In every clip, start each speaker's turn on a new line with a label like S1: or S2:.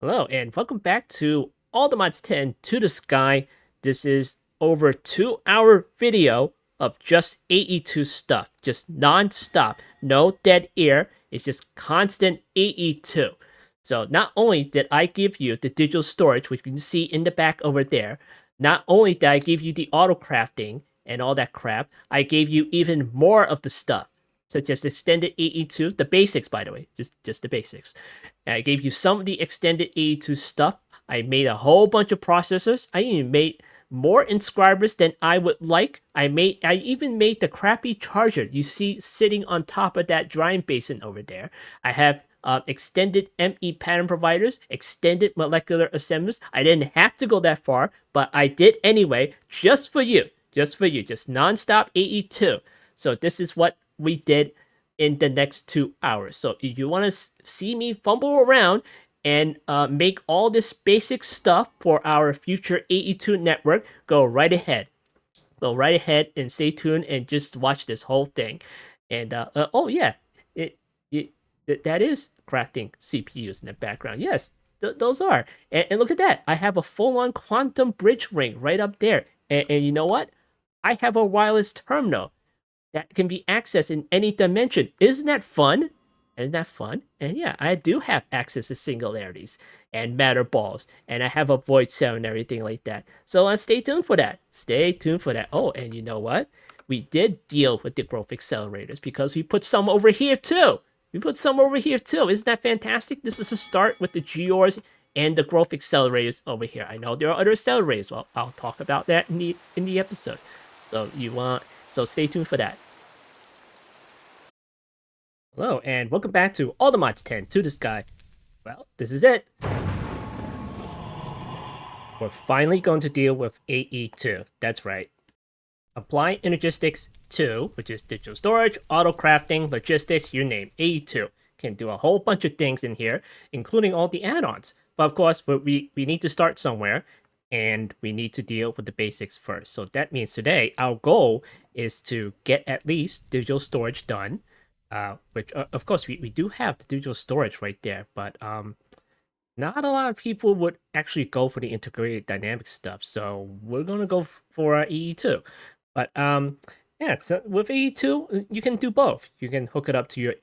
S1: Hello, and welcome back to All the Mods 10 to the Sky. This is over 2 hour video of just AE2 stuff, just non-stop, no dead air. It's just constant AE2. So not only did I give you the digital storage, which you can see in the back over there, not only did I give you the auto crafting and all that crap, I gave you even more of the stuff, such as extended AE2, the basics, by the way, just the basics. I gave you some of the extended AE2 stuff. I made a whole bunch of processors. I even made more inscribers than I would like. I even made the crappy charger you see sitting on top of that drying basin over there. I have extended ME pattern providers, extended molecular assemblers. I didn't have to go that far, but I did anyway, just for you. Just for you. Just nonstop AE2. So this is what we did in the next 2 hours. So if you want to see me fumble around and make all this basic stuff for our future AE2 network, go right ahead. Go right ahead and stay tuned and just watch this whole thing. And oh yeah, it, it that is crafting CPUs in the background. Yes, those are. And look at that. I have a full-on quantum bridge ring right up there. And you know what? I have a wireless terminal that can be accessed in any dimension. Isn't that fun? Isn't that fun? And yeah, I do have access to singularities and matter balls, and I have a void cell and everything like that. So stay tuned for that. Stay tuned for that. Oh, and you know what? We did deal with the growth accelerators because we put some over here too. We put some over here too. Isn't that fantastic? This is a start with the Geors and the growth accelerators over here. I know there are other accelerators. Well, I'll talk about that in the episode. So stay tuned for that. Hello, and welcome back to All the Mods 10 to the Sky. Well, this is it. We're finally going to deal with AE2. That's right. Apply Energistics 2, which is digital storage, auto crafting, logistics, you name AE2. Can do a whole bunch of things in here, including all the add-ons. But of course, we need to start somewhere, and we need to deal with the basics first. So that means today, our goal is to get at least digital storage done, which of course we do have the digital storage right there, but not a lot of people would actually go for the integrated dynamic stuff. So we're gonna go for AE2. But yeah, so with AE2, you can do both. You can hook it up to your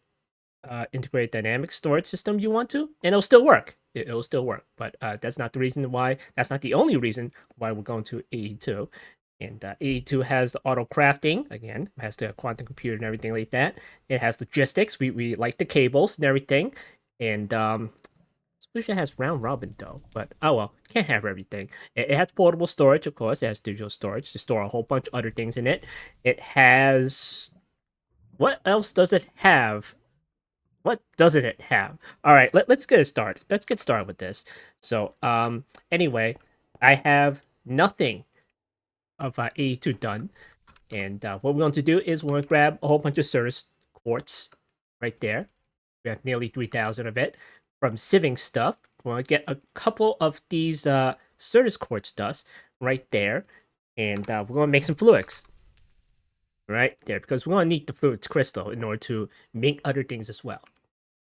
S1: integrated dynamic storage system you want to, and it'll still work. It'll still work, but that's not the reason why. That's not the only reason why we're going to AE2. And AE2 has the auto crafting, again, has the quantum computer and everything like that. It has logistics. We like the cables and everything. And wish it has round robin though, but oh well, can't have everything. It has portable storage, of course. It has digital storage to store a whole bunch of other things in it. It has. What else does it have? What doesn't it have? All right, let's get it started. Let's get started with this. So, anyway, I have nothing of AE2 done. And what we're going to do is we're going to grab a whole bunch of Certus quartz right there. We have nearly 3,000 of it. From sieving stuff, we're going to get a couple of these Certus quartz dust right there. And we're going to make some fluids right there because we're going to need the fluids crystal in order to make other things as well.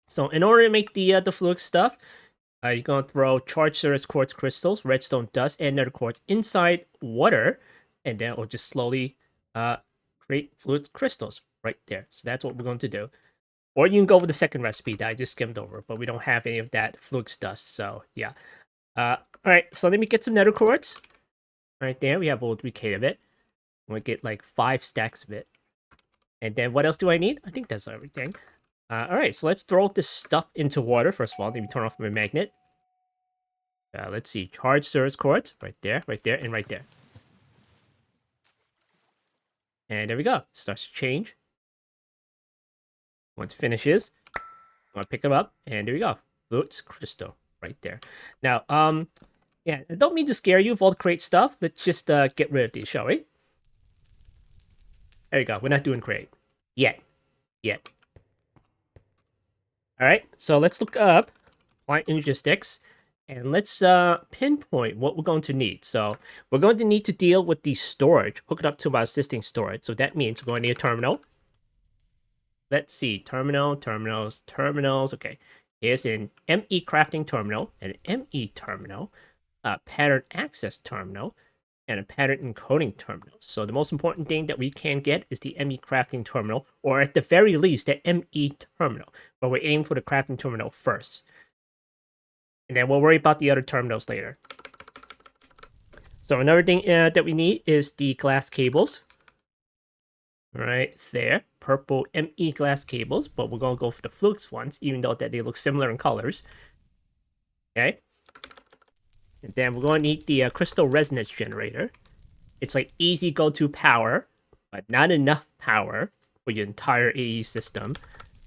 S1: So in order to make the fluid stuff, you're going to throw charged Certus quartz crystals, redstone dust, and nether quartz inside water. And then it'll just slowly create fluid crystals right there. So that's what we're going to do. Or you can go with the second recipe that I just skimmed over, but we don't have any of that flux dust, so yeah. Alright, so let me get some nether quartz. Right there, we have a 3k of it. I'm gonna get like 5 stacks of it. And then what else do I need? I think that's everything. Alright, so let's throw this stuff into water. First of all, let me turn off my magnet. Let's see, charged Certus quartz, right there, and right there. And there we go, starts to change. Once it finishes, I'm gonna pick them up, and there we go. Fluid crystal right there. Now, yeah, I don't mean to scare you with all the crate stuff. Let's just get rid of these, shall we? There you go. We're not doing crate yet. All right, so let's look up client logistics, and let's pinpoint what we're going to need. So we're going to need to deal with the storage, hook it up to our existing storage. So that means we're going to need a terminal. Let's see, terminals. Okay, is an ME crafting terminal, an ME terminal, a pattern access terminal, and a pattern encoding terminal. So the most important thing that we can get is the ME crafting terminal, or at the very least, the ME terminal. But we're aiming for the crafting terminal first. And then we'll worry about the other terminals later. So another thing that we need is the glass cables. Right there, purple ME glass cables, but we're gonna go for the Flux ones, even though that they look similar in colors. Okay. And then we're gonna need the crystal resonance generator. It's like easy go-to power, but not enough power for your entire AE system.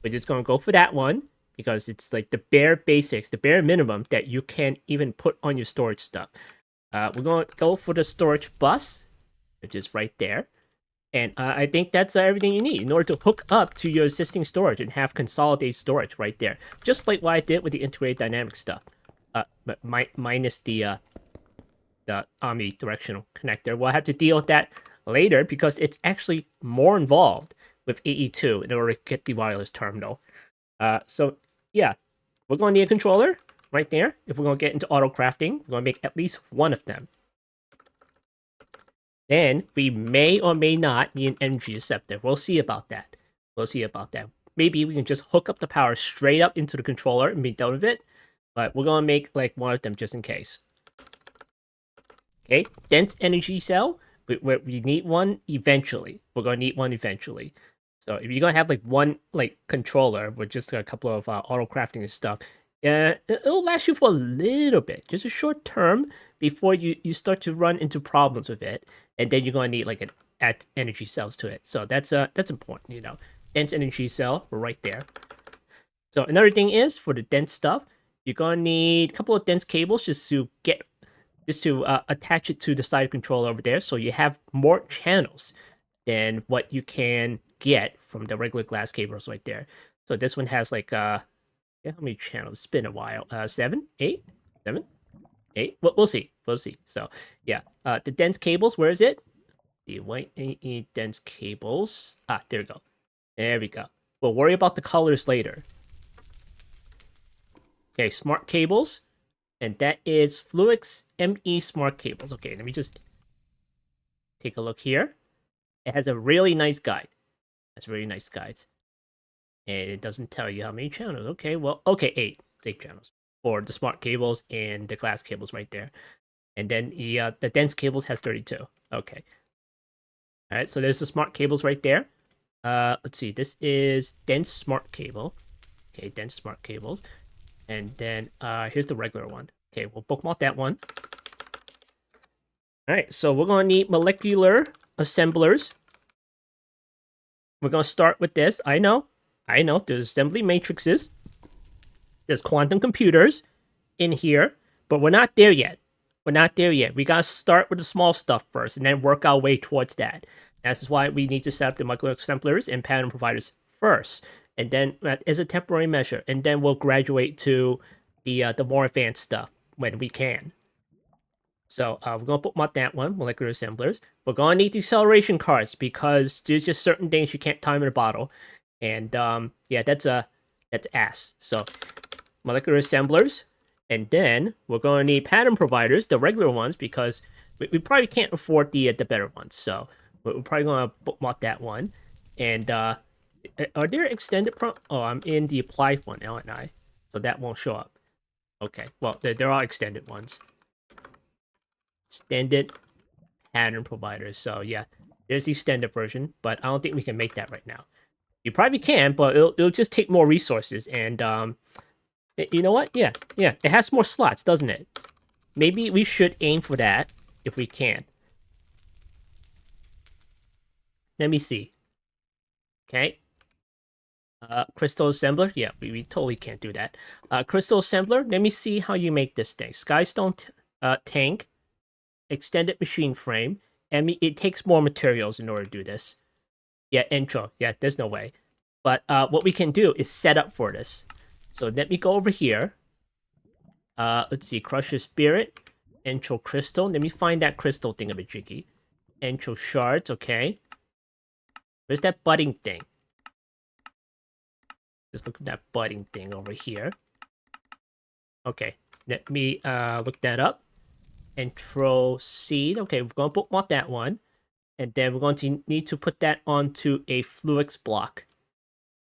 S1: We're just gonna go for that one because it's like the bare basics, the bare minimum that you can even put on your storage stuff. We're gonna go for the storage bus, which is right there. And I think that's everything you need in order to hook up to your existing storage and have consolidated storage right there. Just like what I did with the integrated dynamic stuff. But minus the omnidirectional connector. We'll have to deal with that later because it's actually more involved with AE2 in order to get the wireless terminal. So yeah, we're going to need a controller right there. If we're going to get into auto crafting, we're going to make at least one of them. Then we may or may not need an energy receptor. We'll see about that. We'll see about that. Maybe we can just hook up the power straight up into the controller and be done with it. But we're going to make like one of them just in case. Okay, dense energy cell. We need one eventually. We're going to need one eventually. So if you're going to have like one like controller with just a couple of auto crafting and stuff, it'll last you for a little bit, just a short term before you start to run into problems with it. And then you're going to need like add energy cells to it. So that's important, you know. Dense energy cell right there. So another thing is for the dense stuff, you're going to need a couple of dense cables just to attach it to the side controller over there, so you have more channels than what you can get from the regular glass cables right there. So this one has like how many channels? It's been a while. 7, 8, 7, 8. We'll see. We'll see. So yeah, the dense cables. Where is it? The white AE dense cables. There we go. There we go. We'll worry about the colors later. Okay, smart cables. And that is Fluix ME smart cables. Okay, let me just take a look here. It has a really nice guide. That's really nice guides. And it doesn't tell you how many channels. Okay, well, okay, 8. 8 channels for the smart cables and the glass cables right there. And then the dense cables has 32. Okay. All right, so there's the smart cables right there. Let's see. This is dense smart cable. Okay, dense smart cables. And then here's the regular one. Okay, we'll bookmark that one. All right, so we're going to need molecular assemblers. We're going to start with this. I know. There's assembly matrices. There's quantum computers in here, but we're not there yet. We're not there yet. We got to start with the small stuff first and then work our way towards that. That's why we need to set up the molecular assemblers and pattern providers first. And then as a temporary measure, and then we'll graduate to the more advanced stuff when we can. So we're gonna bookmark that one, molecular assemblers. We're gonna need the acceleration cards because there's just certain things you can't time in a bottle, and yeah, that's ass. So molecular assemblers, and then we're gonna need pattern providers, the regular ones, because we probably can't afford the better ones. So we're probably gonna bookmark that one, and are there extended Oh, I'm in the applied one, aren't I? So that won't show up. Okay, well, there are extended ones. Extended pattern providers. So yeah, there's the extended version, but I don't think we can make that right now. You probably can, but it'll just take more resources. And you know what? Yeah, it has more slots, doesn't it? Maybe we should aim for that if we can. Let me see. Okay. Crystal assembler. Yeah, we totally can't do that. Crystal assembler. Let me see how you make this thing. Skystone tank. Extended machine frame. And it takes more materials in order to do this. Yeah, intro. Yeah, there's no way. But what we can do is set up for this. So let me go over here. Let's see. Crusher spirit. Intro crystal. Let me find that crystal thing a bit jiggy. Intro shards. Okay. Where's that budding thing? Just look at that budding thing over here. Okay, let me look that up. Intro seed. Okay, we're going to bookmark that one. And then we're going to need to put that onto a Fluix block.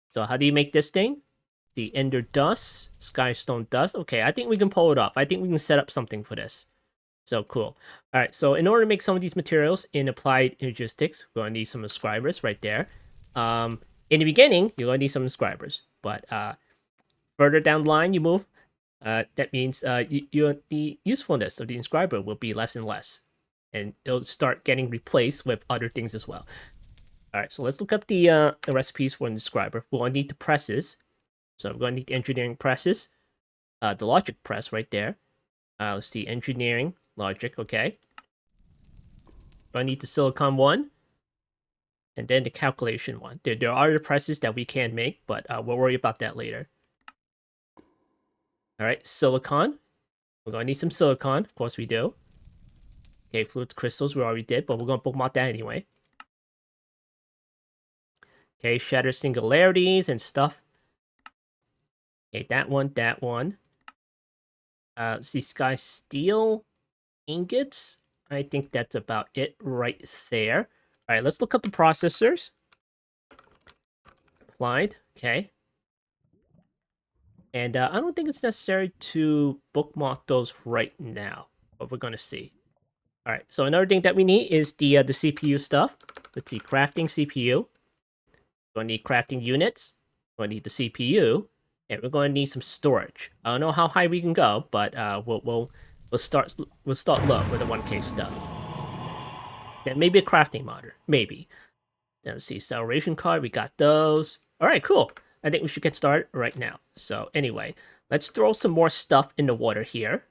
S1: So how do you make this thing? The Ender Dust, Skystone Dust. Okay, I think we can pull it off. I think we can set up something for this. So cool. All right, so in order to make some of these materials in applied logistics, we're going to need some inscribers right there. In the beginning, you're going to need some inscribers, but further down the line you move, that means the usefulness of the inscriber will be less and less, and it'll start getting replaced with other things as well. All right, so let's look up the recipes for an inscriber. We're going to need the presses, so we're going to need the engineering presses, the logic press right there. Let's see, engineering, logic, okay. I need the silicon one, and then the calculation one. There are other presses that we can make, but we'll worry about that later. All right, silicon. We're going to need some silicon. Of course we do. Okay, fluid crystals we already did, but we're going to bookmark that anyway. Okay, shatter singularities and stuff. Okay, that one, that one. Let's see, sky steel ingots. I think that's about it right there. All right, let's look up the processors. Applied, okay. And I don't think it's necessary to bookmark those right now, but we're going to see. All right, so another thing that we need is the CPU stuff. Let's see, crafting CPU. We're going to need crafting units. We're going to need the CPU, and we're going to need some storage. I don't know how high we can go, but we'll start low with the 1K stuff. Yeah, maybe a crafting modder, maybe. Then let's see, acceleration card. We got those. All right, cool. I think we should get started right now. So anyway, let's throw some more stuff in the water here.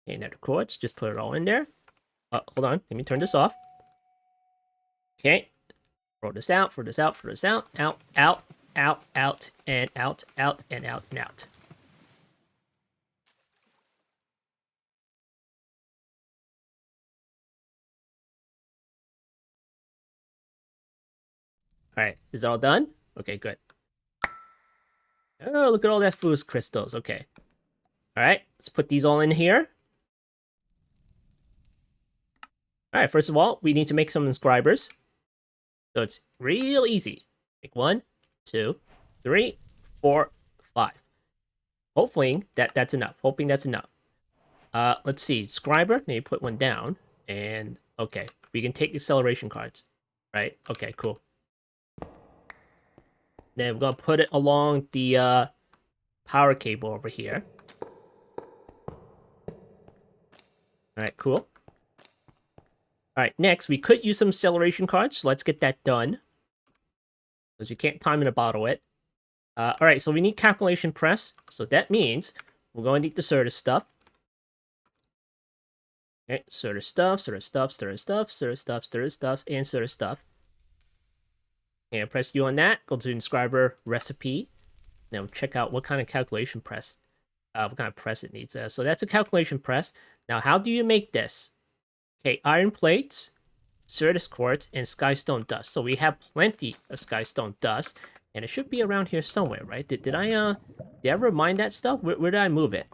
S1: Okay, nether quartz. Just put it all in there. Hold on. Let me turn this off. Okay. Throw this out, throw this out, throw this out. Out, out, out, out, and out, out, and out, and out. All right. Is it all done? Okay, good. Oh, look at all that fluid crystals. Okay. All right. Let's put these all in here. All right. First of all, we need to make some inscribers. So it's real easy. Make 1, 2, 3, 4, 5. Hopefully that's enough. Hoping that's enough. Let's see. Scriber, maybe put one down. And okay, we can take acceleration cards. Right? Okay, cool. Then we're gonna put it along the power cable over here. Alright, cool. Alright, next we could use some acceleration cards, so let's get that done. Because you can't time in a bottle it. Alright, so we need calculation press. So that means we're going to need the Certus stuff. Okay, Certus stuff, Certus stuff, Certus stuff, Certus stuff, Certus stuff, and Certus stuff. And press U on that, go to inscriber recipe. Now check out what kind of calculation press, what kind of press it needs. So that's a calculation press. Now, how do you make this? Okay, iron plates, Certus quartz, and skystone dust. So we have plenty of skystone dust, and it should be around here somewhere, right? Did I ever mine that stuff? Where did I move it?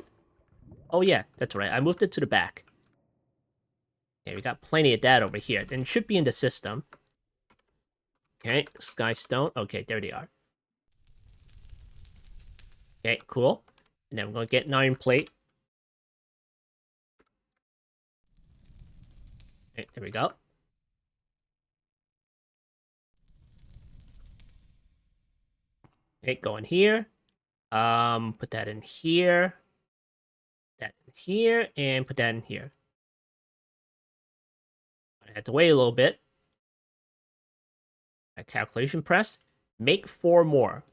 S1: Oh yeah, that's right. I moved it to the back. Yeah, we got plenty of that over here, and it should be in the system. Okay, skystone. Okay, there they are. Okay, cool. And then we're gonna get an iron plate. Okay, there we go. Okay, go in here. Put that in here. That in here, and put that in here. I had to wait a little bit. A calculation press. Make 4 more.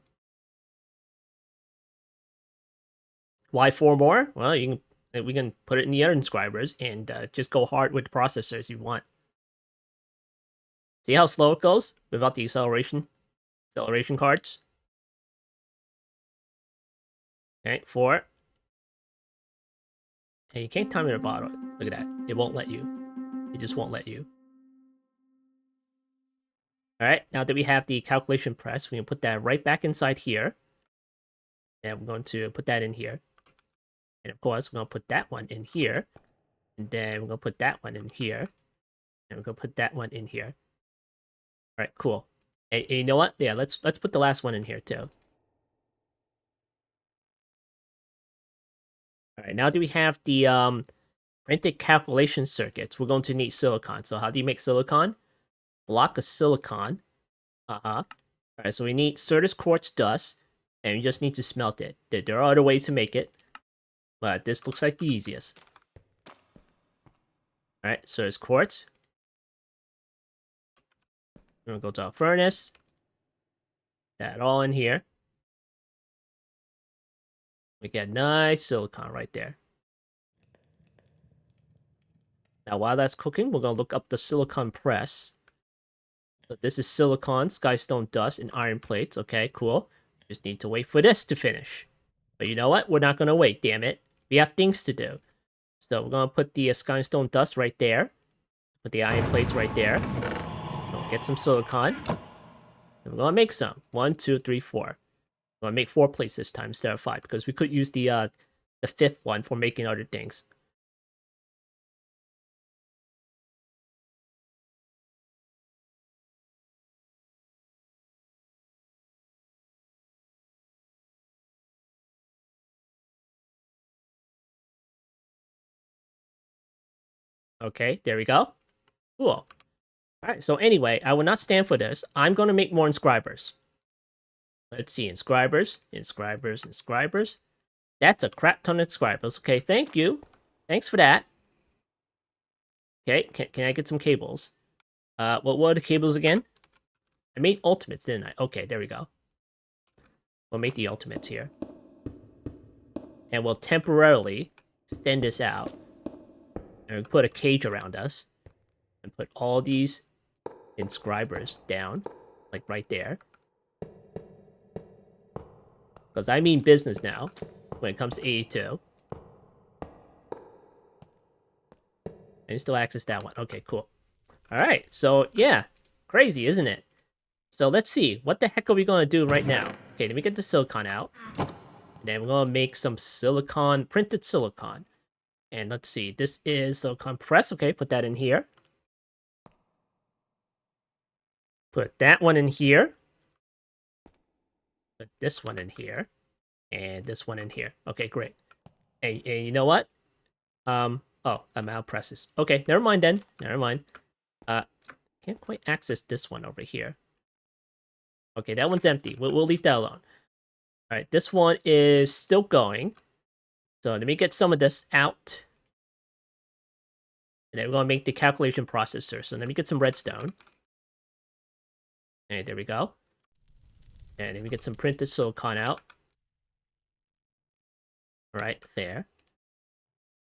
S1: Why 4 more? Well, we can put it in the other inscribers and just go hard with the processors you want. See how slow it goes without the acceleration cards? Okay, 4. And you can't time it in a bottle. Look at that. It won't let you. It just won't let you. Alright, now that we have the calculation press, we can put that right back inside here. And we're going to put that in here. course, we're going to put that one in here. And then we're going to put that one in here. And we're going to put that one in here. All right, cool. And you know what? Yeah, let's put the last one in here too. All right, now that we have the printed calculation circuits, we're going to need silicon. So how do you make silicon? Block of silicon. All right, so we need Certus quartz dust, and we just need to smelt it. There are other ways to make it, but this looks like the easiest. All right, Certus quartz. We're gonna go to our furnace. That all in here. We get nice silicon right there. Now, while that's cooking, we're gonna look up the silicon press. So this is silicon, skystone dust, and iron plates. Okay, cool. Just need to wait for this to finish. But you know what? We're not gonna wait, damn it. We have things to do. So we're gonna put the skystone dust right there. Put the iron plates right there. We'll get some silicon. And we're gonna make some. 1, 2, 3, 4. We're gonna make 4 plates this time instead of 5 because we could use the fifth one for making other things. Okay, there we go. Cool. Alright, so anyway, I will not stand for this. I'm gonna make more inscribers. Let's see, inscribers, inscribers, inscribers. That's a crap ton of inscribers. Okay, thank you. Thanks for that. Okay, can I get some cables? What are the cables again? I made ultimates, didn't I? Okay, there we go. We'll make the ultimates here. And we'll temporarily extend this out. And we'll put a cage around us. And put all these inscribers down. Like right there. Because I mean business now. When it comes to AE2. And still access that one. Okay, cool. Alright, so yeah. Crazy, isn't it? So let's see. What the heck are we going to do right now? Okay, let me get the silicon out. And then we're going to make some silicon, printed silicon. And let's see. This is silicon press. Okay, put that in here. Put that one in here. Put this one in here. And this one in here. Okay, great. And you know what? Oh, I'm out of presses. Okay, never mind then. Never mind. Can't quite access this one over here. Okay, that one's empty. We'll leave that alone. All right, this one is still going. So let me get some of this out. And then we're going to make the calculation processor. So let me get some redstone. And there we go. And then we get some printed silicon out. Right there.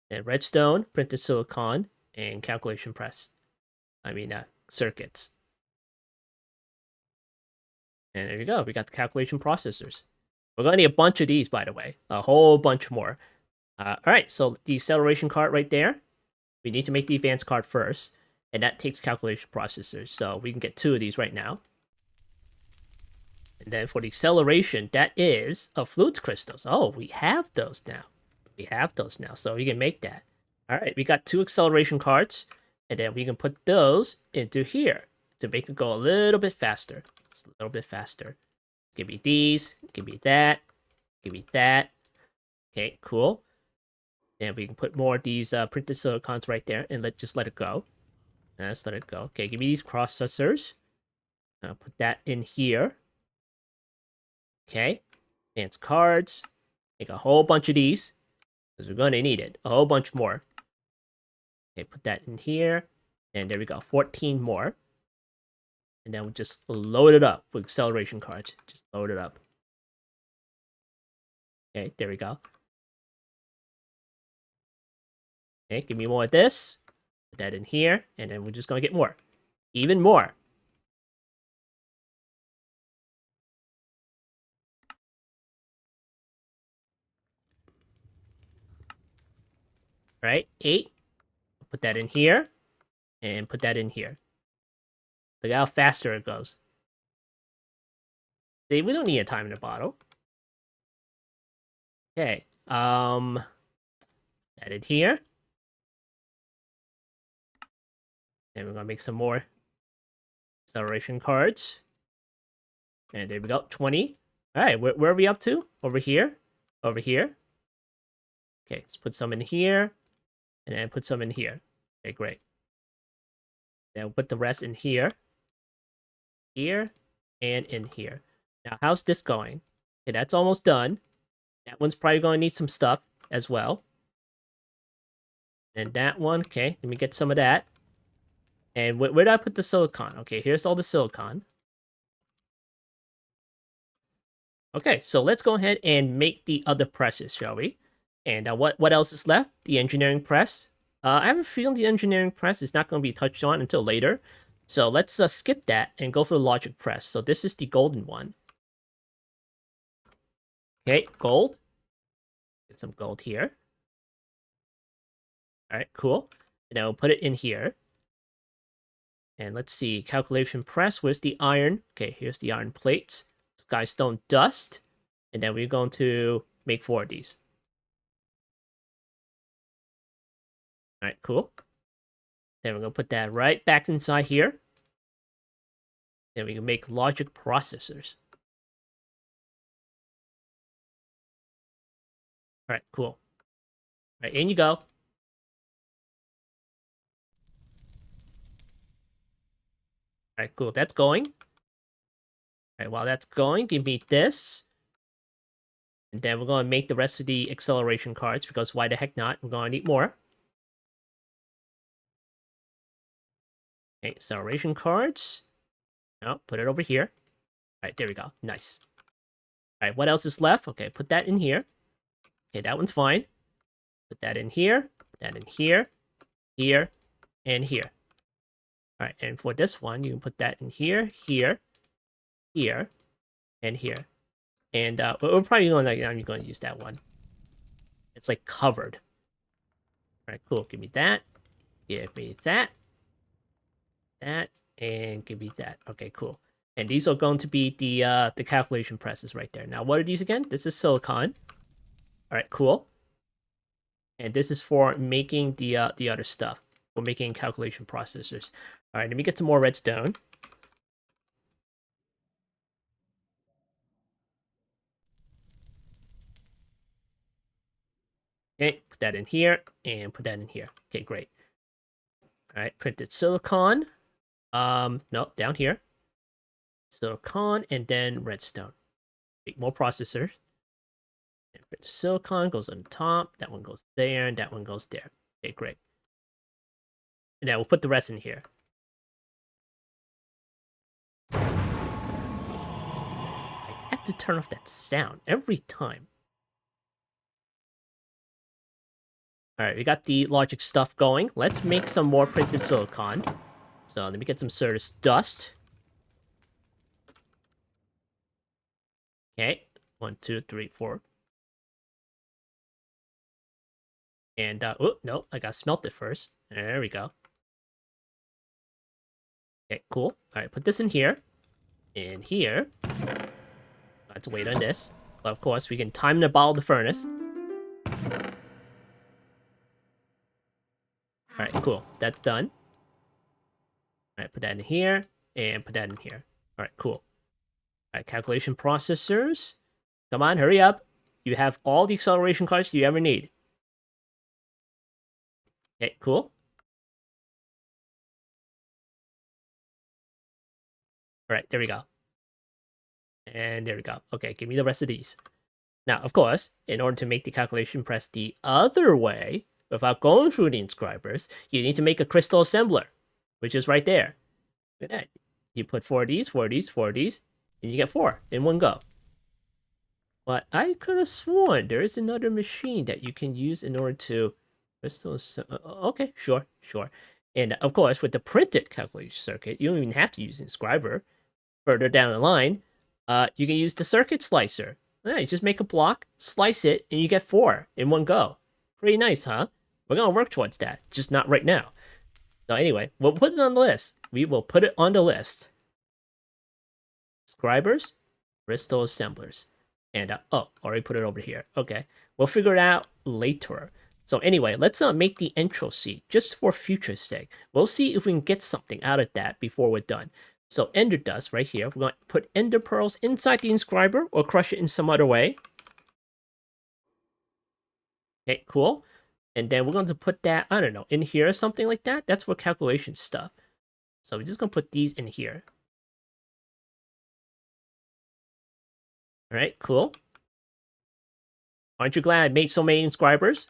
S1: And redstone, printed silicon, and calculation press. Circuits. And there you go. We got the calculation processors. We're going to need a bunch of these, by the way. A whole bunch more. All right, so the acceleration card right there. We need to make the advanced card first. And that takes calculation processors. So we can get 2 of these right now. And then for the acceleration, that is a flutes crystals. Oh, we have those now. We have those now, so we can make that. All right, we got 2 acceleration cards. And then we can put those into here to make it go a little bit faster. It's a little bit faster. Give me these. Give me that. Give me that. Okay, cool. And we can put more of these printed silicons right there and just let it go. Let's let it go. Okay, give me these processors. I'll put that in here. Okay. Advanced cards. Make a whole bunch of these. Because we're going to need it. A whole bunch more. Okay, put that in here. And there we go. 14 more. And then we'll just load it up with acceleration cards. Just load it up. Okay, there we go. Okay, give me more of this. Put that in here. And then we're just going to get more. Even more. Right? 8. Put that in here. And put that in here. Look how faster it goes. See, we don't need a time in a bottle. Okay. Add it here. And we're gonna make some more acceleration cards. And there we go, 20. All right, where are we up to? Over here? Over here? Okay, let's put some in here. And then put some in here. Okay, great. Then we'll put the rest in here. Here. And in here. Now, how's this going? Okay, that's almost done. That one's probably going to need some stuff as well. And that one, okay, let me get some of that. And where did I put the silicon? Okay, here's all the silicon. Okay, so let's go ahead and make the other presses, shall we? And what else is left? The engineering press. I have a feeling the engineering press is not going to be touched on until later. So let's skip that and go for the logic press. So this is the golden one. Okay, gold. Get some gold here. All right, cool. And now we'll put it in here. And let's see, calculation press. Where's the iron? Okay, here's the iron plates. Skystone dust. And then we're going to make 4 of these. All right, cool. Then we're going to put that right back inside here. Then we can make logic processors. All right, cool. All right, in you go. All right, cool. That's going. All right, while that's going, give me this. And then we're going to make the rest of the acceleration cards, because why the heck not? We're going to need more. Okay, acceleration cards. No, put it over here. All right, there we go. Nice. All right, what else is left? Okay, put that in here. Okay, that one's fine. Put that in here. Put that in here. Here. And here. All right, and for this one, you can put that in here, here, here, and here. And we're probably going to, I'm going to use that one. It's like covered. All right, cool. Give me that. Give me that. That. And give me that. Okay, cool. And these are going to be the calculation presses right there. Now, what are these again? This is silicon. All right, cool. And this is for making the other stuff. We're making calculation processors. All right, let me get some more redstone. Okay, put that in here and put that in here. Okay, great. All right, printed silicon. No, down here. Silicon and then redstone. Make more processors. And printed silicon goes on top. That one goes there, and that one goes there. Okay, great. And then we'll put the rest in here. I have to turn off that sound every time. All right, we got the logic stuff going. Let's make some more printed silicon. So let me get some Certus dust. Okay, 1, 2, 3, 4. And, oh, no, I gotta smelt it first. There we go. Okay, cool. All right, put this in here. In here. Let's wait on this. But of course, we can time the bottle of the furnace. All right, cool. So that's done. All right, put that in here. And put that in here. All right, cool. All right, calculation processors. Come on, hurry up. You have all the acceleration cards you ever need. Okay, cool. All right, there we go. And there we go. Okay, give me the rest of these. Now, of course, in order to make the calculation press the other way, without going through the inscribers, you need to make a crystal assembler, which is right there. Look at that. You put 4 of these, 4 of these, 4 of these, and you get 4 in one go. But I could have sworn there is another machine that you can use in order to crystal. Okay, sure. And of course, with the printed calculation circuit, you don't even have to use inscriber. Further down the line, you can use the circuit slicer. Yeah, you just make a block, slice it, and you get 4 in one go. Pretty nice, huh? We're gonna work towards that, just not right now. So anyway, we'll put it on the list. We will put it on the list. Inscribers, crystal assemblers. And, oh, already put it over here. Okay, we'll figure it out later. So anyway, let's make the intro seed just for future's sake. We'll see if we can get something out of that before we're done. So ender dust right here. We're going to put ender pearls inside the inscriber or crush it in some other way. Okay, cool. And then we're going to put that, I don't know, in here or something like that. That's for calculation stuff. So we're just going to put these in here. All right, cool. Aren't you glad I made so many inscribers?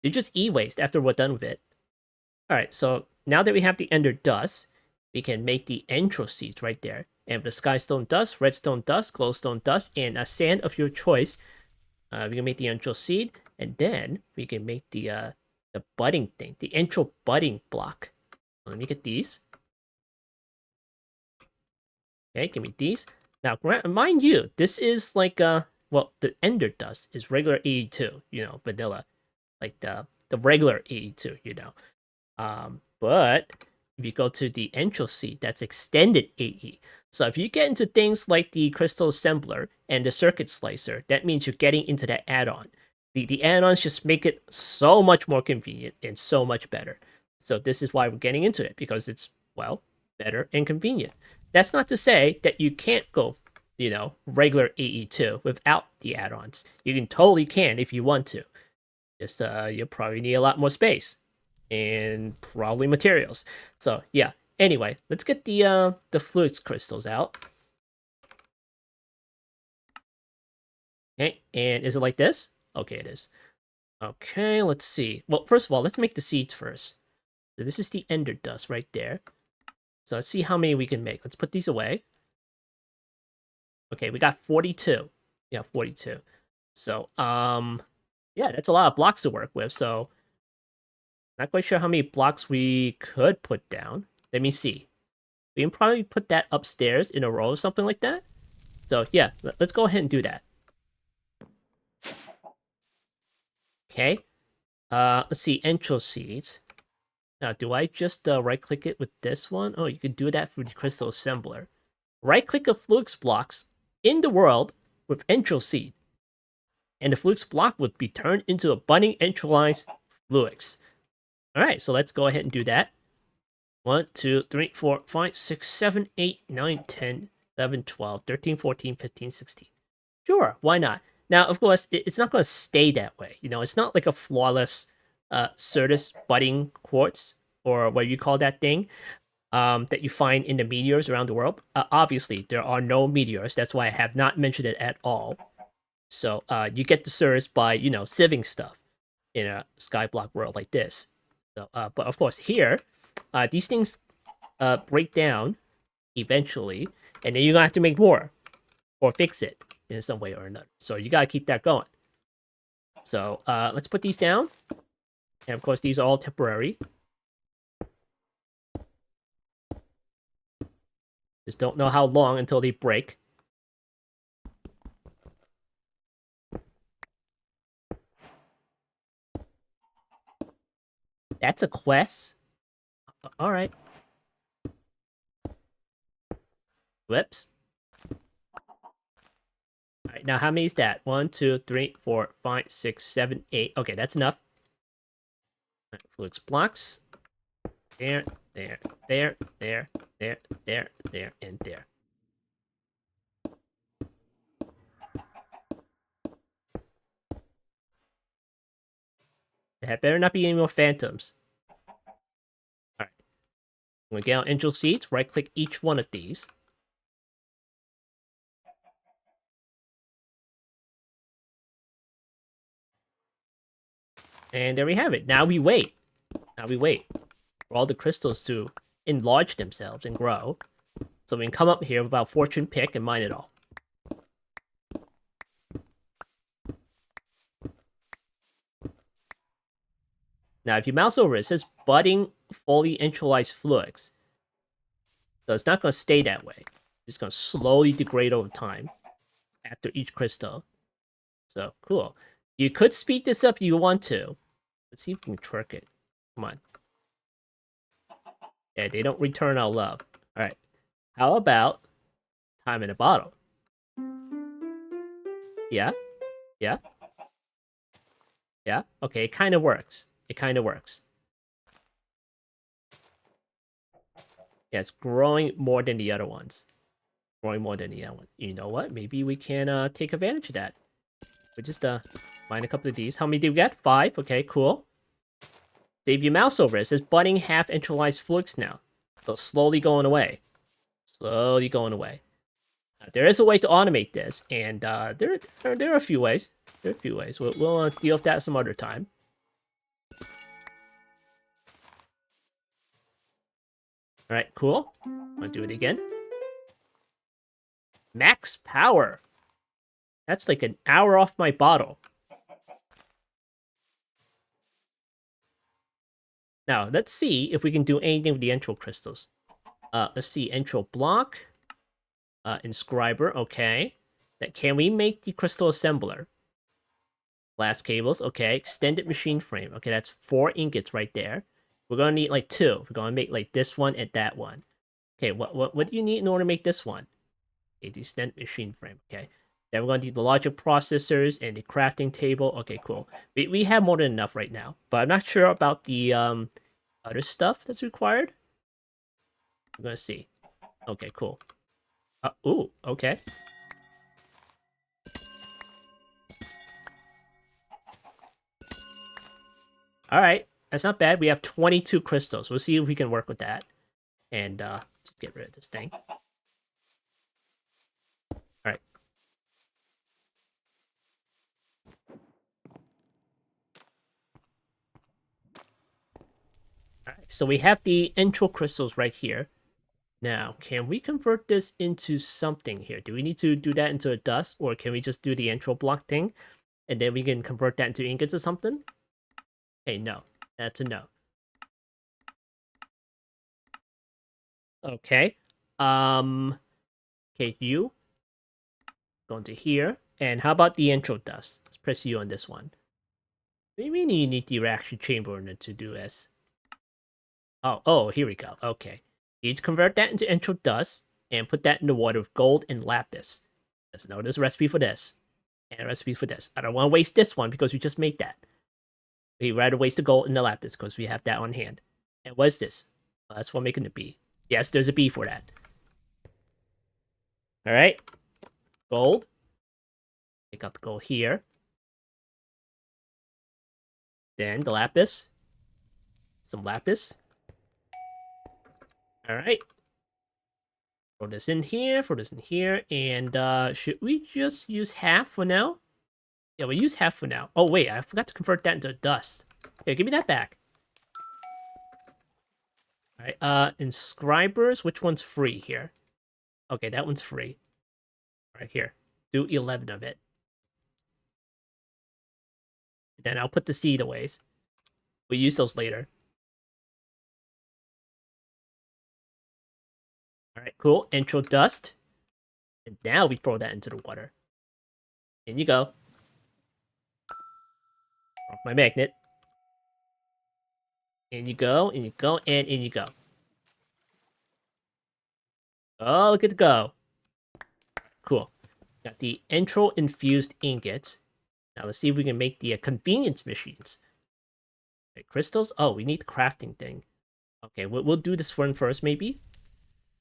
S1: They're just e-waste after we're done with it. All right, so now that we have the ender dust, we can make the intro seeds right there. And the skystone dust, redstone dust, glowstone dust, and a sand of your choice. We can make the intro seed, and then we can make the budding thing, the intro budding block. Let me get these. Okay, give me these. Now, mind you, this is like well, the ender dust is regular AE2, vanilla, like the regular AE2, But if you go to the intro seed, that's extended AE. So if you get into things like the crystal assembler and the circuit slicer, that means you're getting into that add-on. The add-ons just make it so much more convenient and so much better. So this is why we're getting into it, because it's, well, better and convenient. That's not to say that you can't go, regular AE2 without the add-ons. You totally can if you want to. Just you'll probably need a lot more space and probably materials. So yeah. Anyway, let's get the flux crystals out. Okay, and is it like this? Okay, it is. Okay, let's see. Well, first of all, let's make the seeds first. So this is the ender dust right there. So let's see how many we can make. Let's put these away. Okay, we got 42. Yeah, 42. So, yeah, that's a lot of blocks to work with. So, not quite sure how many blocks we could put down. Let me see. We can probably put that upstairs in a row or something like that. So, yeah, let's go ahead and do that. Okay. Let's see, intro seeds. Now, do I just right-click it with this one? Oh, you can do that through the crystal assembler. Right-click a flux blocks in the world with intro seed, and the flux block would be turned into a budding entralized flux. All right, so let's go ahead and do that. 1, 2, 3, 4, 5, 6, 7, 8, 9, 10, 11, 12, 13, 14, 15, 16. Sure, why not? Now, of course, it's not going to stay that way. It's not like a flawless Certus budding quartz, or what you call that thing, that you find in the meteors around the world. Obviously, there are no meteors. That's why I have not mentioned it at all. So you get the Certus by, sieving stuff in a skyblock world like this. So, but of course, here, these things break down eventually, and then you're going to have to make more or fix it in some way or another. So you got to keep that going. So let's put these down. And of course, these are all temporary. Just don't know how long until they break. That's a quest. All right. Whoops. All right, now how many is that? 1, 2, 3, 4, 5, 6, 7, 8. Okay, that's enough. Right, flux blocks. There, there, there, there, there, there, there, and there. There better not be any more phantoms. Alright. I'm gonna get out angel seeds, right click each one of these. And there we have it. Now we wait. Now we wait for all the crystals to enlarge themselves and grow. So we can come up here with our fortune pick and mine it all. Now, if you mouse over it, it says budding fully neutralized flux. So it's not going to stay that way. It's going to slowly degrade over time after each crystal. So, cool. You could speed this up if you want to. Let's see if we can trick it. Come on. Yeah, they don't return our love. Alright. How about time in a bottle? Yeah? Yeah? Yeah, okay, it kind of works. It kind of works. Yeah, it's growing more than the other ones. Growing more than the other one. You know what? Maybe we can take advantage of that. We just mine a couple of these. How many do we get? 5. Okay, cool. Save your mouse over. It says budding half intralized flukes now. So slowly going away. Slowly going away. There is a way to automate this, and there are a few ways. There are a few ways. We'll deal with that some other time. All right, cool. I'll do it again. Max power. That's like an hour off my bottle. Now, let's see if we can do anything with the entral crystals. Let's see, entral block, inscriber, okay. Can we make the crystal assembler? Glass cables, okay. Extended machine frame, okay, that's 4 ingots right there. We're gonna need like 2. We're gonna make like this one and that one. Okay, what do you need in order to make this one? Okay, the extended machine frame, okay. Then we're gonna need the logic processors and the crafting table. Okay, cool. We have more than enough right now, but I'm not sure about the other stuff that's required. I'm gonna see. Okay, cool. Ooh, okay. All right, that's not bad. We have 22 crystals. We'll see if we can work with that. And just get rid of this thing. All right. All right. So we have the intro crystals right here. Now, can we convert this into something here? Do we need to do that into a dust, or can we just do the intro block thing, and then we can convert that into ingots or something? Hey, no. That's a no. Okay. Okay, you. Go into here. And how about the intro dust? Let's press U on this one. Maybe you need the reaction chamber in it to do this. Oh, here we go. Okay. You need to convert that into intro dust and put that in the water with gold and lapis. There's a recipe for this. And a recipe for this. I don't want to waste this one because we just made that. We rather waste the gold and the lapis because we have that on hand. And what is this? Oh, that's for making the bee. Yes, there's a bee for that. Alright. Gold. Take out the gold here. Then the lapis. Some lapis. Alright. Throw this in here, and should we just use half for now? Yeah, we'll use half for now. Oh, wait, I forgot to convert that into dust. Here, give me that back. Alright, inscribers, which one's free here? Okay, that one's free. Right here. Do 11 of it. Then I'll put the seed away. We'll use those later. Alright, cool. Intro dust. And now we throw that into the water. In you go. Off my magnet. In you go, and in you go. Oh, look at it go. Cool. Got the intro infused ingots. Now let's see if we can make the convenience machines. Okay, crystals? Oh, we need the crafting thing. Okay, we'll do this one first, maybe.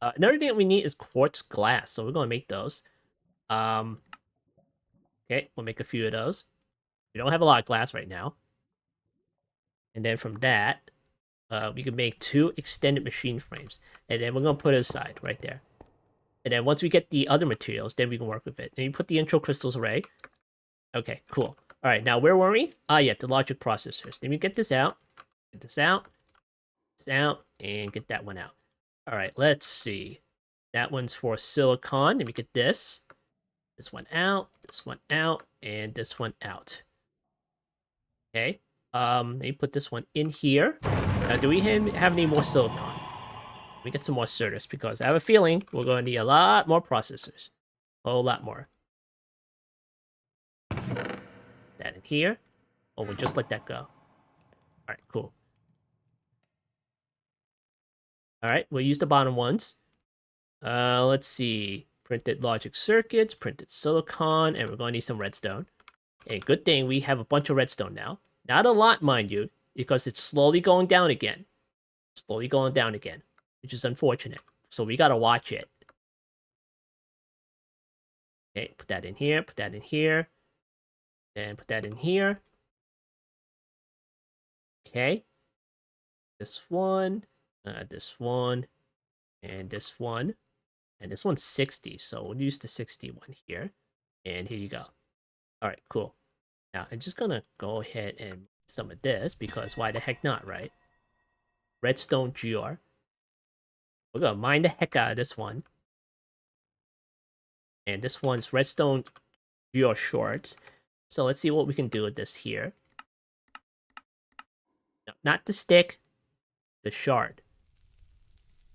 S1: Another thing that we need is quartz glass, so we're gonna make those. Okay, we'll make a few of those. We don't have a lot of glass right now. And then from that, we can make 2 extended machine frames. And then we're gonna put it aside right there. And then once we get the other materials, then we can work with it. And you put the intro crystals away. Okay, cool. All right, now where were we? Ah, yeah, the logic processors. Let me get this out. Get this out. This out. And get that one out. All right, let's see. That one's for silicon. Let me get this. This one out. This one out. And this one out. Okay. Let me put this one in here. Now, do we have any more silicon? Let me get some more certus because I have a feeling we're going to need a lot more processors. A whole lot more. That in here. Oh, we'll just let that go. Alright, cool. Alright, we'll use the bottom ones. Let's see. Printed logic circuits, printed silicon, and we're going to need some redstone. And good thing we have a bunch of redstone now. Not a lot, mind you, because it's slowly going down again. Slowly going down again, which is unfortunate. So we gotta watch it. Okay, put that in here, put that in here, and put that in here. Okay. This one, and this one. And this one's 60, so we'll use the 61 here. And here you go. All right, cool. Now, I'm just gonna go ahead and some of this, because why the heck not, right? Redstone GR. We're gonna mine the heck out of this one. And this one's Redstone GR shorts. So let's see what we can do with this here. No, not the stick, the shard.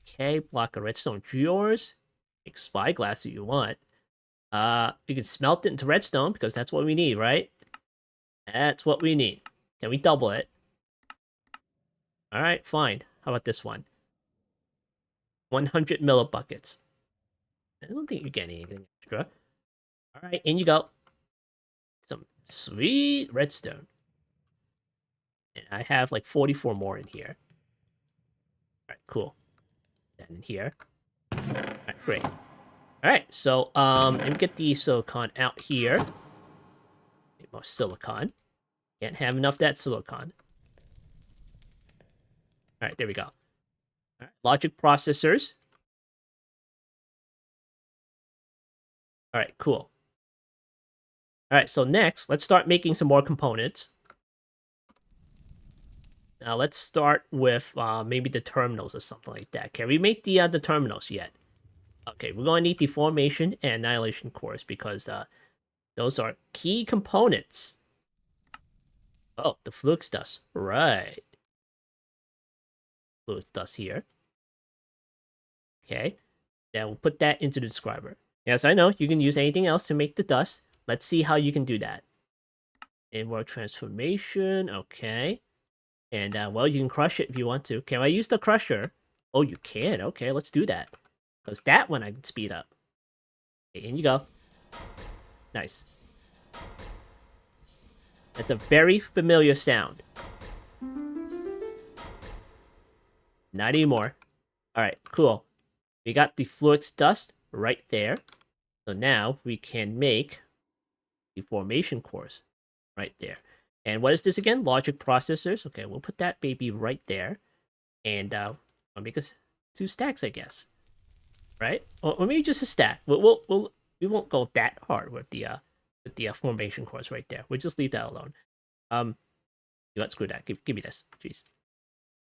S1: Okay, block of Redstone GRs. Make spyglass if you want. You can smelt it into redstone, because that's what we need, right? That's what we need. Can we double it? Alright, fine. How about this one? 100 millibuckets. I don't think you're getting anything extra. Alright, in you go. Some sweet redstone. And I have like 44 more in here. Alright, cool. That in here. Alright, great. Alright, so let me get the silicon out here. Get more silicon. Can't have enough of that silicon. Alright, there we go. Alright, logic processors. Alright, cool. Alright, so next, let's start making some more components. Now let's start with maybe the terminals or something like that. Can we make the terminals yet? Okay, we're going to need the formation and annihilation cores, because those are key components. Oh, the flux dust. Right. Flux dust here. Okay. Then we'll put that into the inscriber. Yes, I know. You can use anything else to make the dust. Let's see how you can do that. Inward transformation. Okay. And, well, you can crush it if you want to. Can I use the crusher? Oh, you can. Okay, let's do that. Because that one I can speed up. Okay, in you go. Nice. That's a very familiar sound. Not anymore. Alright, cool. We got the flux dust right there. So now we can make the formation cores right there. And what is this again? Logic processors. Okay, we'll put that baby right there. And I'll make us 2 stacks, I guess. Right? Or maybe just a stack. We won't go that hard with the formation cores right there. We'll just leave that alone. You know, screw that. Give me this. Jeez.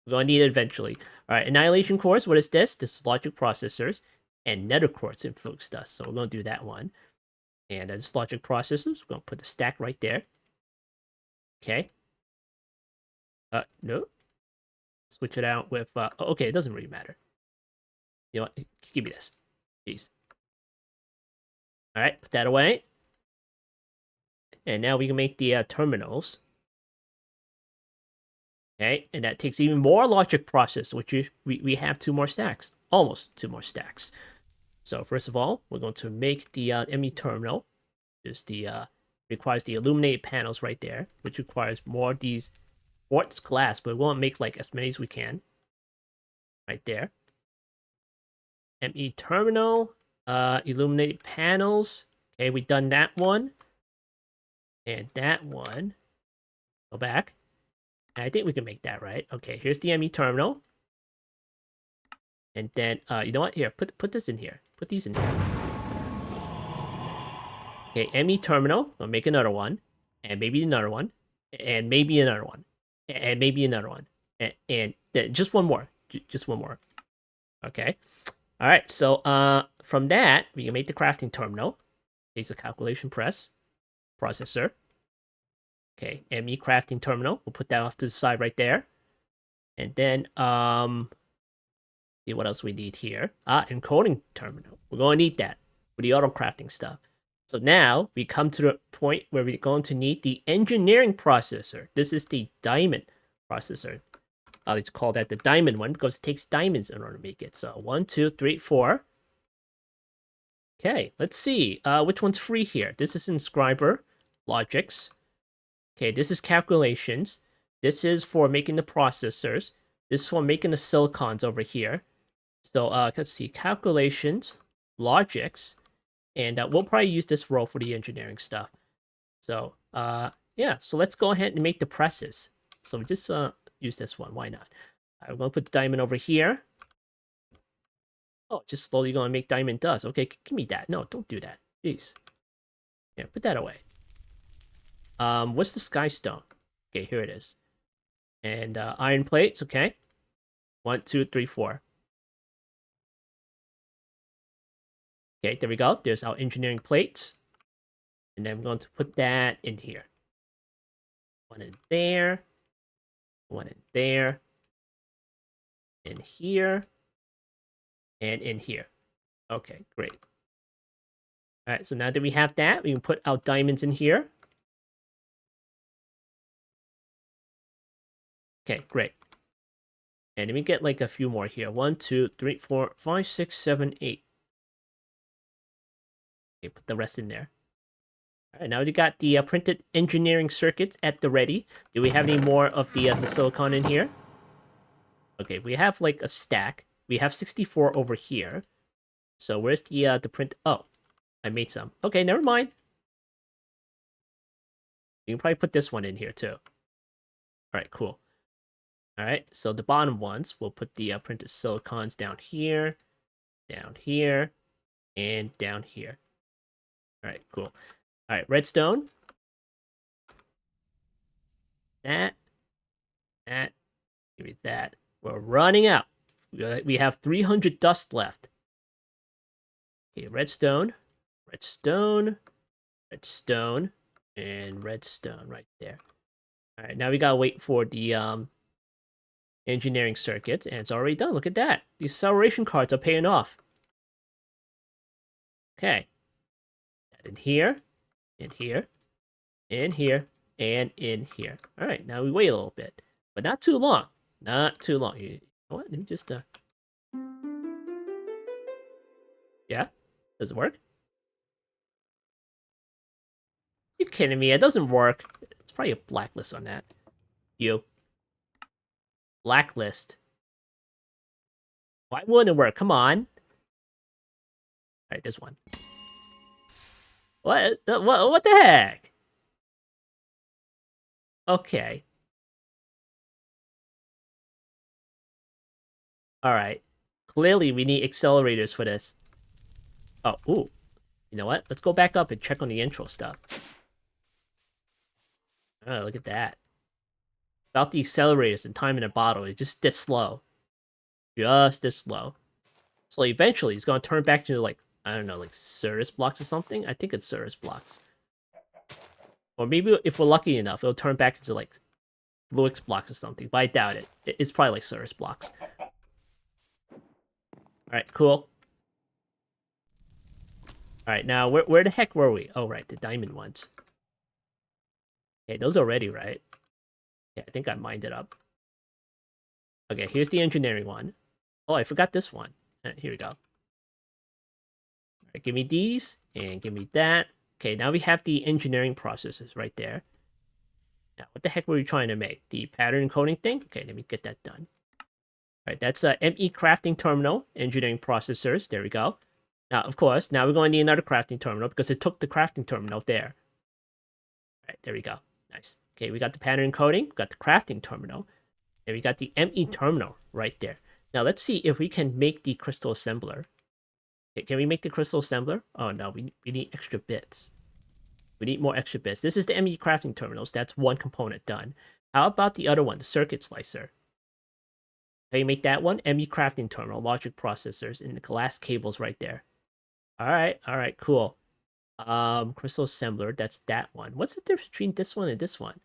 S1: We're gonna need it eventually. Alright, annihilation cores. What is this? This is logic processors and nether quartz and flux dust. So we're gonna do that one. And this logic processors. We're gonna put the stack right there. Okay. No. Switch it out with okay, it doesn't really matter. You know what? Give me this. Jeez. Alright, put that away. And now we can make the terminals. Okay, and that takes even more logic process, which is we have 2 more stacks. Almost 2 more stacks. So first of all, we're going to make the ME terminal. Just the requires the illuminated panels right there, which requires more of these quartz glass, but we want to make like as many as we can. Right there. ME terminal, illuminated panels. Okay, we've done that one. And that one. Go back. I think we can make that, right? Okay, here's the ME terminal. And then, you know what? Here, put this in here. Put these in here. Okay, ME terminal. I'll make another one. And maybe another one. And maybe another one. And maybe another one. And just one more. Just one more. Okay. Alright, so from that, we can make the crafting terminal. Here's a calculation press. Processor. Okay, ME crafting terminal. We'll put that off to the side right there. And then, see what else we need here. Encoding terminal. We're going to need that for the auto crafting stuff. So now we come to the point where we're going to need the engineering processor. This is the diamond processor. I like to call that the diamond one because it takes diamonds in order to make it. So 1, 2, 3, 4. Okay, let's see. Which one's free here? This is inscriber, logics. Okay, this is calculations. This is for making the processors. This is for making the silicons over here. So let's see, calculations, logics, and we'll probably use this row for the engineering stuff. So yeah, so let's go ahead and make the presses. So we just use this one, why not? I'm gonna put the diamond over here. Oh, just slowly gonna make diamond dust. Okay, give me that. No, don't do that. Jeez. Yeah, put that away. What's the sky stone? Okay, here it is. And iron plates, okay. 1, 2, 3, 4. Okay, there we go. There's our engineering plates. And then I'm going to put that in here. One in there. One in there. In here. And in here. Okay, great. Alright, so now that we have that, we can put our diamonds in here. Okay, great. And then we get like a few more here. 1, 2, 3, 4, 5, 6, 7, 8. Okay, put the rest in there. Alright, now we got the printed engineering circuits at the ready. Do we have any more of the silicon in here? Okay, we have like a stack. We have 64 over here. So where's the print? Oh, I made some. Okay, never mind. You can probably put this one in here too. Alright, cool. Alright, so the bottom ones, we'll put the printed silicons down here, and down here. Alright, cool. Alright, redstone. That. Give me that. We're running out. We have 300 dust left. Okay, redstone, redstone, redstone, and redstone right there. Alright, now we gotta wait for the engineering circuits, and it's already done. Look at that. These acceleration cards are paying off. Okay. In here, in here, in here, and in here. Alright, now we wait a little bit. But not too long. Not too long. You know what? Let me just yeah? Does it work? You kidding me? It doesn't work. It's probably a blacklist on that. You. Blacklist. Why wouldn't it work? Come on. Alright, this one. What the heck? Okay. Alright. Clearly, we need accelerators for this. Oh, ooh. You know what? Let's go back up and check on the intro stuff. Oh, look at that. About the accelerators and time in a bottle, it's just this slow. Just this slow. So eventually, it's going to turn back to, like, I don't know, like Cirrus blocks or something? I think it's Cirrus blocks. Or maybe if we're lucky enough, it'll turn back into, like, Fluix blocks or something. But I doubt it. It's probably like Cirrus blocks. Alright, cool. Alright, now, where the heck were we? Oh, right, the diamond ones. Okay, those are ready, right? Yeah, I think I mined it up. Okay, here's the engineering one. Oh, I forgot this one. Here we go. Alright, give me these, and give me that. Okay, now we have the engineering processes right there. Now, what the heck were we trying to make? The pattern encoding thing? Okay, let me get that done. Alright, that's a ME crafting terminal, engineering processors. There we go. Now, of course, now we're going to need another crafting terminal because it took the crafting terminal there. Alright, there we go. Nice. Okay, we got the pattern encoding, we got the crafting terminal, and we got the ME terminal right there. Now, let's see if we can make the crystal assembler. Okay, can we make the crystal assembler? Oh, no, we need extra bits. We need more extra bits. This is the ME crafting terminals. That's one component done. How about the other one, the circuit slicer? Can you make that one? ME crafting terminal, logic processors, and the glass cables right there. Alright, cool. Crystal assembler, that's that one. What's the difference between this one and this one?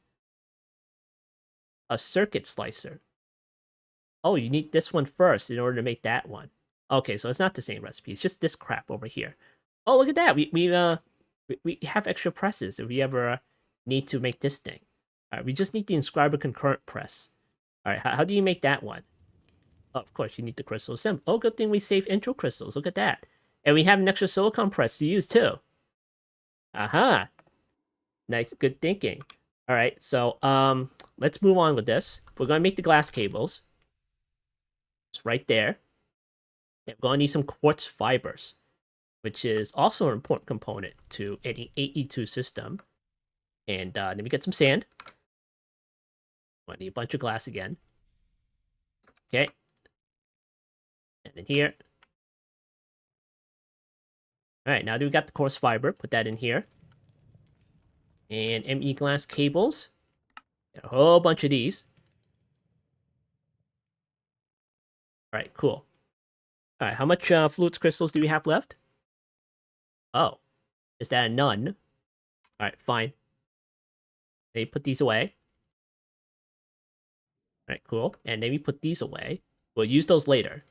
S1: A circuit slicer. Oh, you need this one first in order to make that one. Okay, so it's not the same recipe. It's just this crap over here. Oh, look at that. We have extra presses if we ever need to make this thing. Alright, we just need the inscriber concurrent press. Alright, how do you make that one? Oh, of course, you need the crystal assembly. Oh, good thing we save intro crystals. Look at that. And we have an extra silicon press to use, too. Aha. Nice, good thinking. All right, so let's move on with this. We're gonna make the glass cables. It's right there. And we're gonna need some quartz fibers, which is also an important component to any AE2 system. And let me get some sand. I need a bunch of glass again. Okay. And then here. All right, now that we got the quartz fiber, put that in here. And ME glass cables. Got a whole bunch of these. All right, cool. All right, how much fluids crystals do we have left? Oh, is that a none? All right, fine. They put these away. All right, cool. And then we put these away. We'll use those later.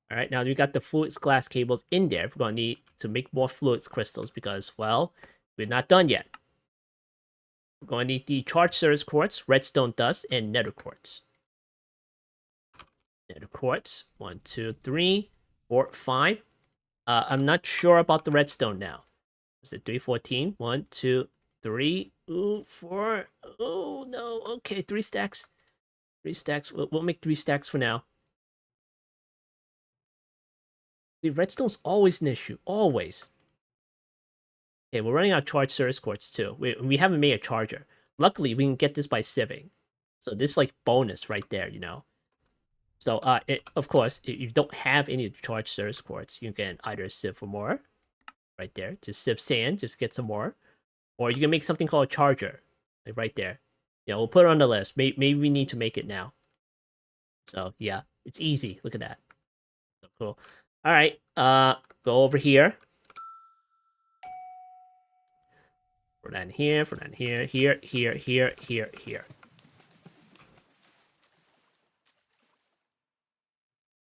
S1: All right, now we got the fluids glass cables in there. We're going to need to make more fluids crystals because, well, we're not done yet. We're going to need the charged Ceres quartz, redstone dust, and nether quartz. Nether quartz, 1, 2, 3, 4, 5. I'm not sure about the redstone now. Is it 314? 1, 2, 3, ooh, 4. Oh, no. Okay, 3 stacks. 3 stacks. We'll make 3 stacks for now. The redstone's always an issue. Always. Okay, we're running out of charged Ceres quartz too. We haven't made a charger. Luckily, we can get this by sieving. So this is like bonus right there, you know. So of course, if you don't have any charged Ceres quartz, you can either sieve for more, right there. Just sieve sand, just get some more, or you can make something called a charger, like right there. Yeah, we'll put it on the list. Maybe we need to make it now. So yeah, it's easy. Look at that. So cool. All right, go over here. For that here, for that here, here, here, here, here, here.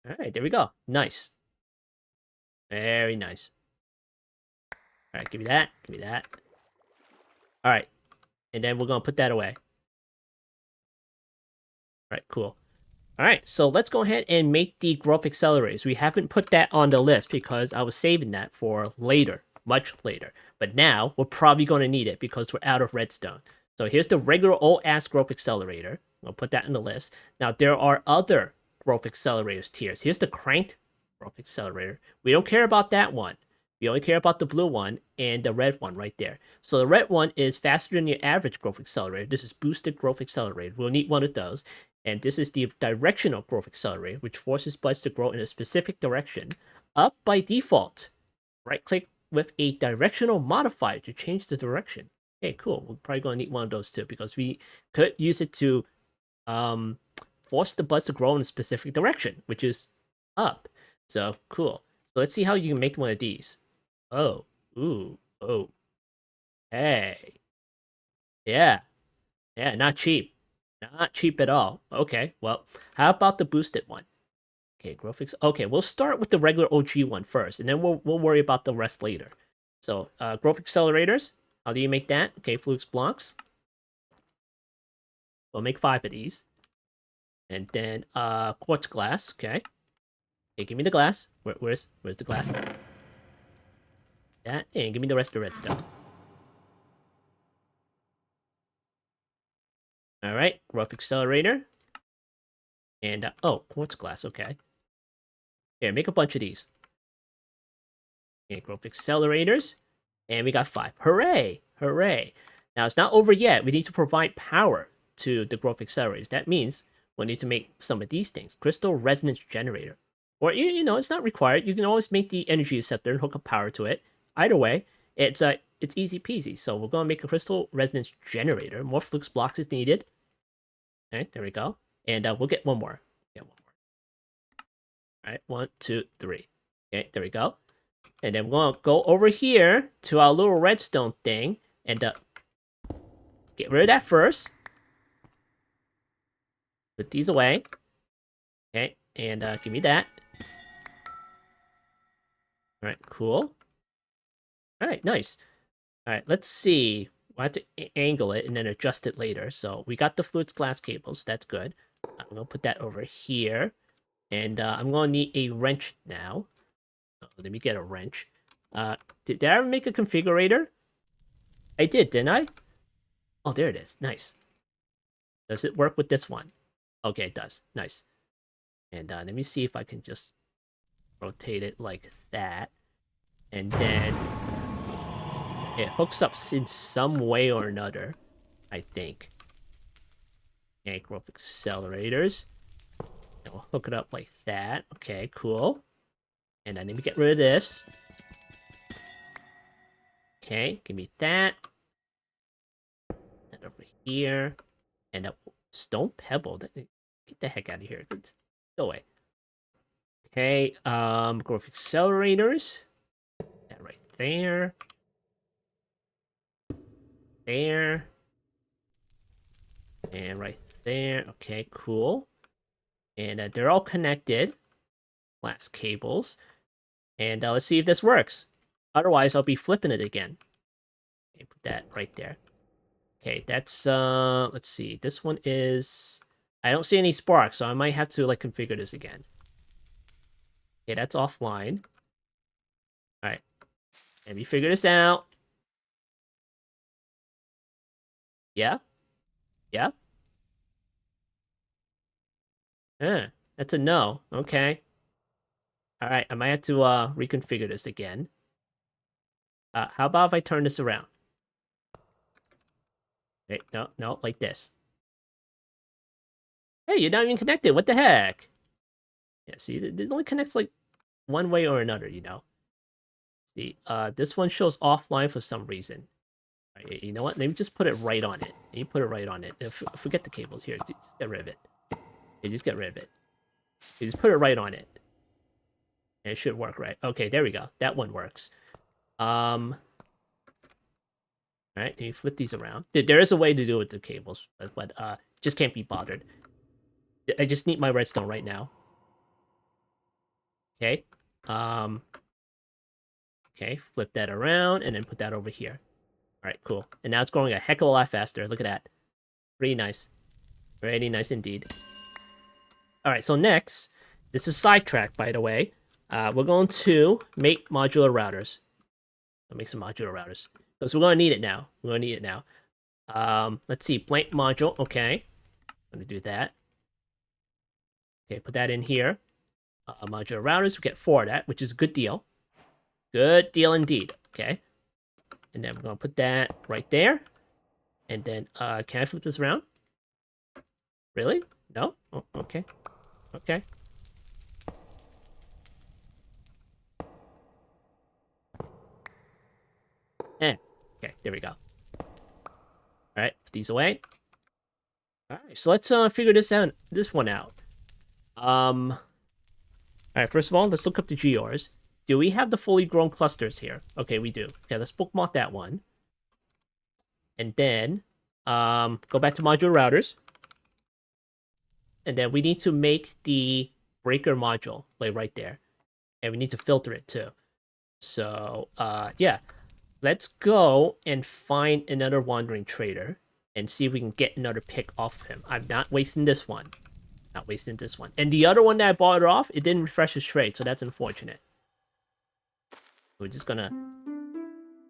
S1: All right, there we go. Nice. Very nice. All right, give me that. Give me that. All right, and then we're gonna put that away. All right, cool. All right, so let's go ahead and make the growth accelerators. We haven't put that on the list because I was saving that for later, much later. But now we're probably going to need it because we're out of redstone. So here's the regular old ass growth accelerator. I'll put that in the list. Now there are other growth accelerators tiers. Here's the cranked growth accelerator. We don't care about that one. We only care about the blue one and the red one right there. So the red one is faster than your average growth accelerator. This is boosted growth accelerator. We'll need one of those. And this is the directional growth accelerator, which forces buds to grow in a specific direction, up by default. Right-click with a directional modifier to change the direction. Okay, cool. We're probably going to need one of those too, because we could use it to force the buds to grow in a specific direction, which is up. So, cool. So let's see how you can make one of these. Oh, ooh, oh. Hey. Yeah. Yeah, not cheap. Not cheap at all. Okay, well, how about the boosted one? Okay, graphics. Okay, we'll start with the regular OG one first, and then we'll worry about the rest later. So, growth accelerators. How do you make that? Okay, flux blocks. We'll make 5 of these. And then, quartz glass. Okay. Okay, give me the glass. Where's the glass? That, and give me the rest of the redstone. All right, growth accelerator. And, oh, quartz glass. Okay. Here, make a bunch of these. Okay, growth accelerators. And we got 5. Hooray! Hooray! Now, it's not over yet. We need to provide power to the growth accelerators. That means we'll need to make some of these things. Crystal resonance generator. Or, you know, it's not required. You can always make the energy acceptor and hook up power to it. Either way, it's easy peasy. So we're going to make a crystal resonance generator. More flux blocks is needed. Okay, there we go. And we'll get one more. Get one more. All right, 1, 2, 3. Okay, there we go. And then we're going to go over here to our little redstone thing and get rid of that first. Put these away. Okay, and give me that. All right, cool. All right, nice. All right, let's see. We'll have to angle it and then adjust it later. So we got the fluids glass cables. That's good. I'm going to put that over here. And I'm going to need a wrench now. Oh, let me get a wrench. Did I ever make a configurator? I did, didn't I? Oh, there it is. Nice. Does it work with this one? Okay, it does. Nice. And let me see if I can just rotate it like that. And then it hooks up in some way or another, I think. And growth accelerators. And we'll hook it up like that. Okay, cool. And then let me get rid of this. Okay, give me that. That over here. And a stone pebble. Get the heck out of here. Go away. Okay, growth accelerators. That right there. There. And right there. Okay, cool. And they're all connected. Glass cables. And let's see if this works. Otherwise, I'll be flipping it again. Okay, put that right there. Okay, that's, let's see. This one is... I don't see any sparks, so I might have to, like, configure this again. Okay, that's offline. Alright. Let me figure this out. Yeah? Yeah? That's a no. Okay. Alright, I might have to, reconfigure this again. How about if I turn this around? Okay, no, like this. Hey, you're not even connected. What the heck? Yeah, see, it only connects, like, one way or another, you know? See, this one shows offline for some reason. Right, you know what? Let me just put it right on it. You put it right on it. Forget the cables here. Just get rid of it. Yeah, just get rid of it. You just put it right on it. And it should work right. Okay, there we go. That one works. Alright, you flip these around. There is a way to do it with the cables, but just can't be bothered. I just need my redstone right now. Okay. Okay, flip that around and then put that over here. Alright, cool. And now it's growing a heck of a lot faster. Look at that. Pretty nice. Very nice indeed. Alright, so next, this is sidetrack, by the way. We're going to make modular routers. I'll make some modular routers. Because we're going to need it now. We're going to need it now. Let's see, blank module. Okay. I'm going to do that. Okay, put that in here. Modular routers, we get 4 of that, which is a good deal. Good deal indeed. Okay. And then we're going to put that right there. And then, can I flip this around? Really? No? Oh, okay. Okay. Okay, there we go. Alright, put these away. Alright, so let's figure this one out. Alright, first of all, let's look up the gears. Do we have the fully grown clusters here? Okay, we do. Okay, let's bookmark that one. And then, go back to modular routers. And then we need to make the breaker module, like right there. And we need to filter it too. So, yeah. Let's go and find another wandering trader and see if we can get another pick off of him. I'm not wasting this one. Not wasting this one. And the other one that I bought it off, it didn't refresh his trade, so that's unfortunate. We're just gonna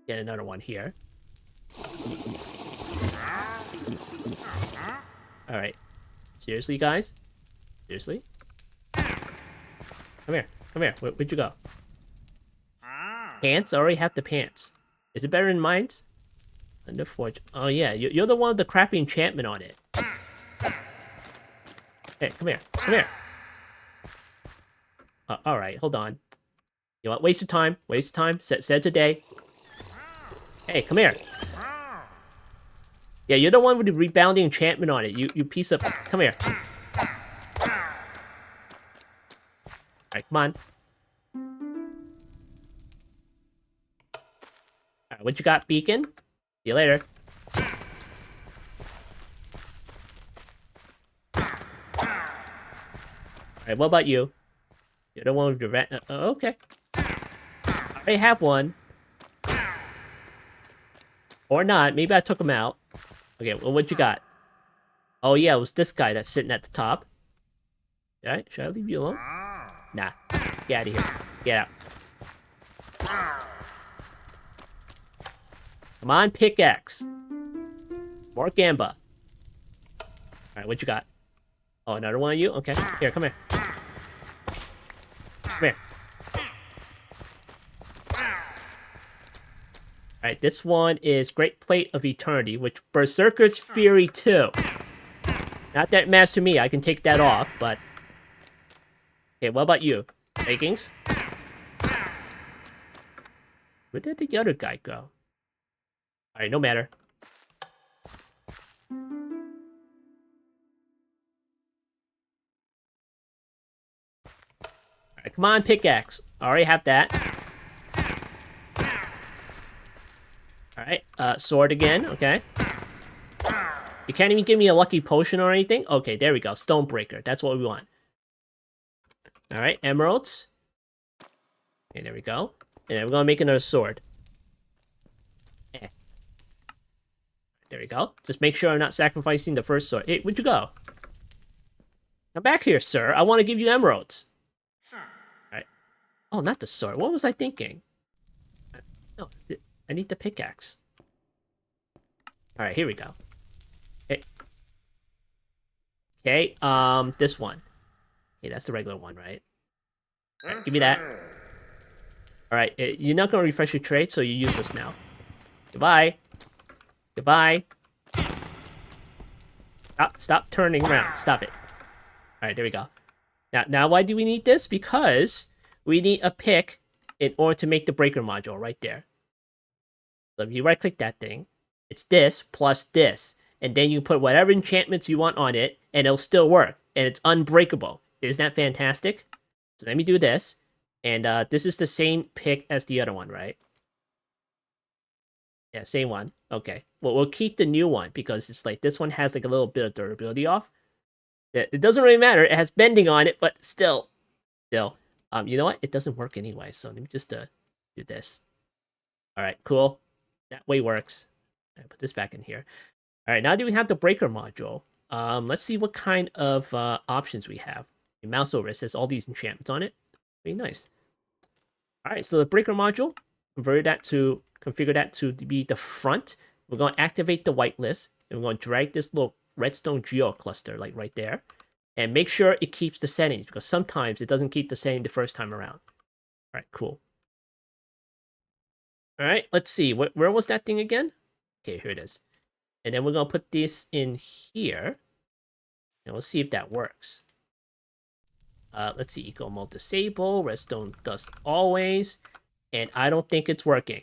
S1: get another one here. Alright. Seriously, guys? Seriously? Come here. Come here. Where'd you go? Pants? I already have the pants. Is it better than mine's? Under forge. Oh yeah, you're the one with the crappy enchantment on it. Hey, come here. Come here. Alright, hold on. You know what? Waste of time. Waste of time. Said today. Hey, come here. Yeah, you're the one with the rebounding enchantment on it. You piece of... Come here. Alright, come on. Alright, what you got, Beacon? See you later. Alright, what about you? You're the one with the rat... okay. I already have one. Or not. Maybe I took him out. Okay, well, what you got? Oh, yeah, it was this guy that's sitting at the top. Alright, should I leave you alone? Nah. Get out of here. Get out. Come on, pickaxe. More Gamba. Alright, what you got? Oh, another one of you? Okay. Here, come here. Come here. Alright, this one is Great Plate of Eternity, which Berserker's Fury 2. Not that it matters to me, I can take that off, but... Okay, what about you? Leggings? Where did the other guy go? Alright, no matter. Alright, come on, pickaxe. I already have that. Alright, sword again, okay. You can't even give me a lucky potion or anything? Okay, there we go. Stonebreaker, that's what we want. Alright, emeralds. Okay, there we go. And then we're gonna make another sword. There we go. Just make sure I'm not sacrificing the first sword. Hey, where'd you go? Come back here, sir. I want to give you emeralds. Alright. Oh, not the sword. What was I thinking? No, I need the pickaxe. Alright, here we go. Okay. Okay, this one. Okay, that's the regular one, right? Alright, give me that. Alright, you're not gonna refresh your trade, so you're useless now. Goodbye. Goodbye. Stop turning around. Stop it. Alright, there we go. Now, why do we need this? Because we need a pick in order to make the breaker module right there. So if you right-click that thing, it's this plus this. And then you put whatever enchantments you want on it, and it'll still work. And it's unbreakable. Isn't that fantastic? So let me do this. And this is the same pick as the other one, right? Yeah, same one. Okay. Well, we'll keep the new one because it's like this one has like a little bit of durability off. It doesn't really matter. It has bending on it, but still. You know what? It doesn't work anyway. So let me just do this. All right, cool. That way works. I put this back in here. All right, now that we have the breaker module, let's see what kind of options we have. The mouse over it says all these enchantments on it. Very nice. All right, so the breaker module, configure that to be the front. We're going to activate the whitelist, and we're going to drag this little redstone geo cluster like right there, and make sure it keeps the settings because sometimes it doesn't keep the setting the first time around. All right, cool. All right, let's see. Where was that thing again? Okay, here it is. And then we're going to put this in here, and we'll see if that works. Let's see, eco mode disable, redstone dust always, and I don't think it's working.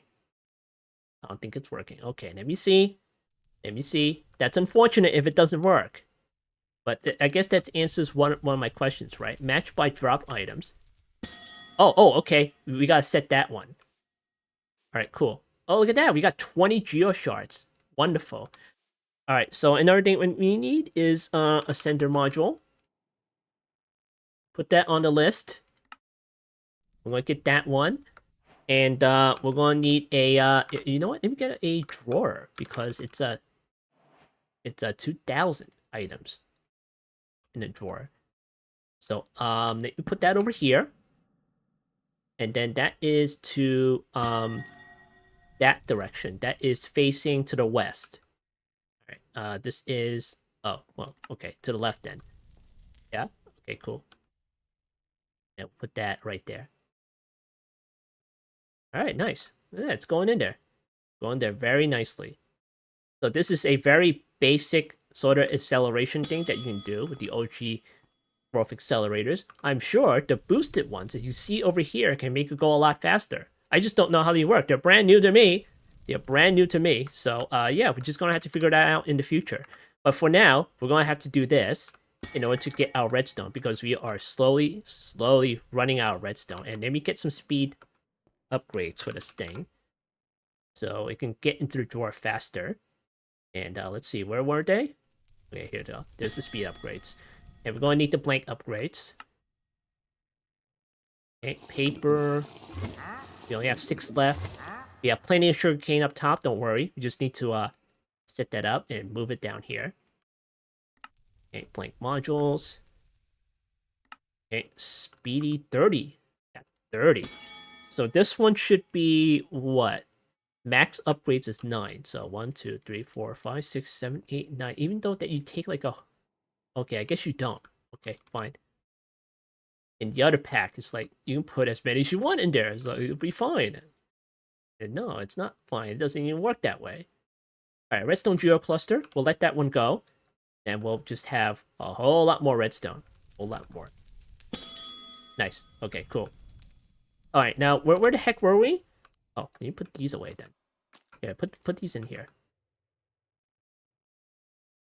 S1: I don't think it's working. Okay, let me see. That's unfortunate if it doesn't work. But I guess that answers one of my questions, right? Match by drop items. Oh, okay. We gotta set that one. Alright, cool. Oh, look at that. We got 20 geo shards. Wonderful. Alright, so another thing we need is a sender module. Put that on the list. We're gonna get that one. And we're gonna need a you know what? Let me get a drawer because it's a 2,000 items in a drawer. So let me put that over here. And then that is to that direction. That is facing to the west. All right. This is okay, to the left then. Yeah. Okay. Cool. Yeah. Put that right there. All right. Nice. Yeah, it's going in there. Going there very nicely. So this is a very basic sort of acceleration thing that you can do with the OG growth accelerators. I'm sure the boosted ones that you see over here can make it go a lot faster. I just don't know how they work. They're brand new to me. So yeah, we're just gonna have to figure that out in the future. But for now, we're gonna have to do this in order to get our redstone because we are slowly running out of redstone. And then we get some speed upgrades for this thing. So it can get into the drawer faster. And let's see, where were they? Okay, here they are. There's the speed upgrades. And we're going to need the blank upgrades. Okay, paper. We only have 6 left. We have plenty of sugarcane up top, don't worry. We just need to set that up and move it down here. Okay, blank modules. Okay, speedy 30. Yeah, 30. So this one should be what? max upgrades is 9. So 1, 2, 3, 4, 5, 6, 7, 8, 9. Even though that you take like a... Okay, I guess you don't. Okay, fine. In the other pack, it's like you can put as many as you want in there. So it'll be fine. And no, it's not fine. It doesn't even work that way. Alright, redstone geo cluster. We'll let that one go. And we'll just have a whole lot more redstone. A whole lot more. Nice. Okay, cool. Alright, now where the heck were we? Oh, can you put these away then? Yeah, put these in here.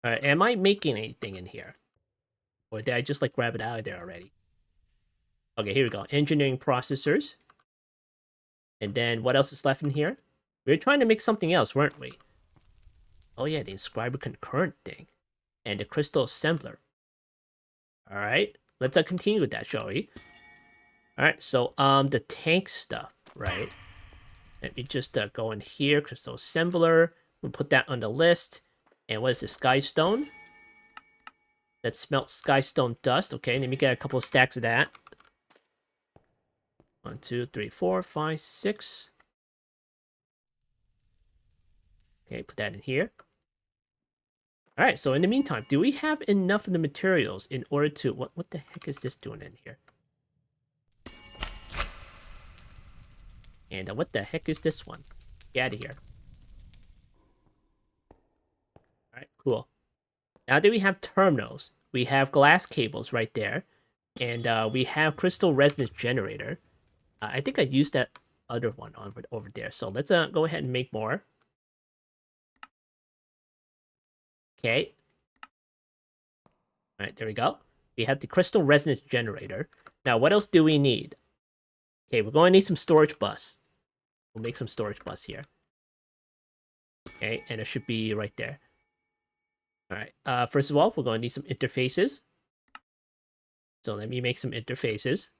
S1: Alright, am I making anything in here? Or did I just like grab it out of there already? Okay, here we go. Engineering processors. And then what else is left in here? We were trying to make something else, weren't we? Oh yeah, the inscriber concurrent thing. And the crystal assembler. Alright, let's continue with that, shall we? Alright, so the tank stuff, right? Let me just go in here, crystal assembler. We'll put that on the list. And what is this, skystone? Let's smelt skystone dust. Okay, let me get a couple of stacks of that. 1, 2, 3, 4, 5, 6. Okay, put that in here. Alright, so in the meantime, do we have enough of the materials in order to... What the heck is this doing in here? And what the heck is this one? Get out of here. Alright, cool. Now that we have terminals, we have glass cables right there. And we have crystal resonance generator. I think I used that other one over there. So let's go ahead and make more. Okay. Alright, there we go. We have the crystal resonance generator. Now, what else do we need? Okay, we're going to need some storage bus. We'll make some storage bus here. Okay, and it should be right there. Alright, first of all, we're going to need some interfaces. So let me make some interfaces.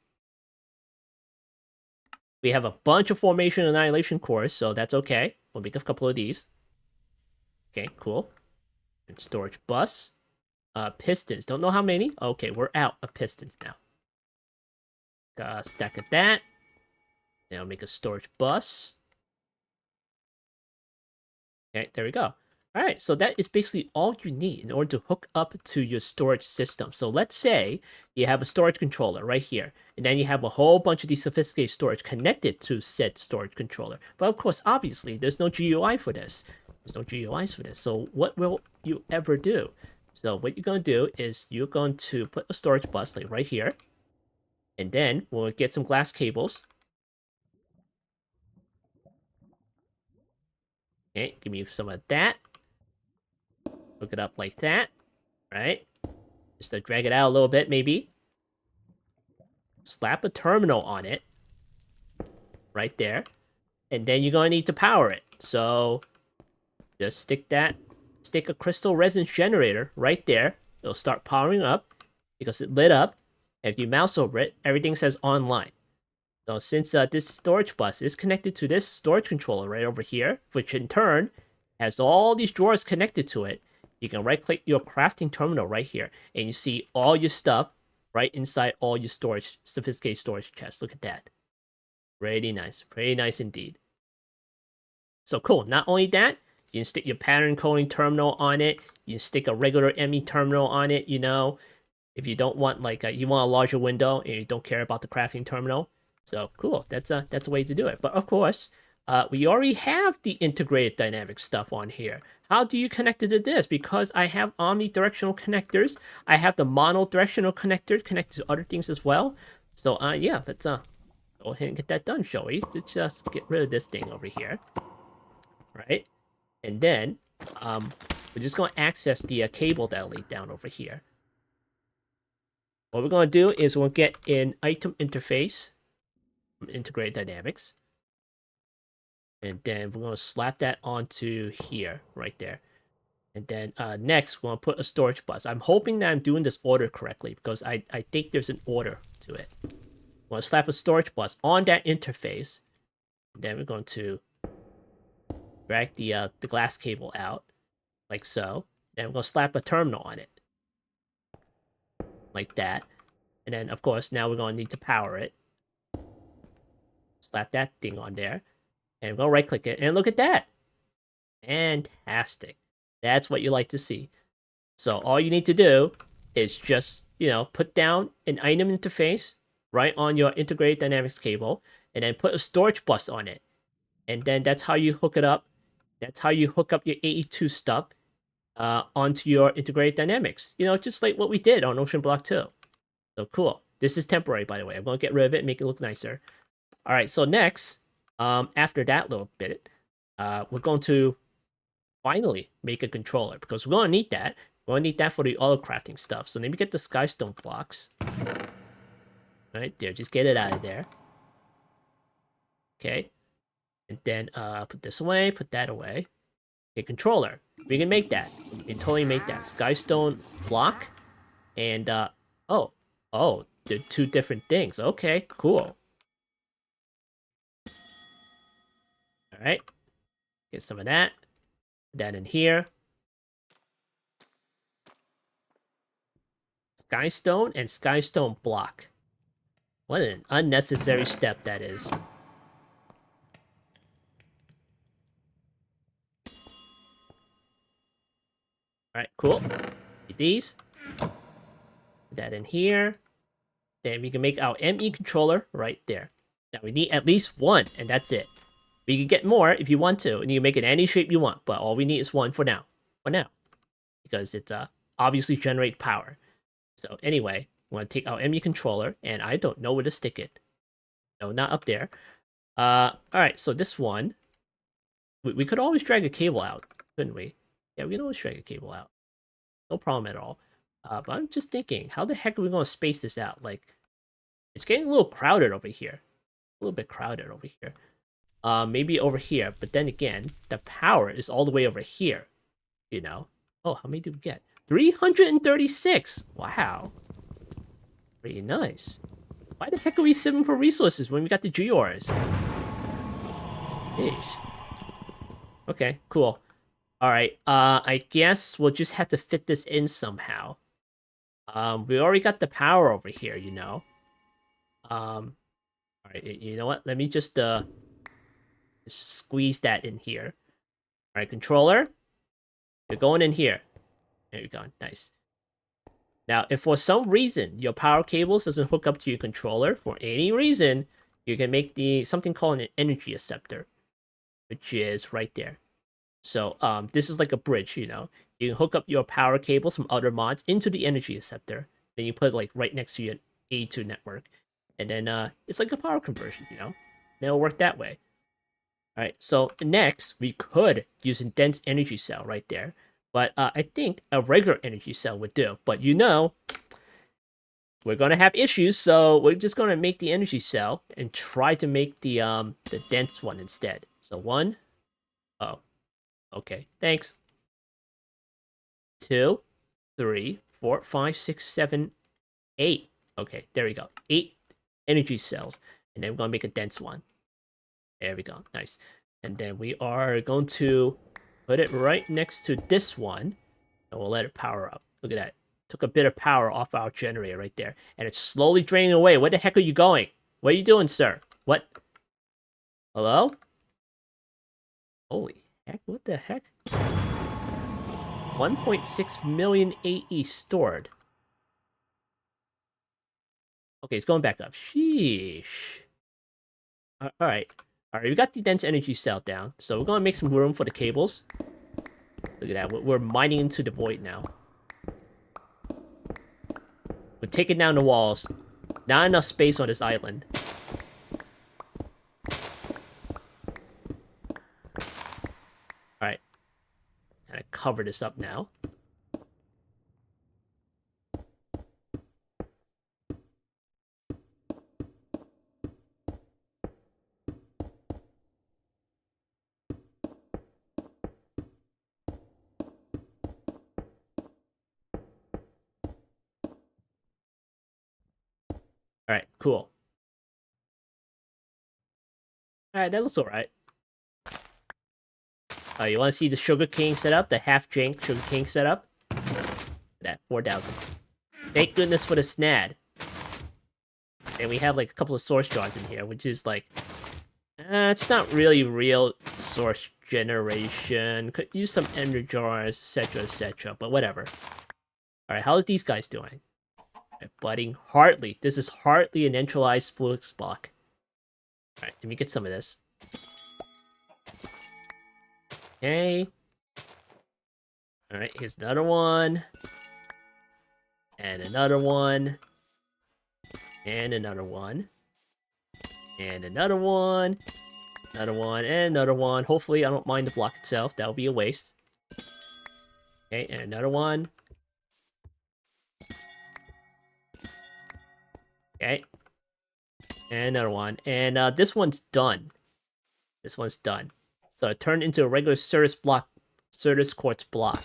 S1: We have a bunch of formation annihilation cores, so that's okay. We'll make a couple of these. Okay, cool. And storage bus. Pistons. Don't know how many. Okay, we're out of pistons now. Stack of that. Now make a storage bus. Okay, there we go. All right, so that is basically all you need in order to hook up to your storage system. So let's say you have a storage controller right here, and then you have a whole bunch of these sophisticated storage connected to said storage controller. But of course, obviously, there's no GUI for this. There's no GUIs for this. So what will you ever do? So what you're going to do is you're going to put a storage bus like right here, and then we'll get some glass cables. Okay, give me some of that. Hook it up like that, right? Just to drag it out a little bit, maybe. Slap a terminal on it, right there. And then you're going to need to power it. So, just stick a crystal resonance generator right there. It'll start powering up, because it lit up. And if you mouse over it, everything says online. So since this storage bus is connected to this storage controller right over here, which in turn has all these drawers connected to it, you can right-click your crafting terminal right here, and you see all your stuff right inside all your storage, sophisticated storage chests. Look at that. Pretty nice indeed. So cool. Not only that, you can stick your pattern coding terminal on it. You can stick a regular ME terminal on it, you know, if you don't want like you want a larger window and you don't care about the crafting terminal. So cool. That's a way to do it. But of course, we already have the integrated dynamic stuff on here. How do you connect it to this? Because I have omnidirectional connectors. I have the monodirectional connectors connected to other things as well. So yeah, let's go ahead and get that done, shall we? Let's just get rid of this thing over here. Right? And then we're just going to access the cable that I laid down over here. What we're going to do is we'll get an item interface from Integrated Dynamics. And then we're going to slap that onto here, right there. And then next, we're going to put a storage bus. I'm hoping that I'm doing this order correctly, because I think there's an order to it. We're going to slap a storage bus on that interface. And then we're going to drag the glass cable out, like so. Then we're going to slap a terminal on it, like that. And then, of course, now we're going to need to power it. Slap that thing on there. And we're gonna right click it, and look at that. Fantastic. That's what you like to see. So all you need to do is just, put down an item interface right on your integrated dynamics cable, and then put a storage bus on it. And then that's how you hook it up. That's how you hook up your AE2 stuff onto your integrated dynamics. Just like what we did on Ocean Block 2. So cool. This is temporary, by the way. I'm going to get rid of it and make it look nicer. All right, so next, after that little bit, we're going to finally make a controller, because we're going to need that. We're going to need that for the auto crafting stuff. So let me get the skystone blocks. Right there, just get it out of there. Okay. And then put this away, put that away. Okay, controller. We can make that. We can totally make that. Skystone block. And, oh, they're two different things. Okay, cool. Alright. Get some of that. Put that in here. Skystone and skystone block. What an unnecessary step that is. Alright, cool. Get these. Put that in here. Then we can make our ME controller right there. Now we need at least one, and that's it. We can get more if you want to, and you can make it any shape you want, but all we need is one for now. Because it's obviously generate power. So anyway, I'm going to take our ME controller, and I don't know where to stick it. No, not up there. Alright, so this one, we could always drag a cable out, couldn't we? Yeah, we can always drag a cable out. No problem at all. But I'm just thinking, how the heck are we going to space this out? Like, it's getting a little crowded over here. A little bit crowded over here. Maybe over here, but then again, the power is all the way over here. Oh, how many did we get? 336! Wow. Pretty nice. Why the heck are we simming for resources when we got the Geors? Yeesh. Okay, cool. Alright, I guess we'll just have to fit this in somehow. We already got the power over here, Alright, you know what? Let me just squeeze that in here. Alright, controller. You're going in here. There you go. Nice. Now, if for some reason your power cables doesn't hook up to your controller for any reason, you can make something called an energy acceptor, which is right there. So this is like a bridge, You can hook up your power cables from other mods into the energy acceptor. Then you put it like right next to your AE2 network. And then it's like a power conversion, And it'll work that way. Alright, so next we could use a dense energy cell right there. But I think a regular energy cell would do. But we're gonna have issues, so we're just gonna make the energy cell and try to make the dense one instead. So 1. Oh. Okay, thanks. 2, 3, 4, 5, 6, 7, 8. Okay, there we go. 8 energy cells. And then we're gonna make a dense one. There we go. Nice. And then we are going to put it right next to this one. And we'll let it power up. Look at that. Took a bit of power off our generator right there. And it's slowly draining away. Where the heck are you going? What are you doing, sir? What? Hello? Holy heck. What the heck? 1.6 million AE stored. Okay, it's going back up. Sheesh. Alright. Alright, we got the dense energy cell down. So we're going to make some room for the cables. Look at that. We're mining into the void now. We're taking down the walls. Not enough space on this island. Alright. Kind of cover this up now. Alright, cool. Alright, that looks alright. You want to see the Sugar King setup? The half-jank Sugar King setup? That, 4,000. Thank goodness for the snad. And we have like a couple of source jars in here, which is like... It's not really real source generation. Could use some ender jars, etc., but whatever. Alright, how's these guys doing? Right, budding hardly. This is hardly a neutralized flux block. Alright, let me get some of this. Okay. Alright, here's another one. And another one. And another one. And another one. Another one, and another one. Hopefully I don't mind the block itself. That would be a waste. Okay, and another one. Okay. And another one. And this one's done. This one's done. So it turned into a regular Certus quartz block.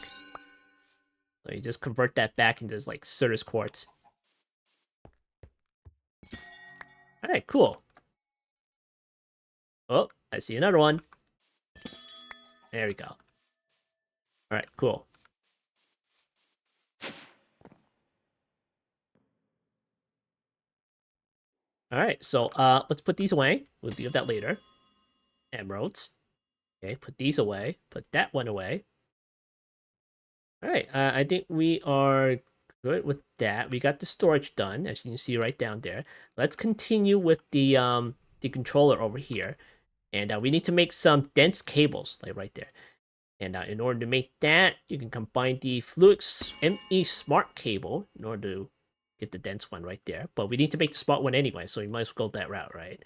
S1: So you just convert that back into like Certus quartz. Alright, cool. Oh, I see another one. There we go. Alright, cool. Alright, so let's put these away. We'll deal with that later. Emeralds. Okay, put these away. Put that one away. Alright, I think we are good with that. We got the storage done, as you can see right down there. Let's continue with the controller over here. And we need to make some dense cables, like right there. And in order to make that, you can combine the Fluix ME Smart cable in order to get the dense one right there. But we need to make the smart one anyway, so we might as well go that route, right?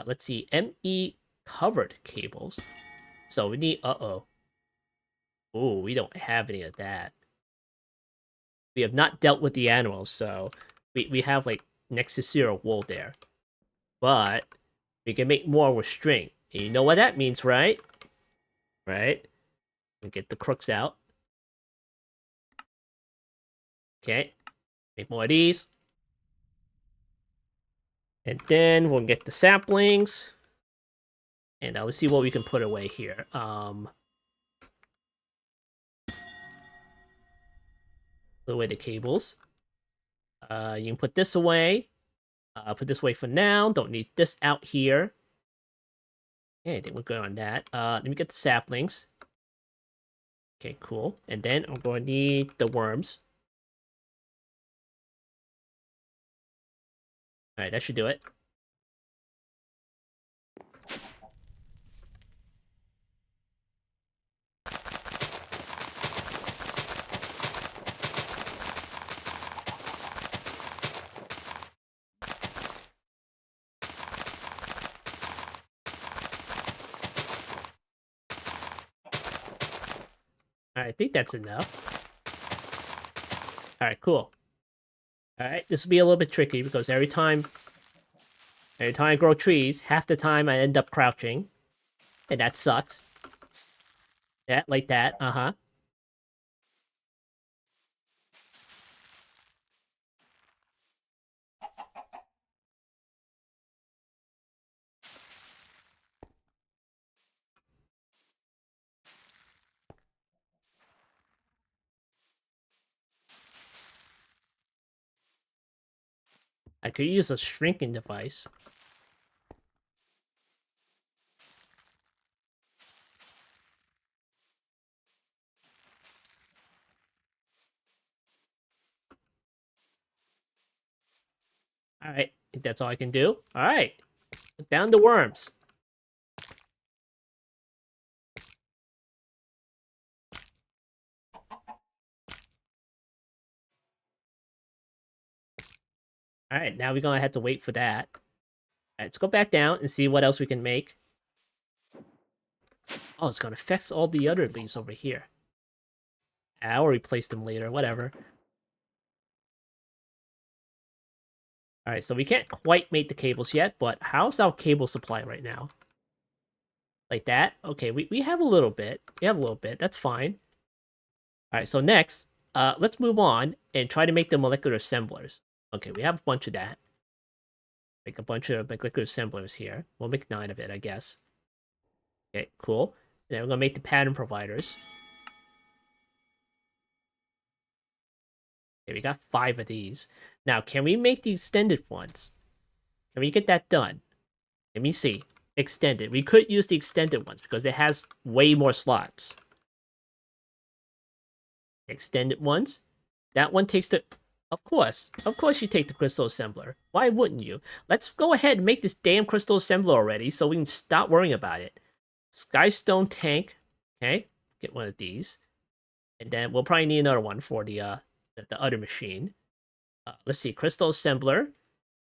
S1: Let's see, ME covered cables. So we need, Oh, we don't have any of that. We have not dealt with the animals, so we have like next to zero wool there. But we can make more with string. And you know what that means, right? Right? We get the crooks out. Okay. Make more of these. And then we'll get the saplings. And let's see what we can put away here. Put away the cables. You can put this away. Put this away for now. Don't need this out here. Okay, I think we're good on that. Let me get the saplings. Okay, cool. And then I'm going to need the worms. Alright, that should do it. Alright, I think that's enough. Alright, cool. Alright, this will be a little bit tricky because every time I grow trees, half the time I end up crouching. And that sucks. Yeah, like that, uh-huh. I could use a shrinking device. Alright, I think that's all I can do. Alright, down to worms. Alright, now we're gonna have to wait for that. Alright, let's go back down and see what else we can make. Oh, it's gonna fix all the other leaves over here. I'll replace them later, whatever. Alright, so we can't quite make the cables yet, but how's our cable supply right now? Like that? Okay, we have a little bit. We have a little bit, that's fine. Alright, so next, let's move on and try to make the molecular assemblers. Okay, we have a bunch of that. Make a bunch of molecular assemblers here. We'll make 9 of it, I guess. Okay, cool. And then we're gonna make the pattern providers. Okay, we got 5 of these. Now, can we make the extended ones? Can we get that done? Let me see. extended. We could use the extended ones because it has way more slots. Extended ones. That one takes the... Of course you take the crystal assembler. Why wouldn't you? Let's go ahead and make this damn crystal assembler already so we can stop worrying about it. Skystone tank. Okay, get one of these. And then we'll probably need another one for the other machine. Let's see, crystal assembler.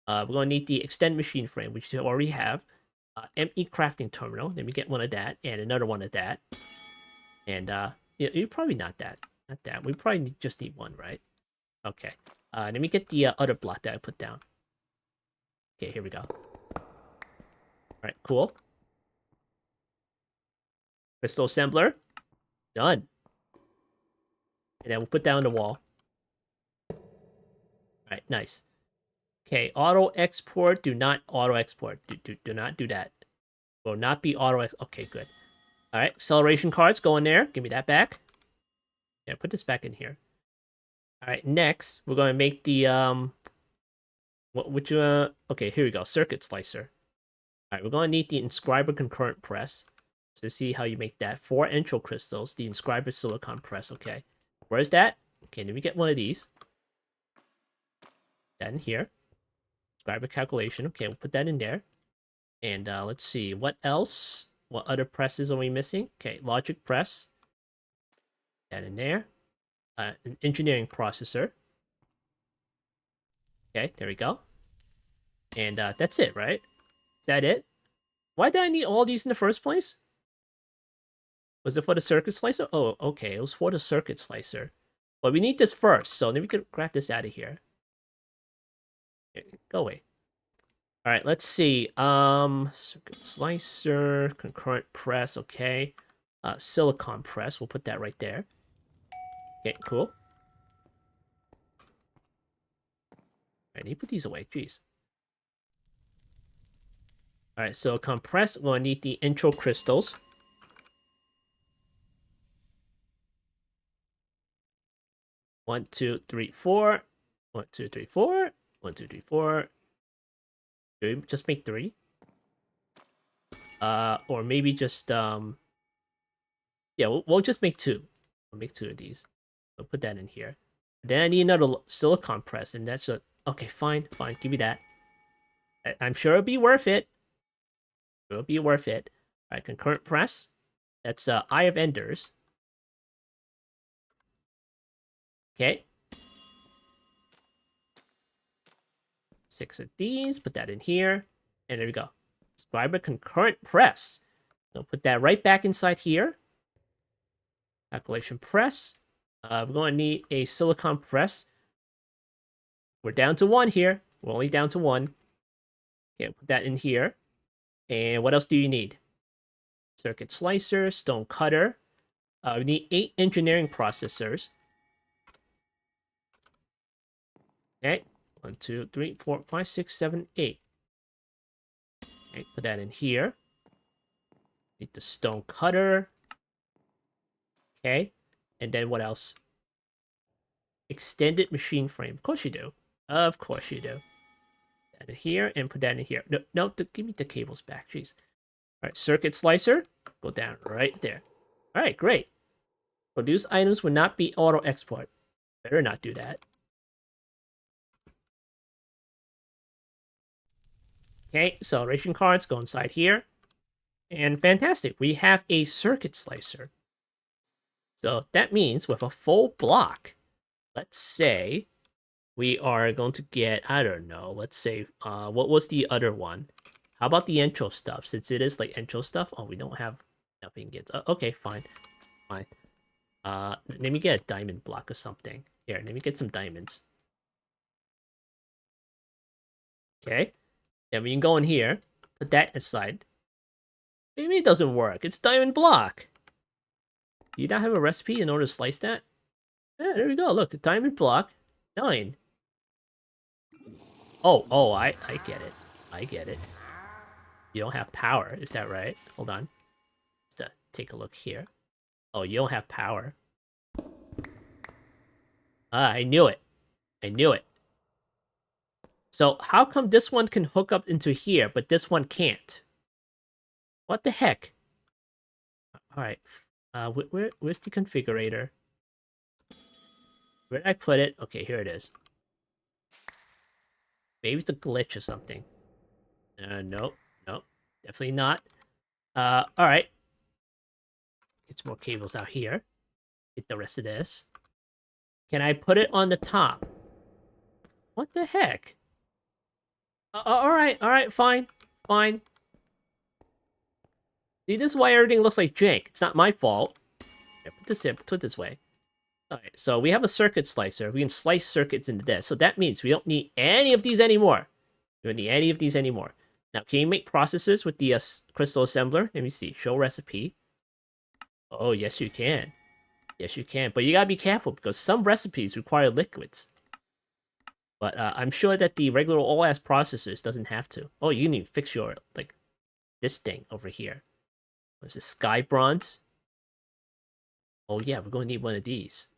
S1: We're going to need the extend machine frame, which we already have. ME crafting terminal. Let me get one of that and another one of that. And you're probably not that. Not that. We probably just need one, right? Okay. Let me get the other block that I put down. Okay, here we go. Alright, cool. Crystal assembler. Done. And then we'll put down the wall. Alright, nice. Okay, auto export. Do not auto export. Do not do that. Will not be auto. Okay, good. All right, acceleration cards go in there. Give me that back. Yeah, put this back in here. All right, next we're going to make the okay, here we go. Circuit slicer. All right, we're going to need the inscriber concurrent press to see how you make that. 4 intro crystals. The inscriber silicon press. Okay, where's that? Okay, let me get one of these. That in here. Inscriber calculation. Okay, we'll put that in there. And let's see, what else? What other presses are we missing? Okay, logic press. That in there. An engineering processor. Okay, there we go. And that's it, right? Is that it? Why did I need all these in the first place? Was it for the circuit slicer? Oh, okay, it was for the circuit slicer. But we need this first, so then we can grab this out of here. Go away. All right, let's see. Circuit slicer, concurrent press, okay. Silicon press, we'll put that right there. Okay, cool. I need to put these away, jeez. Alright, so compress, we're gonna need the intro crystals. One, two, three, four. 1, 2, 3, 4. 1, 2, 3, 4. Just make 3. Or maybe just yeah, we'll just make 2. We'll make 2 of these. We'll put that in here. Then I need another silicon press, and that's just okay. Fine, give me that. I'm sure it'll be worth it. It'll be worth it. All right, concurrent press. That's Eye of Enders. Okay. 6 of these. Put that in here, and there we go. Inscriber concurrent press. So put that right back inside here. Calculation press. We're going to need a silicon press. We're down to 1 here. We're only down to 1. Okay, put that in here. And what else do you need? Circuit slicer, stone cutter. We need 8 engineering processors. Okay, 1, 2, 3, 4, 5, 6, 7, 8. Okay, put that in here. Need the stone cutter. Okay, and then what else? Extended machine frame. Of course you do. Of course you do. Put that in here and put that in here. No, give me the cables back. Jeez. All right, circuit slicer. Go down right there. All right, great. Produce items will not be auto export. Better not do that. Okay, acceleration cards go inside here. And fantastic, we have a circuit slicer. So that means with a full block, let's say we are going to get, I don't know, let's say, what was the other one? How about the intro stuff? Since it is like intro stuff, oh, we don't have nothing gets. Okay, fine. Let me get a diamond block or something. Here, let me get some diamonds. Okay. Then we can go in here, put that aside. Maybe it doesn't work. It's diamond block. Do you not have a recipe in order to slice that? Yeah, there we go. Look, diamond block, 9. Oh, I get it. I get it. You don't have power, is that right? Hold on. Let's take a look here. Oh, you don't have power. Ah, I knew it. I knew it. So how come this one can hook up into here, but this one can't? What the heck? All right. Where's the configurator? Where did I put it? Okay, here it is. Maybe it's a glitch or something. Nope, nope, definitely not. All right. Get some more cables out here. Get the rest of this. Can I put it on the top? What the heck? All right, fine, fine. See, this is why everything looks like jank. It's not my fault. Here, put this in. Put it this way. All right, so we have a circuit slicer. We can slice circuits into this. So that means we don't need any of these anymore. We don't need any of these anymore. Now, can you make processors with the crystal assembler? Let me see. Show recipe. Oh, yes, you can. Yes, you can. But you gotta be careful because some recipes require liquids. But I'm sure that the regular OS processors doesn't have to. Oh, you need to fix your, like, this thing over here. What's this? Sky Bronze? Oh, yeah, we're going to need one of these.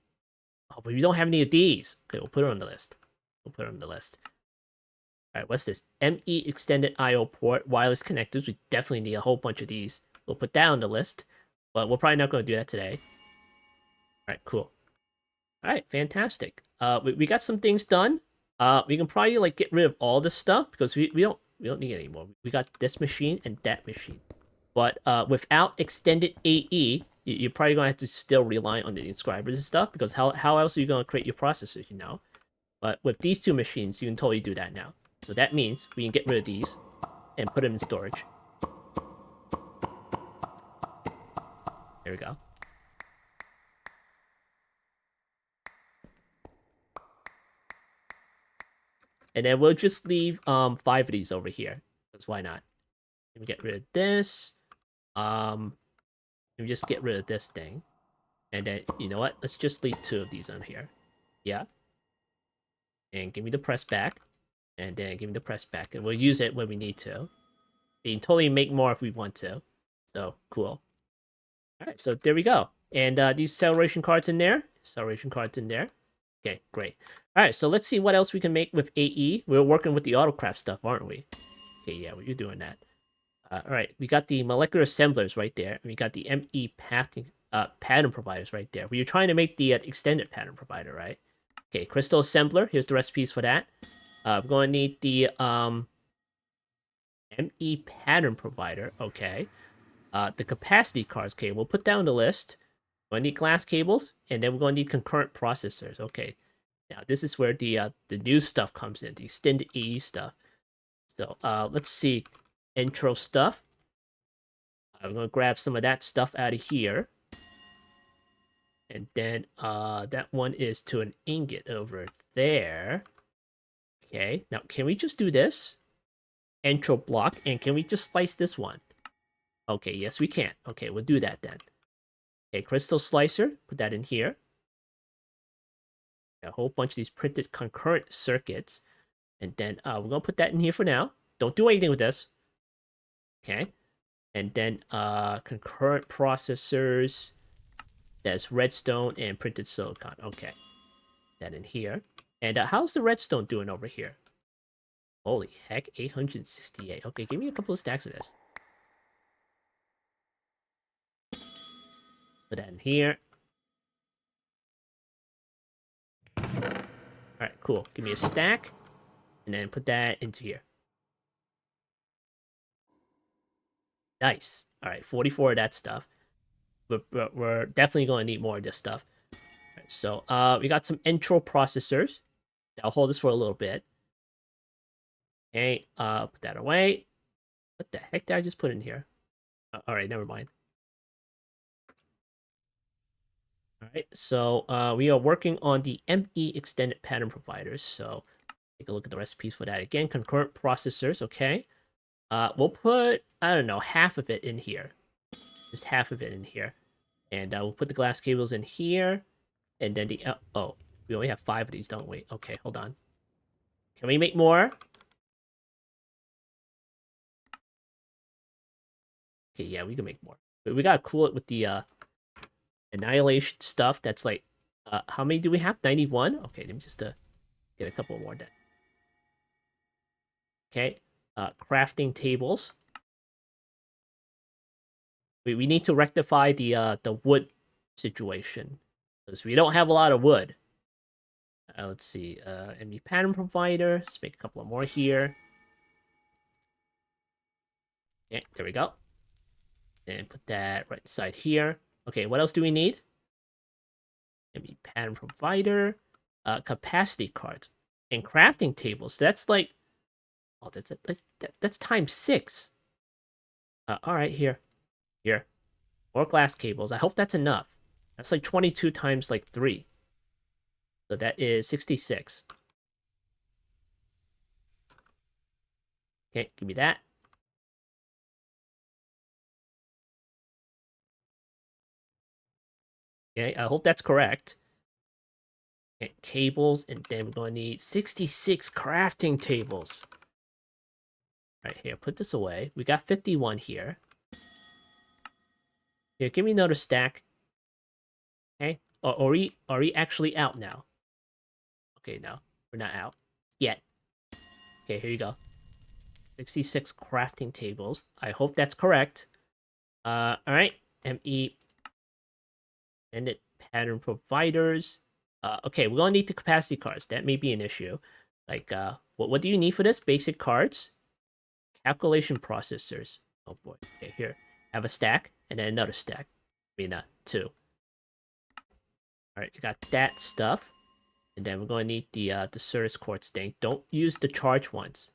S1: Oh, but we don't have any of these. Okay, we'll put it on the list. We'll put it on the list. All right, what's this? ME extended I/O port, wireless connectors. We definitely need a whole bunch of these. We'll put that on the list, but we're probably not going to do that today. All right, cool. All right, fantastic. We got some things done. We can probably like get rid of all this stuff because we don't need it anymore. We got this machine and that machine. But without extended AE, you're probably gonna have to still rely on the inscribers and stuff because how else are you gonna create your processors, you know? But with these two machines, you can totally do that now. So that means we can get rid of these and put them in storage. There we go. And then we'll just leave 5 of these over here. Because why not? Let me get rid of this. Let me just get rid of this thing. And then, you know what? Let's just leave 2 of these on here. Yeah. And give me the press back. And then give me the press back. And we'll use it when we need to. We can totally make more if we want to. So, cool. Alright, so there we go. And these acceleration cards in there. Acceleration cards in there. Okay, great. Alright, so let's see what else we can make with AE. We're working with the autocraft stuff, aren't we? Okay, yeah, well, you're doing that. Alright, we got the molecular assemblers right there. And we got the ME pattern providers right there. We're trying to make the extended pattern provider, right? Okay, crystal assembler. Here's the recipes for that. We're going to need the ME pattern provider. Okay. The capacity cards. Okay, we'll put down the list. We're going to need glass cables, and then we're going to need concurrent processors. Okay. Now, this is where the new stuff comes in, the extended AE stuff. So, let's see. Intro stuff. I'm going to grab some of that stuff out of here. And then that one is to an ingot over there. Okay, now can we just do this? Intro block, and can we just slice this one? Okay, yes we can. Okay, we'll do that then. Okay, crystal slicer, put that in here. A whole bunch of these printed concurrent circuits. And then we're going to put that in here for now. Don't do anything with this. Okay. And then concurrent processors. That's redstone and printed silicon. Okay. That in here. And how's the redstone doing over here? Holy heck, 868. Okay, give me a couple of stacks of this. Put that in here. Alright, cool. Give me a stack. And then put that into here. Nice. Alright, 44 of that stuff. We're definitely going to need more of this stuff. Right, so we got some intro processors. I'll hold this for a little bit. Okay, put that away. What the heck did I just put in here? Alright, never mind. Alright, so we are working on the ME extended pattern providers. So take a look at the recipes for that. Again, concurrent processors, okay. We'll put, I don't know, half of it in here. Just half of it in here. And we'll put the glass cables in here. And then the, oh, we only have 5 of these, don't we? Okay, hold on. Can we make more? Okay, yeah, we can make more. But we gotta cool it with the annihilation stuff. That's like, how many do we have? 91? Okay, let me just get a couple more then. Okay, crafting tables. We need to rectify the wood situation because we don't have a lot of wood. Let's see. ME pattern provider. Let's make a couple of more here. Okay, there we go. And put that right inside here. Okay, what else do we need? ME pattern provider. Capacity cards and crafting tables. That's like, oh, that's times 6. All right, here. More glass cables. I hope that's enough. That's like 22 times like 3. So that is 66. Okay, give me that. Okay, I hope that's correct. Okay, cables, and then we're going to need 66 crafting tables. Right here, put this away. We got 51 here. Here, give me another stack. Okay, are we actually out now? Okay, no, we're not out yet. Okay, here you go. 66 crafting tables. I hope that's correct. All right, ME ended pattern providers. Okay, we're gonna need the capacity cards. That may be an issue. Like, what do you need for this? Basic cards, calculation processors. Oh boy. Okay, here, have a stack and then another stack. I mean, 2. All right, you got that stuff, and then we're gonna need the Certus quartz thing. Don't use the charge ones.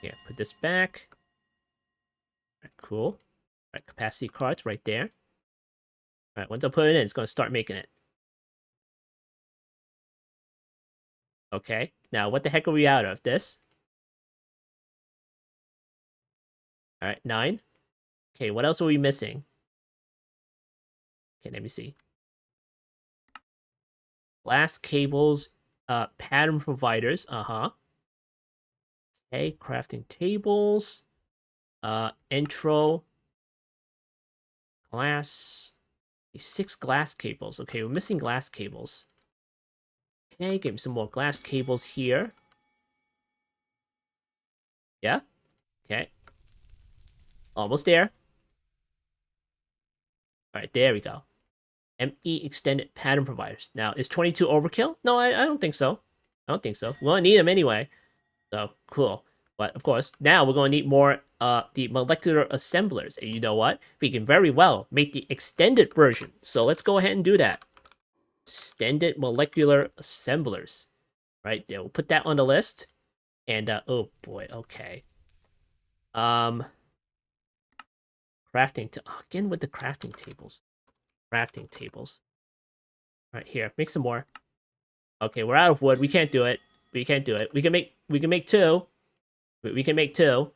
S1: Yeah, put this back. All right, cool. All right, capacity cards right there. All right, once I put it in, it's gonna start making it. Okay, now what the heck are we out of? This? All right, 9. Okay, what else are we missing? Okay, let me see. Glass cables, pattern providers. Okay, crafting tables, intro, glass, 6 glass cables. Okay, we're missing glass cables. Okay, give me some more glass cables here. Yeah. Okay. Almost there. All right, there we go. ME extended pattern providers. Now, is 22 overkill? No, I don't think so. I don't think so. We're gonna need them anyway. So, cool. But, of course, now we're going to need more the molecular assemblers. And you know what? We can very well make the extended version. So let's go ahead and do that. Extended molecular assemblers. Right there. We'll put that on the list. And, oh boy, okay. Crafting, again with the crafting tables. Crafting tables. Right here, make some more. Okay, we're out of wood. We can't do it. We can't do it. We can make 2. We can make 2.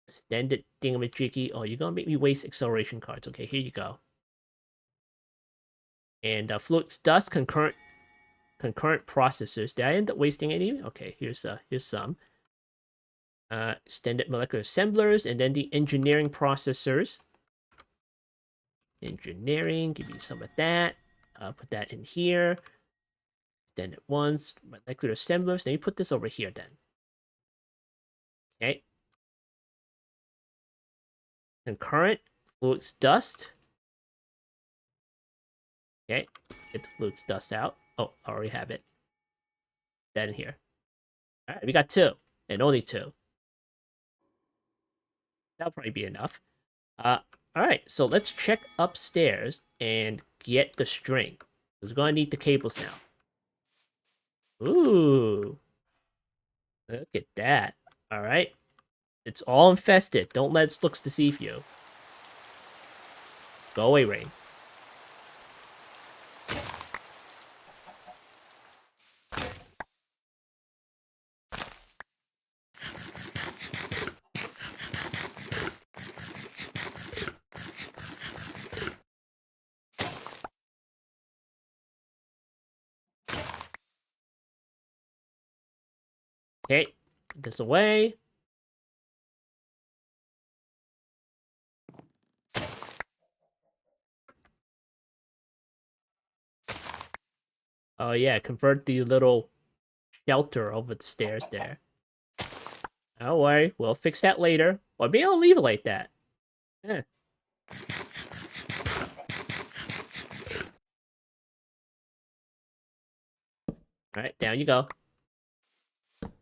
S1: Extended thingamajiggy. Oh, you're gonna make me waste acceleration cards. Okay, here you go. And Flux Dust concurrent processors. Did I end up wasting any? Okay, here's some. Extended molecular assemblers, and then the engineering processors. Engineering, give me some of that. Put that in here. Extended ones, molecular assemblers. Then you put this over here then. Okay. Concurrent Flux Dust. Okay, get the Flux Dust out. Oh, I already have it. That in here. All right, we got 2, and only 2. That'll probably be enough. All right, so let's check upstairs and get the string. We're gonna need the cables now. Ooh, look at that. All right, it's all infested. Don't let looks deceive you. Go away, Rain. Okay, put this away. Oh yeah, convert the little shelter over the stairs there. Don't worry, we'll fix that later. Or maybe I'll leave it like that. Yeah. Alright, down you go. What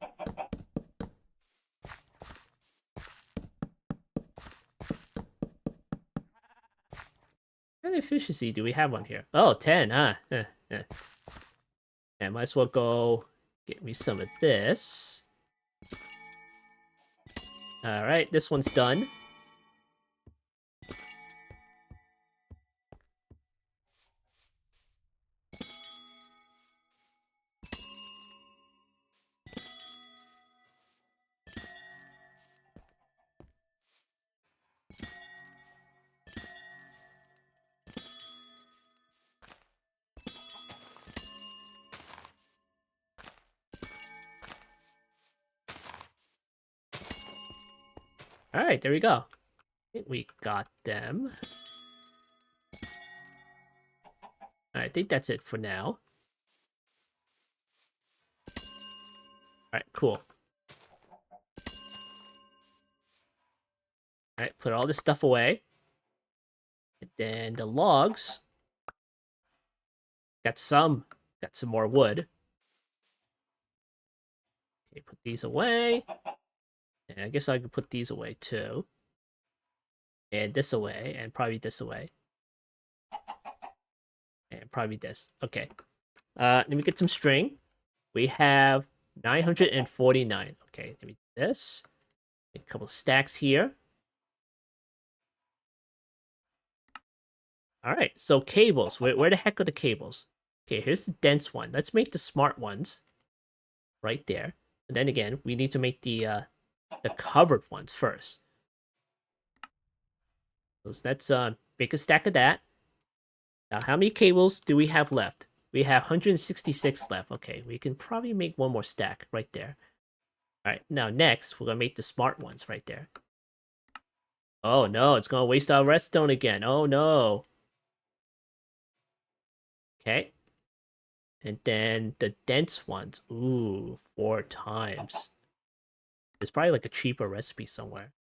S1: kind of efficiency do we have on here? Oh, 10, huh? Yeah, might as well go get me some of this. Alright, this one's done. Alright, there we go. I think we got them. Alright, I think that's it for now. Alright, cool. Alright, put all this stuff away. And then the logs. Got some more wood. Okay, put these away. And I guess I could put these away too. And this away, and probably this away. And probably this. Okay. Let me get some string. We have 949. Okay, let me do this. A couple of stacks here. Alright, so cables. Where the heck are the cables? Okay, here's the dense one. Let's make the smart ones. Right there. And then again, we need to make the covered ones first. So let's make a stack of that. Now, how many cables do we have left? We have 166 left. Okay, we can probably make one more stack right there. Alright, now next, we're going to make the smart ones right there. Oh no, it's going to waste our redstone again. Oh no. Okay. And then the dense ones. Ooh, 4 times. There's probably like a cheaper recipe somewhere.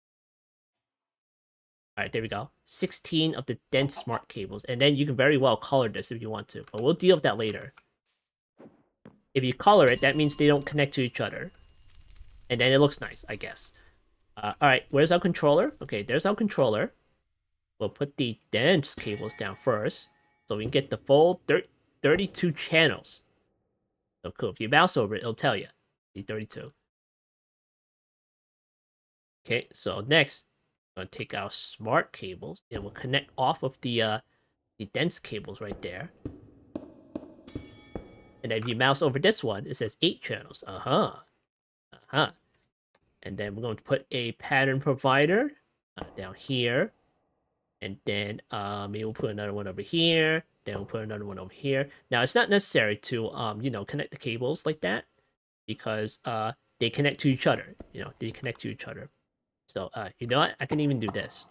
S1: Alright, there we go. 16 of the dense smart cables. And then you can very well color this if you want to. But we'll deal with that later. If you color it, that means they don't connect to each other. And then it looks nice, I guess. Alright, where's our controller? Okay, there's our controller. We'll put the dense cables down first. So we can get the full 32 channels. So cool. If you mouse over it, it'll tell you. The 32. Okay, so next, I'm going to take our smart cables. And we'll connect off of the dense cables right there. And then if you mouse over this one, it says 8 channels. And then we're going to put a pattern provider down here. And then maybe we'll put another one over here. Then we'll put another one over here. Now, it's not necessary to, connect the cables like that. Because they connect to each other. They connect to each other. So, you know what? I can even do this.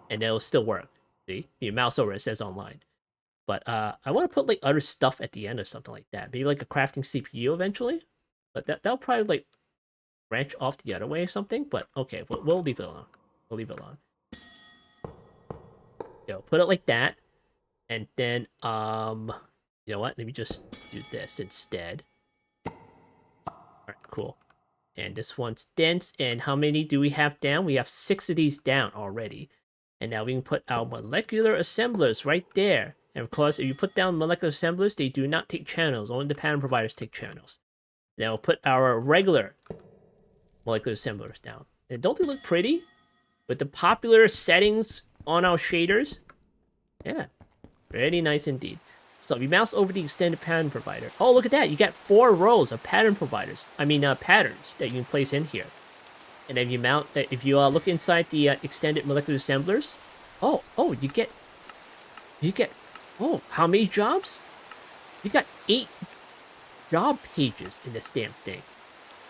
S1: And it'll still work. See? You mouse over, it says online. But I want to put, like, other stuff at the end or something like that. Maybe, like, a crafting CPU eventually. But that'll probably, like, branch off the other way or something. But, okay, we'll leave it alone. We'll leave it alone. Put it like that. And then, you know what? Let me just do this instead. Alright, cool. And this one's dense. And how many do we have down? We have 6 of these down already. And now we can put our molecular assemblers right there. And of course, if you put down molecular assemblers, they do not take channels. Only the pattern providers take channels. Now we'll put our regular molecular assemblers down. And don't they look pretty? With the popular settings on our shaders? Yeah, very nice indeed. So if you mouse over the extended pattern provider, oh look at that, you get 4 rows of pattern providers. patterns that you can place in here. And if you look inside the extended molecular assemblers, oh, you get, oh, how many jobs? You got 8 job pages in this damn thing.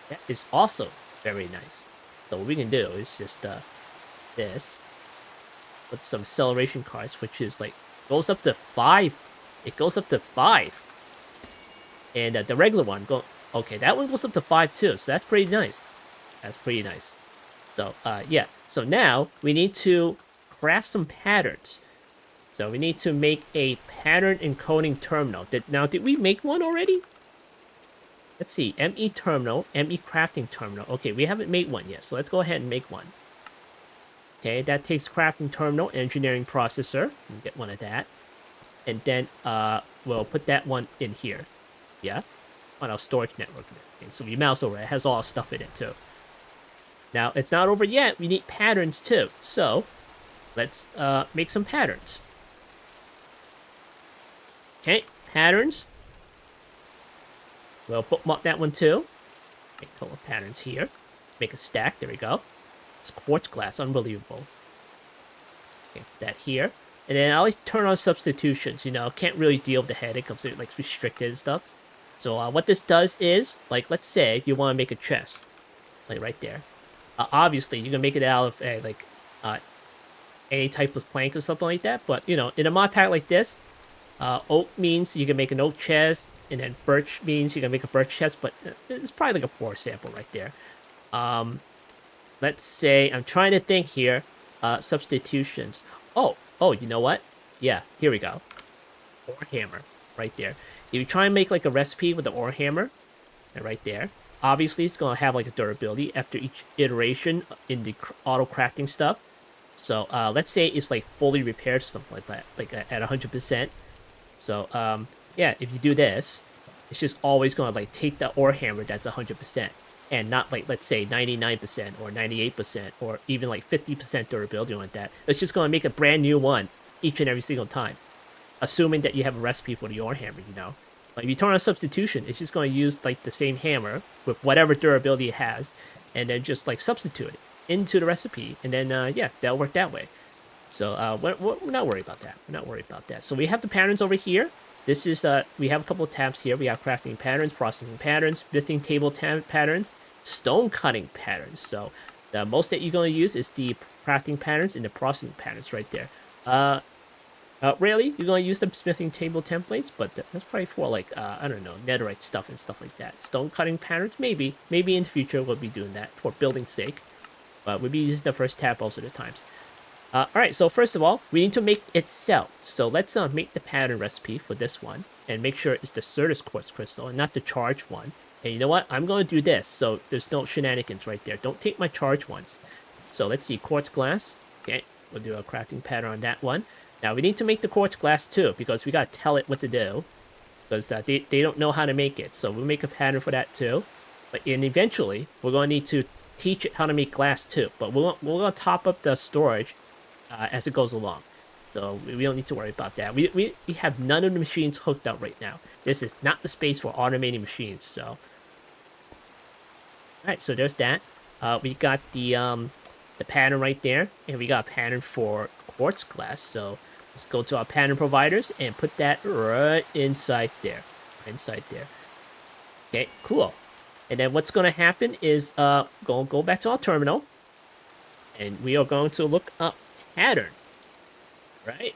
S1: That is also very nice. So what we can do is just this. With some acceleration cards, which is like goes up to 5. It goes up to 5. And the regular one okay, that one goes up to 5 too. So that's pretty nice. That's pretty nice. So yeah. So now we need to craft some patterns. So we need to make a pattern encoding terminal. Did we make one already? Let's see, ME terminal, ME crafting terminal. Okay, we haven't made one yet, so let's go ahead and make one. Okay, that takes crafting terminal, engineering processor. We'll get one of that. And then we'll put that one in here. Yeah, on our storage network. Okay, so we mouse over it. It has all our stuff in it too. Now, it's not over yet. We need patterns too. So let's make some patterns. Okay, patterns. We'll bookmark that one too. Make total patterns here. Make a stack. There we go. It's quartz glass. Unbelievable. Okay, put that here. And then I like to turn on substitutions. You know, can't really deal with the headache of like restricted and stuff. So what this does is, like, let's say you want to make a chest, like right there. Obviously, you can make it out of any type of plank or something like that. But you know, in a mod pack like this, oak means you can make an oak chest, and then birch means you can make a birch chest. But it's probably like a poor sample right there. Let's say I'm trying to think here. Substitutions. Oh, you know what? Yeah, here we go. Ore hammer, right there. If you try and make like a recipe with the ore hammer, right there. Obviously, it's gonna have like a durability after each iteration in the auto crafting stuff. So let's say it's like fully repaired or something like that, like at 100%. So yeah, if you do this, it's just always gonna like take the ore hammer that's 100%, and not like, let's say 99% or 98% or even like 50% durability like that. It's just gonna make a brand new one each and every single time, assuming that you have a recipe for the ore hammer, you know. But if you turn on substitution, it's just going to use like the same hammer with whatever durability it has, and then just like substitute it into the recipe, and then yeah, that'll work that way. So we're not worried about that. We're not worried about that. So we have the patterns over here. This is we have a couple of tabs here. We have crafting patterns, processing patterns, visiting table patterns, stone cutting patterns. So the most that you're going to use is the crafting patterns and the processing patterns right there. Rarely you're going to use the smithing table templates, but that's probably for like, I don't know, netherite stuff and stuff like that. Stone cutting patterns, maybe in the future we'll be doing that for building's sake. But we'll be using the first tab most of the times. Alright, so first of all, we need to make it sell. So let's make the pattern recipe for this one, and make sure it's the Certus quartz crystal and not the charged one. And you know what? I'm going to do this, so there's no shenanigans right there. Don't take my charged ones. So let's see, quartz glass. Okay, we'll do a crafting pattern on that one. Now, we need to make the quartz glass too, because we got to tell it what to do. Because they don't know how to make it. So we'll make a pattern for that too. And eventually, we're going to need to teach it how to make glass too. But we're going to top up the storage as it goes along. So we don't need to worry about that. We have none of the machines hooked up right now. This is not the space for automating machines. So, alright, so there's that. We got the pattern right there. And we got a pattern for quartz glass. So let's go to our pattern providers and put that right inside there. Okay, cool. And then what's going to happen is go back to our terminal. And we are going to look up pattern. Right?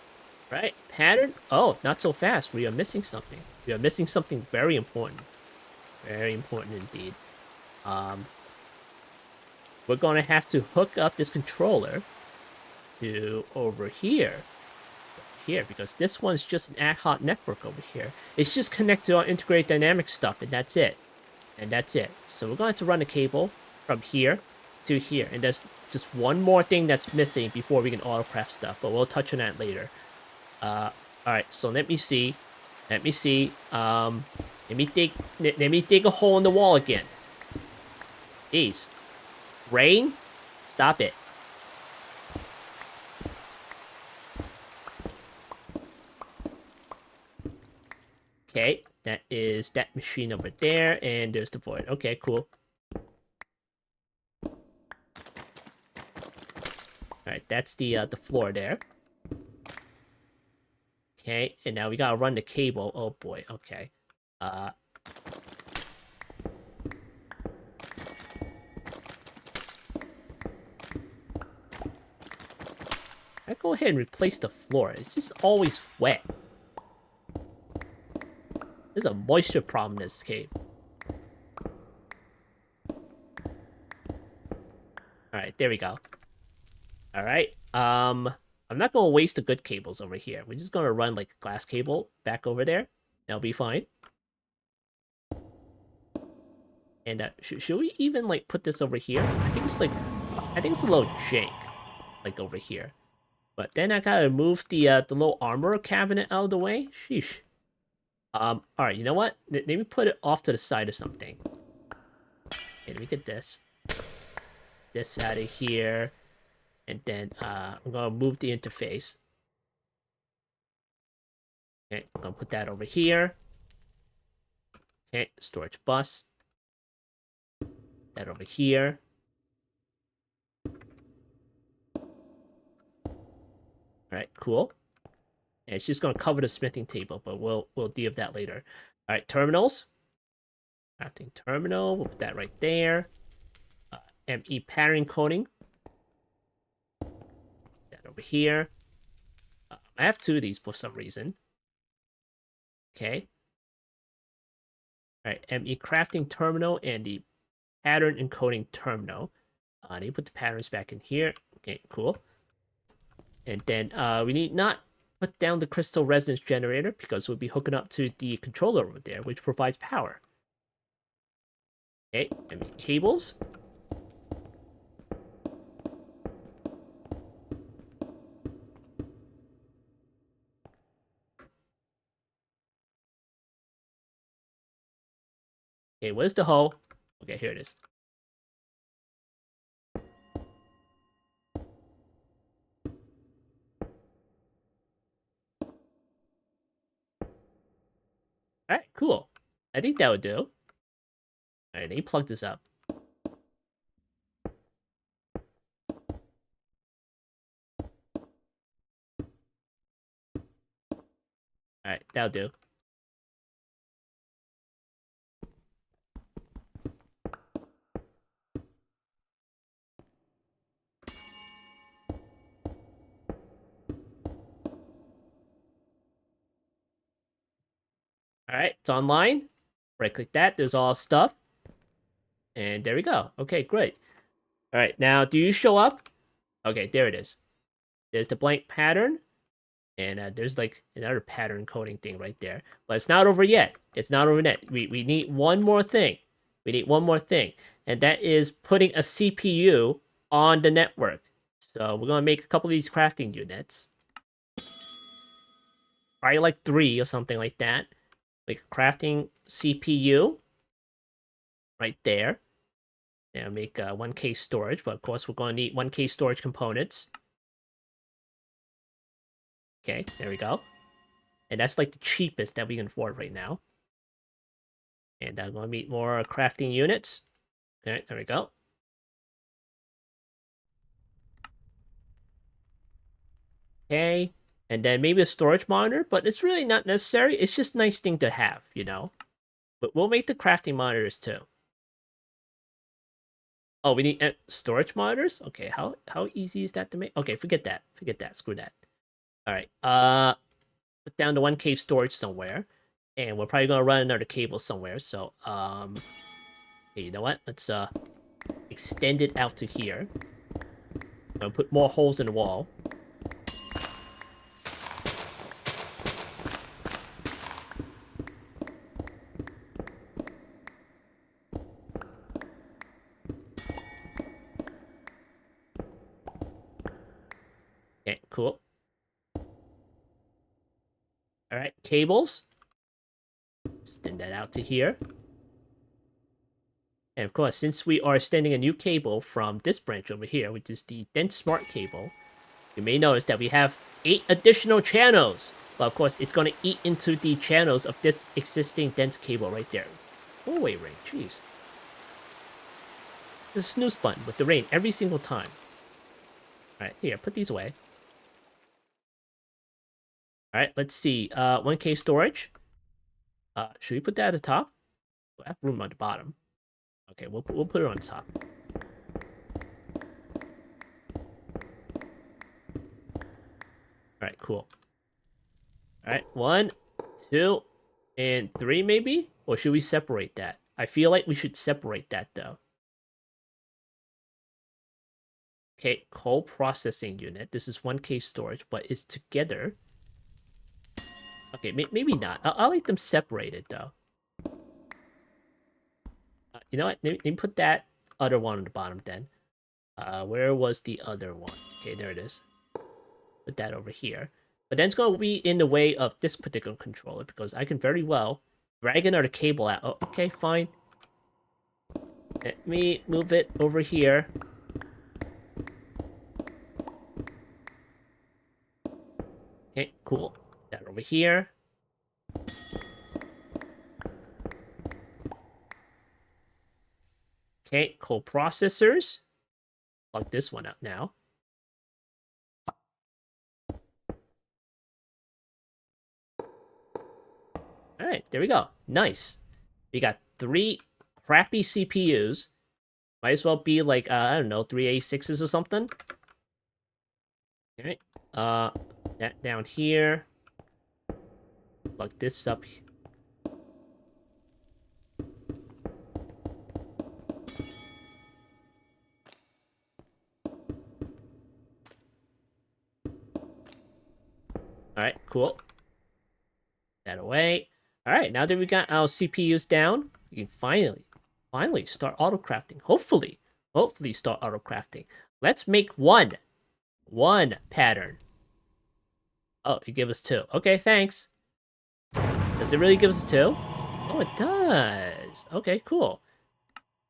S1: Pattern. Oh, not so fast. We are missing something. We are missing something very important. Very important indeed. We're going to have to hook up this controller to over here. Because this one's just an ad hoc network over here. It's just connected to our integrated dynamic stuff, and that's it. So we're going to have to run a cable from here to here, and there's just one more thing that's missing before we can autocraft stuff, but we'll touch on that later. Alright, so let me see. Let me dig a hole in the wall again. Jeez. Rain? Stop it. Okay, that is that machine over there, and there's the void. Okay, cool. Alright, that's the floor there. Okay, and now we gotta run the cable. Oh boy, okay. I go ahead and replace the floor. It's just always wet. There's a moisture problem in this cave. Alright, there we go. All right. I'm not gonna waste the good cables over here. We're just gonna run like a glass cable back over there. That'll be fine. And should we even like put this over here? I think it's a little jank, like over here. But then I gotta move the little armor cabinet out of the way. Sheesh. All right. You know what? Let me put it off to the side of something. Okay, let me get this out of here, and then I'm gonna move the interface. Okay, I'm gonna put that over here. Okay, storage bus. That over here. All right, cool. And it's just gonna cover the smithing table, but we'll deal with that later. All right, terminals. Crafting terminal. We'll put that right there. ME pattern coding. That over here. I have two of these for some reason. Okay. All right, ME crafting terminal and the pattern encoding terminal. I need to put the patterns back in here. Okay, cool. And then we need not put down the crystal resonance generator because we'll be hooking up to the controller over there, which provides power. Okay, and cables. Okay, where's the hole? Okay, here it is. Alright, cool. I think that would do. Alright, let me plug this up. Alright, that'll do. Alright, it's online. Right click that, there's all stuff. And there we go. Okay, great. Alright, now do you show up? Okay, there it is. There's the blank pattern. And there's like another pattern coding thing right there. But it's not over yet. It's not over yet. We need one more thing. We need one more thing. And that is putting a CPU on the network. So we're going to make a couple of these crafting units. Probably like 3 or something like that. Like a crafting CPU. Right there. And make 1K storage. But of course we're going to need 1K storage components. Okay, there we go. And that's like the cheapest that we can afford right now. And I'm going to need more crafting units. Okay, there we go. Okay, and then maybe a storage monitor, but it's really not necessary. It's just a nice thing to have, you know? But we'll make the crafting monitors too. Oh, we need storage monitors? Okay, how easy is that to make? Okay, forget that. Forget that. Screw that. All right. Put down the 1K storage somewhere. And we're probably gonna run another cable somewhere. So, okay, you know what? Let's extend it out to here. I'm gonna put more holes in the wall. Okay, cool. All right, cables. Extend that out to here. And of course, since we are extending a new cable from this branch over here, which is the Dense Smart cable, you may notice that we have 8 additional channels. But of course, it's going to eat into the channels of this existing dense cable right there. Go away, rain. Jeez. The snooze button with the rain every single time. Alright, here, put these away. Alright, let's see. 1K storage. Should we put that at the top? I have room on the bottom. Okay, we'll put it on the top. Alright, cool. Alright, 1, 2, and 3 maybe? Or should we separate that? I feel like we should separate that though. Okay, co-processing unit. This is 1K storage, but it's together. Okay, maybe not. I'll let them separated though. You know what? Let me put that other one on the bottom then. Where was the other one? Okay, there it is. Put that over here. But then it's going to be in the way of this particular controller because I can very well drag another cable out. Oh, okay, fine. Let me move it over here. Okay, cool. That over here. Okay, co-processors. Plug this one out now. All right, there we go. Nice. We got 3 crappy CPUs. Might as well be like, I don't know, 3 A6s or something. All right. That down here. Plug this up. All right, cool. That away. All right, now that we got our CPUs down, we can finally start auto crafting. Hopefully start auto crafting. Let's make one pattern. Oh, it gave us 2. Okay, thanks. Does it really give us 2? Oh, it does. Okay, cool.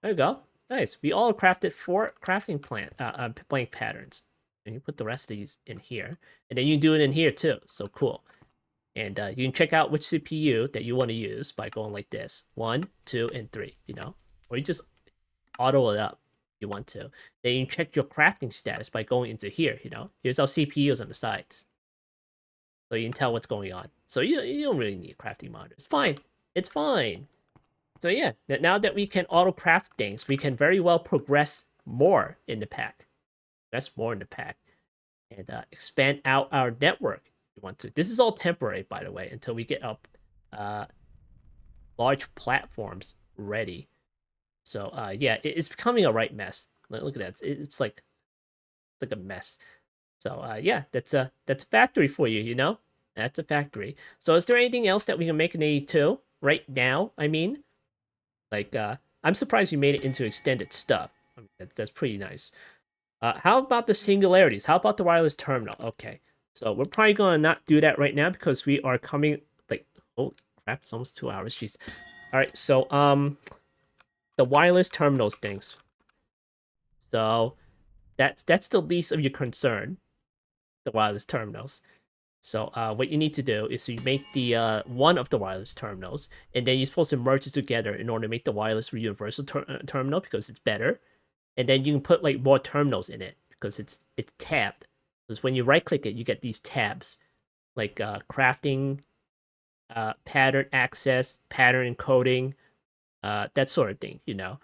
S1: There you go. Nice. We all crafted 4 crafting blank patterns. And you put the rest of these in here. And then you can do it in here too. So cool. And you can check out which CPU that you want to use by going like this. 1, 2, and 3, you know? Or you just auto it up if you want to. Then you can check your crafting status by going into here, you know? Here's our CPUs on the sides. So you can tell what's going on. So you don't really need a crafting monitor. It's fine. It's fine. So yeah, now that we can auto craft things, we can very well progress more in the pack. That's more in the pack. And expand out our network if you want to. This is all temporary, by the way, until we get up large platforms ready. So yeah, it's becoming a right mess. Look at that. It's like a mess. So yeah, that's a factory for you, you know? That's a factory. So is there anything else that we can make in AE2 right now? I mean, like I'm surprised you made it into extended stuff. I mean, that's pretty nice. How about the singularities? How about the wireless terminal? Okay, so we're probably gonna not do that right now because we are coming like, oh crap, it's almost 2 hours. Jeez. All right, so the wireless terminals things. So that's the least of your concern, the wireless terminals. So what you need to do is you make the one of the wireless terminals, and then you're supposed to merge it together in order to make the wireless universal terminal because it's better. And then you can put like more terminals in it because it's tabbed. Because when you right click it, you get these tabs like crafting, pattern access, pattern encoding, that sort of thing, you know.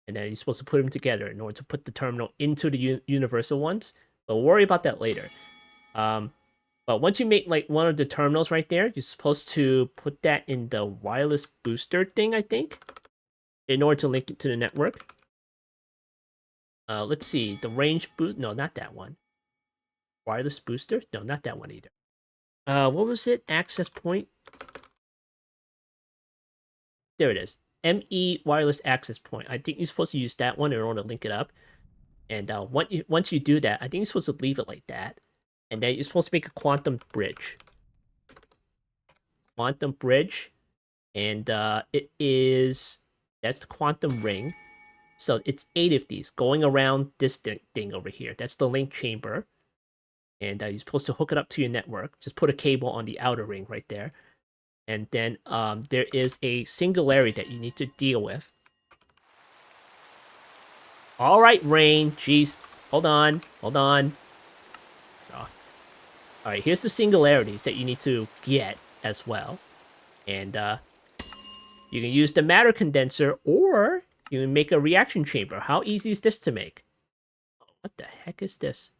S1: And then you're supposed to put them together in order to put the terminal into the universal ones. But we'll worry about that later. But once you make like one of the terminals right there, you're supposed to put that in the wireless booster thing, I think, in order to link it to the network. Let's see, the range boost. No, not that one. Wireless booster. No, not that one either. What was it? Access point. There it is. ME wireless access point. I think you're supposed to use that one in order to link it up. And once you do that, I think you're supposed to leave it like that. And then you're supposed to make a quantum bridge. Quantum bridge. And it is... That's the quantum ring. So it's 8 of these going around this thing over here. That's the link chamber. And you're supposed to hook it up to your network. Just put a cable on the outer ring right there. And then there is a singularity that you need to deal with. All right, Rain. Jeez. Hold on. Oh. All right, here's the singularities that you need to get as well. And you can use the matter condenser, or you can make a reaction chamber. How easy is this to make? What the heck is this?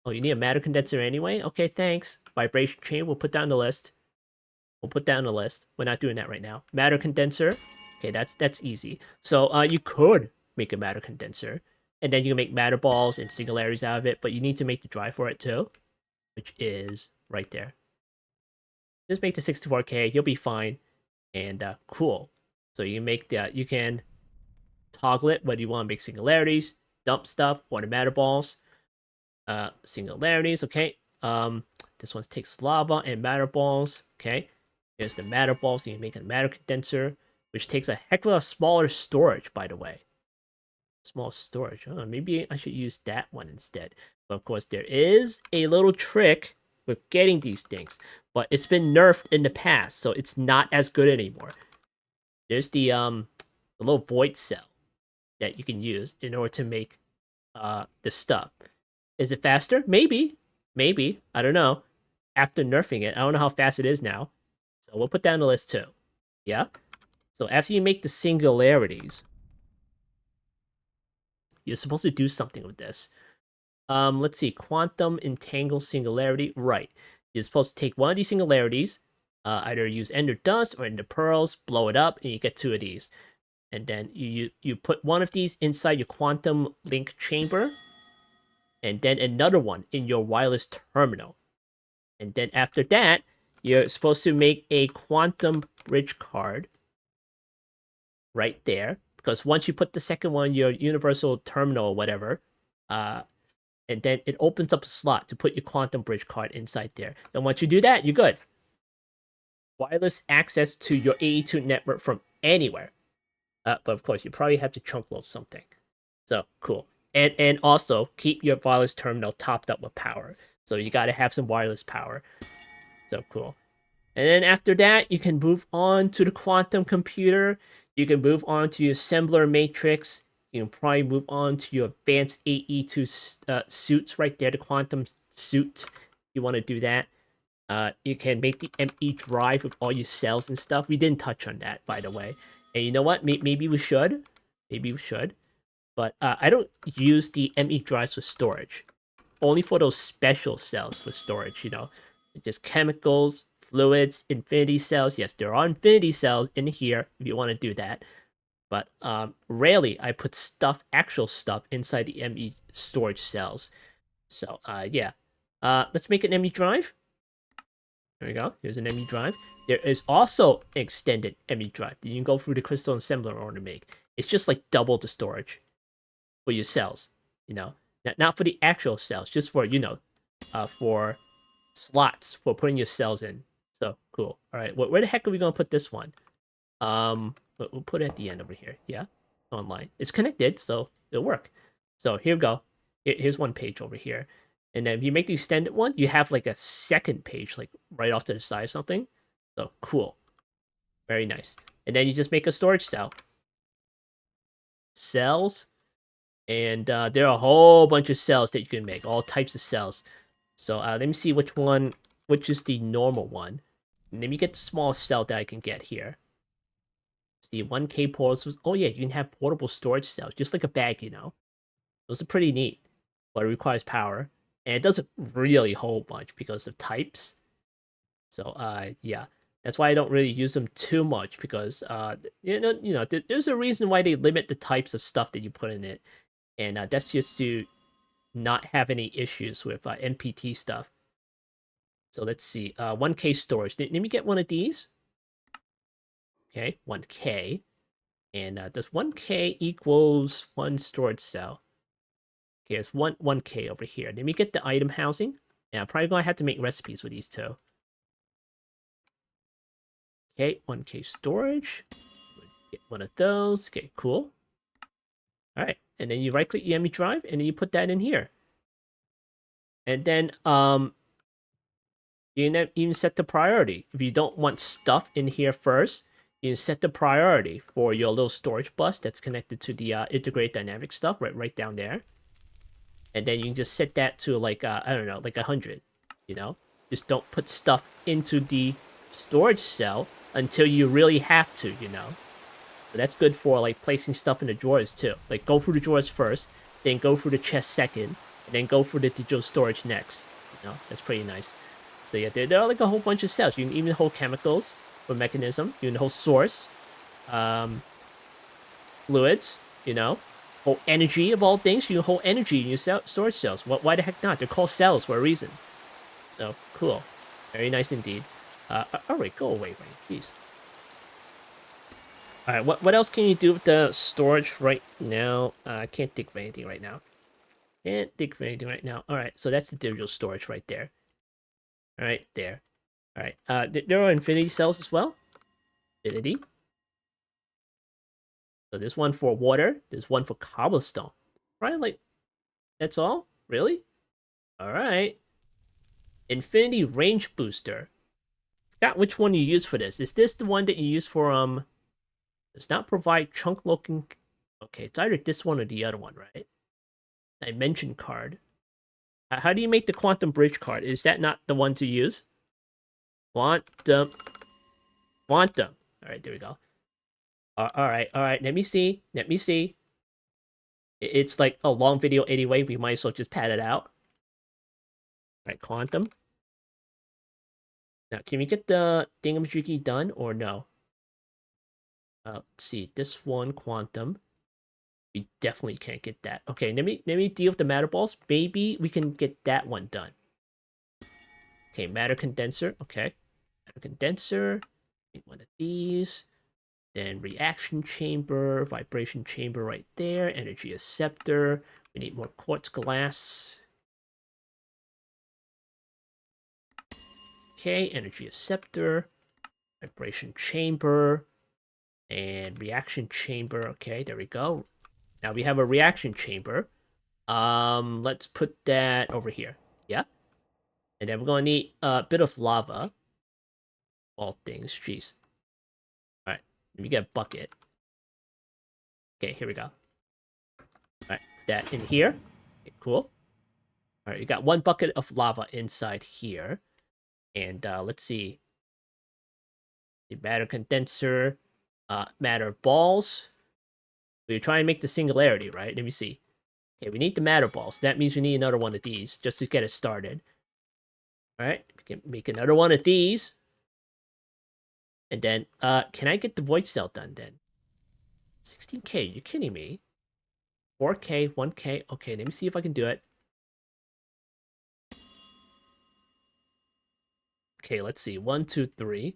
S1: Oh, you need a matter condenser anyway? Okay, thanks. Vibration chain, we'll put that on the list. We're not doing that right now. Matter condenser. Okay, that's easy. So you could make a matter condenser. And then you can make matter balls and singularities out of it, but you need to make the drive for it too, which is right there. Just make the 64K, you'll be fine. And cool. So you can make the you can toggle it whether you want to make singularities, dump stuff, or the matter balls. Singularities, okay. This one takes lava and matter balls. Okay. Here's the matter balls, so you can make a matter condenser, which takes a heck of a smaller storage, by the way. Small storage. Oh, maybe I should use that one instead. But of course, there is a little trick with getting these things, but it's been nerfed in the past, so it's not as good anymore. There's the little void cell that you can use in order to make the stuff. Is it faster? Maybe. Maybe. I don't know. After nerfing it, I don't know how fast it is now. So we'll put that on the list too. Yeah? So after you make the singularities, you're supposed to do something with this. Let's see. Quantum entangle singularity. Right. You're supposed to take one of these singularities, either use ender dust or ender pearls, blow it up, and you get two of these. And then you put one of these inside your quantum link chamber, and then another one in your wireless terminal. And then after that, you're supposed to make a quantum bridge card right there. Because once you put the second one, your universal terminal or whatever, and then it opens up a slot to put your quantum bridge card inside there. And once you do that, you're good. Wireless access to your AE2 network from anywhere. But of course, you probably have to chunk load something. So, cool. And also, keep your wireless terminal topped up with power. So you gotta have some wireless power. So, cool. And then after that, you can move on to the quantum computer. You can move on to your assembler matrix. You can probably move on to your advanced AE2 suits right there, the quantum suit. You want to do that. You can make the ME drive with all your cells and stuff. We didn't touch on that, by the way. And you know what? Maybe we should. Maybe we should. But I don't use the ME drives for storage. Only for those special cells for storage, you know. Just chemicals, fluids, infinity cells. Yes, there are infinity cells in here if you want to do that. But rarely I put stuff, actual stuff, inside the ME storage cells. So yeah. Let's make an ME drive. There we go. Here's an ME drive. There is also an extended ME drive that you can go through the crystal assembler in order to make. It's just like double the storage for your cells, you know. Not for the actual cells, just for, you know, for slots for putting your cells in. So cool. All right, where the heck are we gonna put this one? We'll put it at the end over here. Yeah, online. It's connected, so it'll work. So here we go. Here's one page over here. And then if you make the extended one, you have like a second page, like right off to the side or something. So cool. Very nice. And then you just make a storage cell. Cells. And there are a whole bunch of cells that you can make, all types of cells. So let me see which is the normal one. And let me get the smallest cell that I can get here. See, 1K portals. Oh yeah, you can have portable storage cells, just like a bag, you know. Those are pretty neat, but it requires power. And it doesn't really hold much because of types. So yeah, that's why I don't really use them too much, because you know, there's a reason why they limit the types of stuff that you put in it, and that's just to not have any issues with NPT stuff. So let's see, 1K storage. Let me get one of these. Okay, 1K, and does 1K equals one storage cell? Okay, it's 1K over here. Let me get the item housing. And I'm probably gonna have to make recipes with these two. Okay, 1K storage. Get one of those. Okay, cool. All right, and then you right-click your ME drive, and then you put that in here. And then you can even set the priority. If you don't want stuff in here first, you can set the priority for your little storage bus that's connected to the integrated dynamic stuff right down there. And then you can just set that to like I don't know, like 100. You know, just don't put stuff into the storage cell until you really have to. You know, so that's good for like placing stuff in the drawers too. Like go through the drawers first, then go through the chest second, and then go through the digital storage next. You know, that's pretty nice. So yeah, there are like a whole bunch of cells. You can even hold chemicals for mechanism. You can hold source, fluids. You know, hold energy of all things. You can hold energy in your storage cells. Why the heck not? They're called cells for a reason. So cool, very nice indeed. All right, go away, Rain. Jeez. All right, what else can you do with the storage right now? I can't think of anything right now. Can't think of anything right now. All right, so that's the digital storage right there. All right, there. All right, there are infinity cells as well. Infinity. So there's one for water. There's one for cobblestone. Right, like, that's all? Really? All right. Infinity range booster. Forgot which one you use for this. Is this the one that you use for, does not provide chunk looking... Okay, it's either this one or the other one, right? Dimension card. How do you make the quantum bridge card? Is that not the one to use? Quantum. Quantum. All right, there we go. All right. Let me see. It's like a long video anyway. We might as well just pad it out. All right, quantum. Now, can we get the thingamajiggy done or no? Let's see. This one, quantum. We definitely can't get that. Okay, let me deal with the matter balls. Maybe we can get that one done. Okay, matter condenser. Okay, matter condenser. Make one of these. Then reaction chamber, vibration chamber right there. Energy acceptor. We need more quartz glass. Okay, energy acceptor, vibration chamber, and reaction chamber. Okay, there we go. Now we have a reaction chamber. Let's put that over here. Yeah. And then we're gonna need a bit of lava. All things, jeez. Alright, let me get a bucket. Okay, here we go. Alright, put that in here. Okay, cool. Alright, you got one bucket of lava inside here. And let's see. The matter condenser, matter balls. We're trying to make the singularity, right? Let me see. Okay, we need the matter balls. That means we need another one of these just to get it started. All right, we can make another one of these. And then, can I get the void cell done then? 16K, you kidding me? 4K, 1K. Okay, let me see if I can do it. Okay, let's see. 1, 2, 3.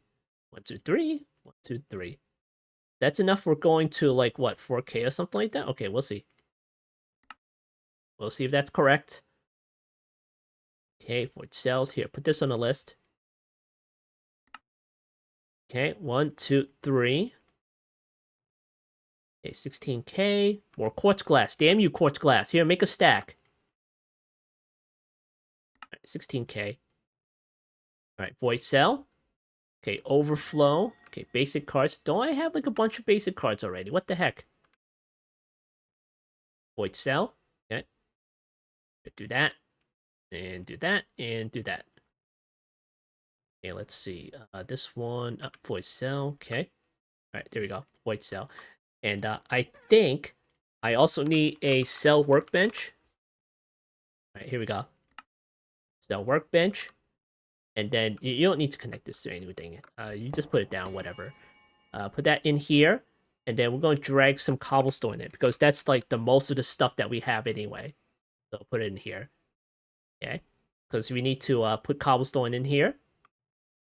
S1: 1, 2, 3. 1, 2, 3. That's enough for going to, like, what, 4K or something like that? Okay, we'll see. We'll see if that's correct. Okay, void cells. Here, put this on the list. Okay, 1, 2, 3. Okay, 16K. More quartz glass. Damn you, quartz glass. Here, make a stack. All right, 16K. All right, void cell. Okay, overflow. Okay, basic cards. Don't I have like a bunch of basic cards already? What the heck? Void cell. Okay. Do that. And do that. And do that. Okay, let's see. This one. Void cell. Okay. All right, there we go. Void cell. And I think I also need a cell workbench. All right, here we go. Cell workbench. And then you don't need to connect this to anything. You just put it down, whatever. Put that in here. And then we're going to drag some cobblestone in it. Because that's like the most of the stuff that we have anyway. So put it in here. Okay. Because we need to put cobblestone in here.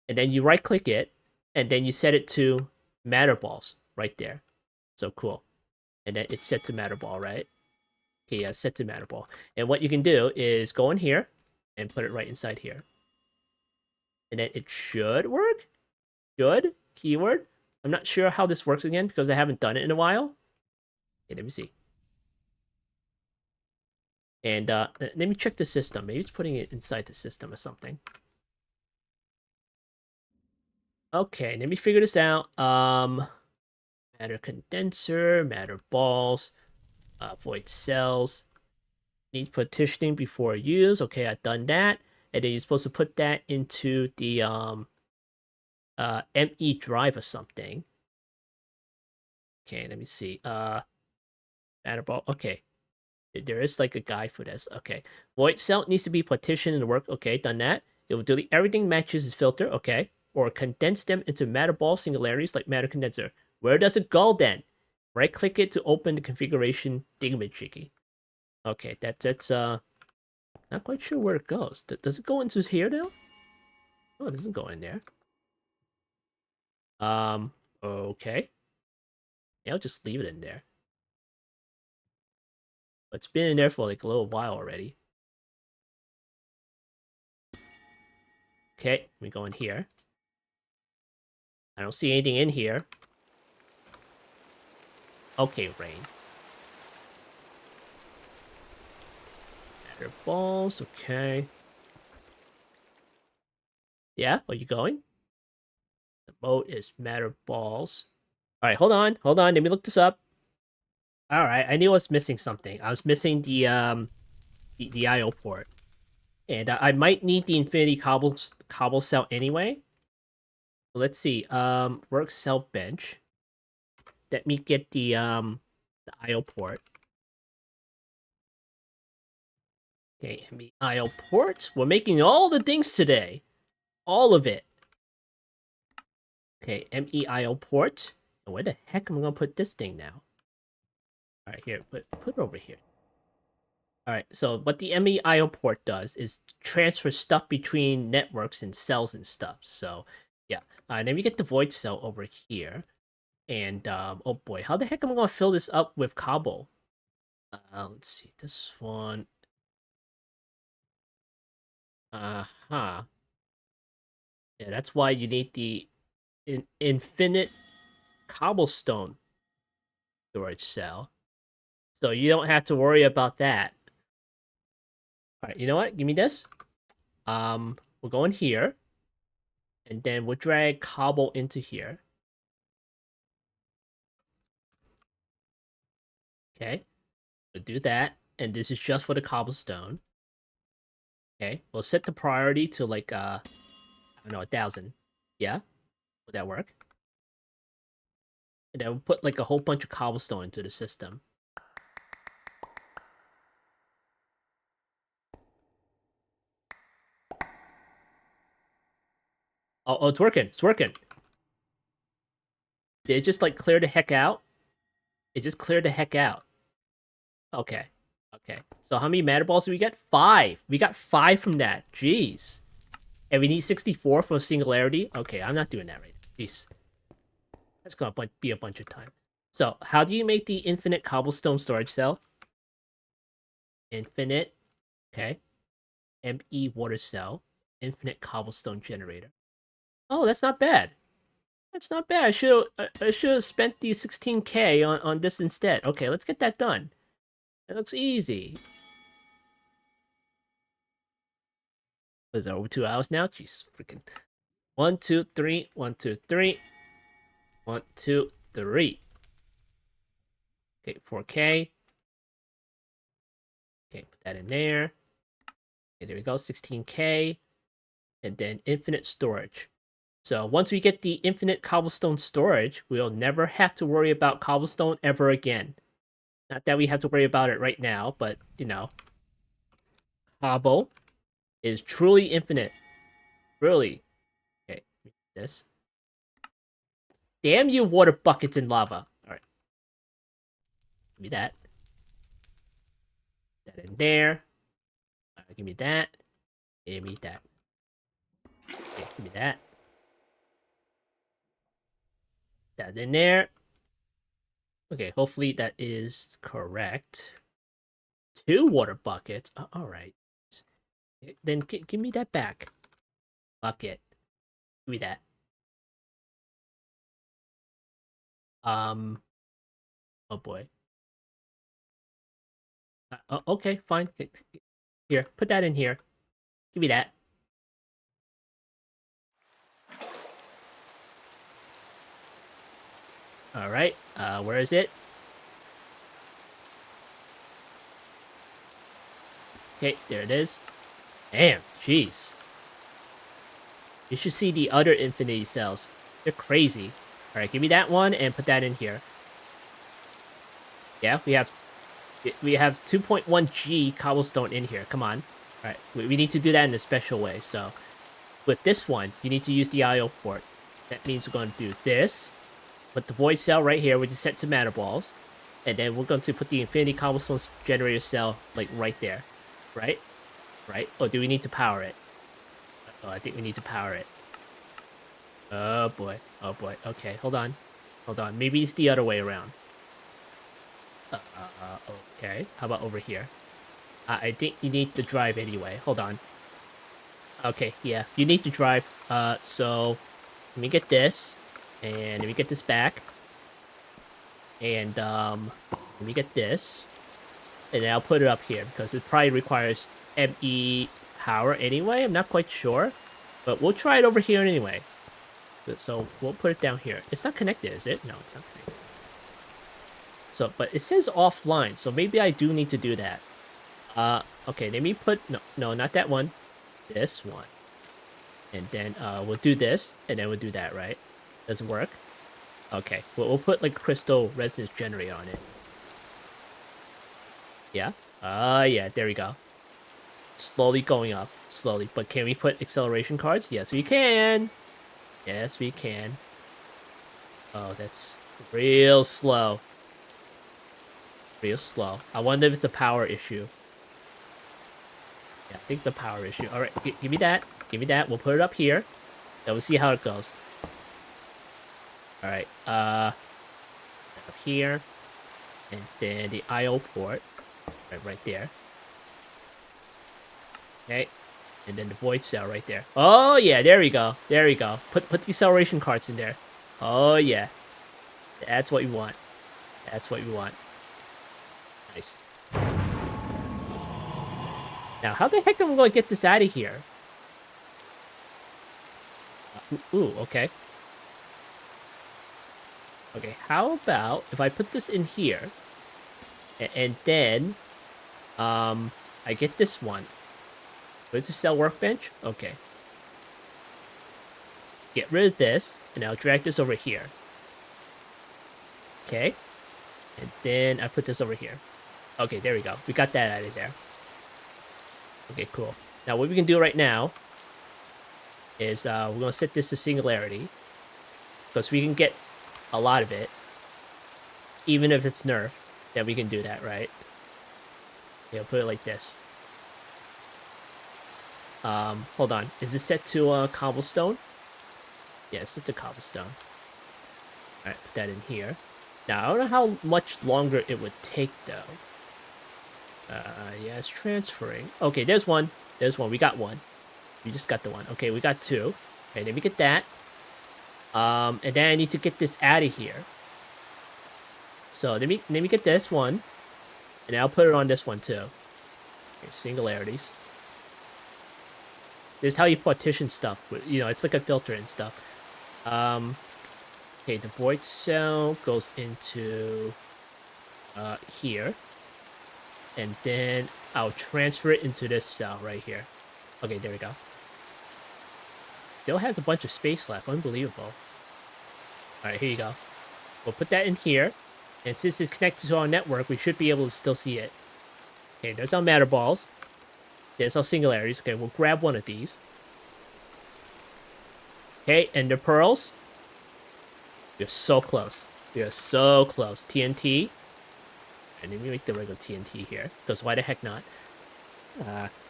S1: And then you right click it. And then you set it to matter balls. Right there. So cool. And then it's set to matter ball, right? Okay, yeah, set to matter ball. And what you can do is go in here. And put it right inside here. And then it should work. Should. Keyword. I'm not sure how this works again because I haven't done it in a while. Okay, let me see. And let me check the system. Maybe it's putting it inside the system or something. Okay, let me figure this out. Matter condenser, matter balls, void cells. Need partitioning before use. Okay, I've done that. And then you're supposed to put that into the ME drive or something. Okay, let me see. Matter ball. Okay. There is like a guide for this. Okay. Void cell needs to be partitioned in the work. Okay, done that. It will delete everything matches its filter. Okay. Or condense them into matter ball singularities like matter condenser. Where does it go then? Right-click it to open the configuration thingamajiggy. Okay, that's not quite sure where it goes. Does it go into here now? Oh, it doesn't go in there. Okay. Yeah, I'll just leave it in there. But it's been in there for like a little while already. Okay, we go in here. I don't see anything in here. Okay, rain. Matter balls, okay. Yeah, are you going? The boat is matter balls. Alright, hold on, let me look this up. Alright, I knew I was missing something. I was missing the IO port. And I might need the infinity cobble cell anyway. Let's see. Work cell bench. Let me get the IO port. Okay, ME IO port. We're making all the things today. All of it. Okay, ME IO port. And where the heck am I gonna put this thing now? Alright, here, put it over here. Alright, so what the ME IO port does is transfer stuff between networks and cells and stuff. So yeah. And then we get the void cell over here. And oh boy, how the heck am I gonna fill this up with cobble? Let's see, this one. Uh-huh. Yeah, that's why you need the infinite cobblestone storage cell. So you don't have to worry about that. Alright, you know what? Give me this. We'll go in here. And then we'll drag cobble into here. Okay. We'll do that. And this is just for the cobblestone. Okay. We'll set the priority to like, I don't know, 1,000. Yeah? Would that work? And then we'll put like a whole bunch of cobblestone into the system. Oh, it's working. It's working. Did it just like clear the heck out? It just cleared the heck out. Okay. Okay. So how many matter balls do we get? 5. We got 5 from that. Jeez. And we need 64 for singularity? Okay, I'm not doing that right now. Jeez. That's gonna be a bunch of time. So, how do you make the infinite cobblestone storage cell? Infinite. Okay. ME water cell. Infinite cobblestone generator. Oh, that's not bad. That's not bad. I should have spent the 16K on this instead. Okay, let's get that done. That looks easy. Was it over 2 hours now? Jeez, freaking. 1, 2, 3. 1, 2, 3. 1, 2, 3. Okay, 4K. Okay, put that in there. Okay, there we go. 16K. And then infinite storage. So once we get the infinite cobblestone storage, we'll never have to worry about cobblestone ever again. Not that we have to worry about it right now, but, you know. Cobble is truly infinite. Really. Okay, this. Damn you, water buckets and lava. Alright. Give me that. That in there. Give me that. Give me that. Okay, give me that. That in there. Okay, hopefully that is correct. 2 water buckets. Alright. Then give me that back. Bucket. Give me that. Oh boy. Okay, fine. Here, put that in here. Give me that. Alright, where is it? Okay, there it is. Damn, jeez. You should see the other infinity cells. They're crazy. Alright, give me that one and put that in here. Yeah, we have 2.1 G cobblestone in here. Come on. Alright, we need to do that in a special way. So, with this one, you need to use the IO port. That means we're going to do this. put the void cell right here, which is set to matter balls. And then we're going to put the infinity cobblestone generator cell like right there. Right? Right? Oh, do we need to power it? Oh, I think we need to power it. Oh boy. Oh boy. Okay, hold on. Hold on. Maybe it's the other way around. Okay. How about over here? I think you need the drive anyway. Hold on. Okay, yeah. You need to drive. So let me get this. And let me get this back. And let me get this. And then I'll put it up here because it probably requires ME power anyway. I'm not quite sure. But we'll try it over here anyway. So we'll put it down here. It's not connected, is it? No, it's not connected. So, but it says offline, so maybe I do need to do that. Okay, let me put, no, not that one. This one. And then, we'll do this, and then we'll do that, right? Does it work? Okay, we'll put, like, crystal resonance generator on it. Yeah? Yeah, there we go. It's slowly going up, slowly. But can we put acceleration cards? Yes, we can! Yes, we can. Oh, that's real slow. Real slow. I wonder if it's a power issue. Yeah, I think it's a power issue. Alright, give me that. Give me that. We'll put it up here. Then we'll see how it goes. Alright, up here. And then the IO port. Right there. Okay. And then the void cell right there. Oh yeah, there we go. There we go. Put the acceleration cards in there. Oh yeah. That's what you want. That's what you want. Nice. Now, how the heck am I going to get this out of here? Ooh, okay. Okay, how about if I put this in here, and then, I get this one. Where's the cell workbench? Okay. Get rid of this, and I'll drag this over here. Okay. And then I put this over here. Okay, there we go. We got that out of there. Okay, cool. Now, what we can do right now is we're going to set this to singularity. Because we can get a lot of it. Even if it's nerfed, then we can do that, right? Yeah, put it like this. Hold on. Is this set to cobblestone? Yeah, it's set to cobblestone. Alright, put that in here. Now, I don't know how much longer it would take, though. Yeah, it's transferring. Okay, there's one. There's one. We got one. We just got the one. Okay, we got two. Okay, let me get that. And then I need to get this out of here. So let me get this one. And I'll put it on this one, too. Okay, singularities. This is how you partition stuff. You know, it's like a filter and stuff. Okay, the void cell goes into here. And then I'll transfer it into this cell right here. Okay, there we go. Still has a bunch of space left. Unbelievable. Alright, here you go. We'll put that in here. And since it's connected to our network, we should be able to still see it. Okay, there's our matter balls. There's our singularities. Okay, we'll grab one of these. Okay, ender pearls. We're so close. We are so close. TNT. And let me make the regular TNT here. Because why the heck not?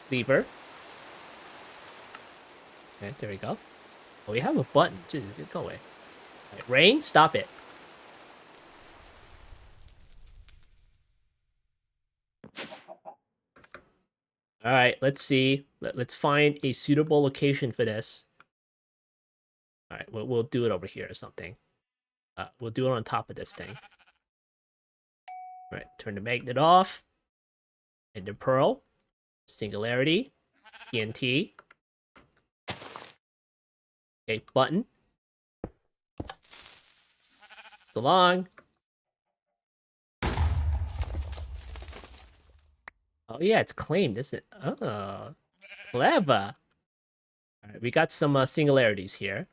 S1: Lever. Okay, there we go. Oh, we have a button. Jeez, go away. Right, rain, stop it. Alright, let's see. Let's find a suitable location for this. Alright, we'll do it over here or something. We'll do it on top of this thing. Alright, turn the magnet off. Ender pearl. Singularity. TNT. Okay, button. So long. Oh yeah, it's claimed, isn't it? Oh, clever. Alright, we got some singularities here.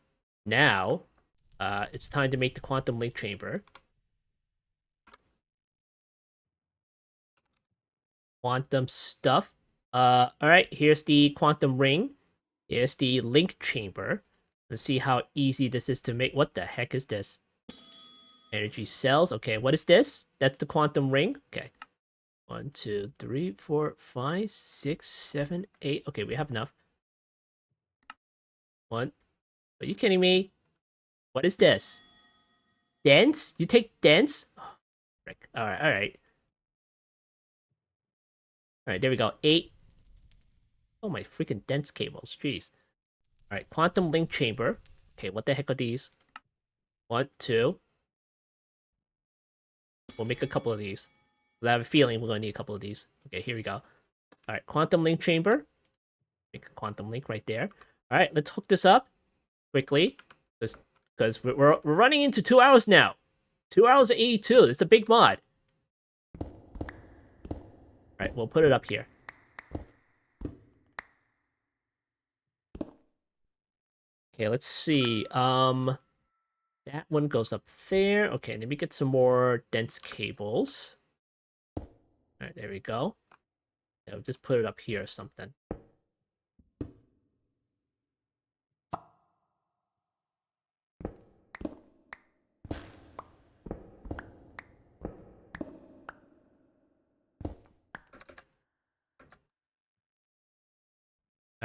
S1: Now, it's time to make the quantum link chamber. Quantum stuff. Alright, here's the quantum ring. Here's the link chamber. Let's see how easy this is to make. What the heck is this? Energy cells. Okay, what is this? That's the quantum ring. Okay. 1, 2, 3, 4, 5, 6, 7, 8. Okay, we have enough. One. Are you kidding me? What is this? Dense? You take dense? Oh, frick. Alright, alright. Alright, there we go. 8. Oh, my freaking dense cables. Jeez. Alright, quantum link chamber. Okay, what the heck are these? 1, 2. We'll make a couple of these. I have a feeling we're going to need a couple of these. Okay, here we go. Alright, quantum link chamber. Make a quantum link right there. Alright, let's hook this up quickly. Because we're running into 2 hours now. 2 hours of AE2. It's a big mod. Alright, we'll put it up here. Okay, let's see. That one goes up there. Okay, let me get some more dense cables. Alright, there we go. I'll just put it up here or something.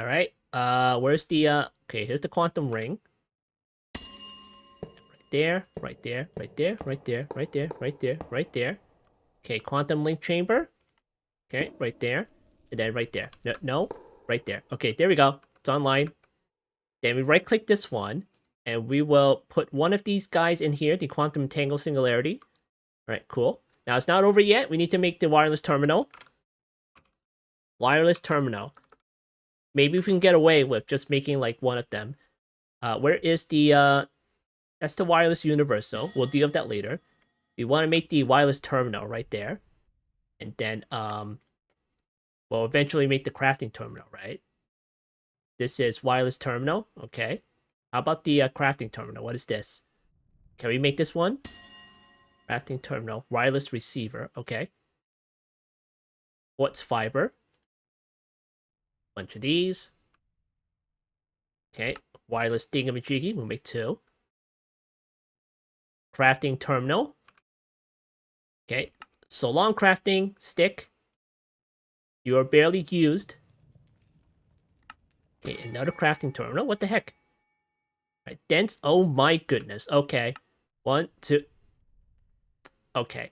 S1: Alright, where's the, okay, here's the quantum ring. Right there, right there, right there, right there, right there, right there, right there. Okay, quantum link chamber. Okay, right there. And then right there. No, right there. Okay, there we go. It's online. Then we right-click this one, and we will put one of these guys in here, the quantum entangle singularity. Alright, cool. Now, it's not over yet. We need to make the wireless terminal. Wireless terminal. Maybe we can get away with just making, like, one of them. Where is the, that's the wireless universal. We'll deal with that later. We want to make the wireless terminal right there. And then, we'll eventually make the crafting terminal, right? This is wireless terminal. Okay. How about the crafting terminal? What is this? Can we make this one? Crafting terminal. Wireless receiver. Okay. What's fiber? Bunch of these. Okay. Wireless thingamajiggy. We'll make 2. Crafting terminal. Okay. So long crafting stick. You are barely used. Okay, another crafting terminal. What the heck? All right, dense. Oh my goodness. Okay. 1, 2. Okay.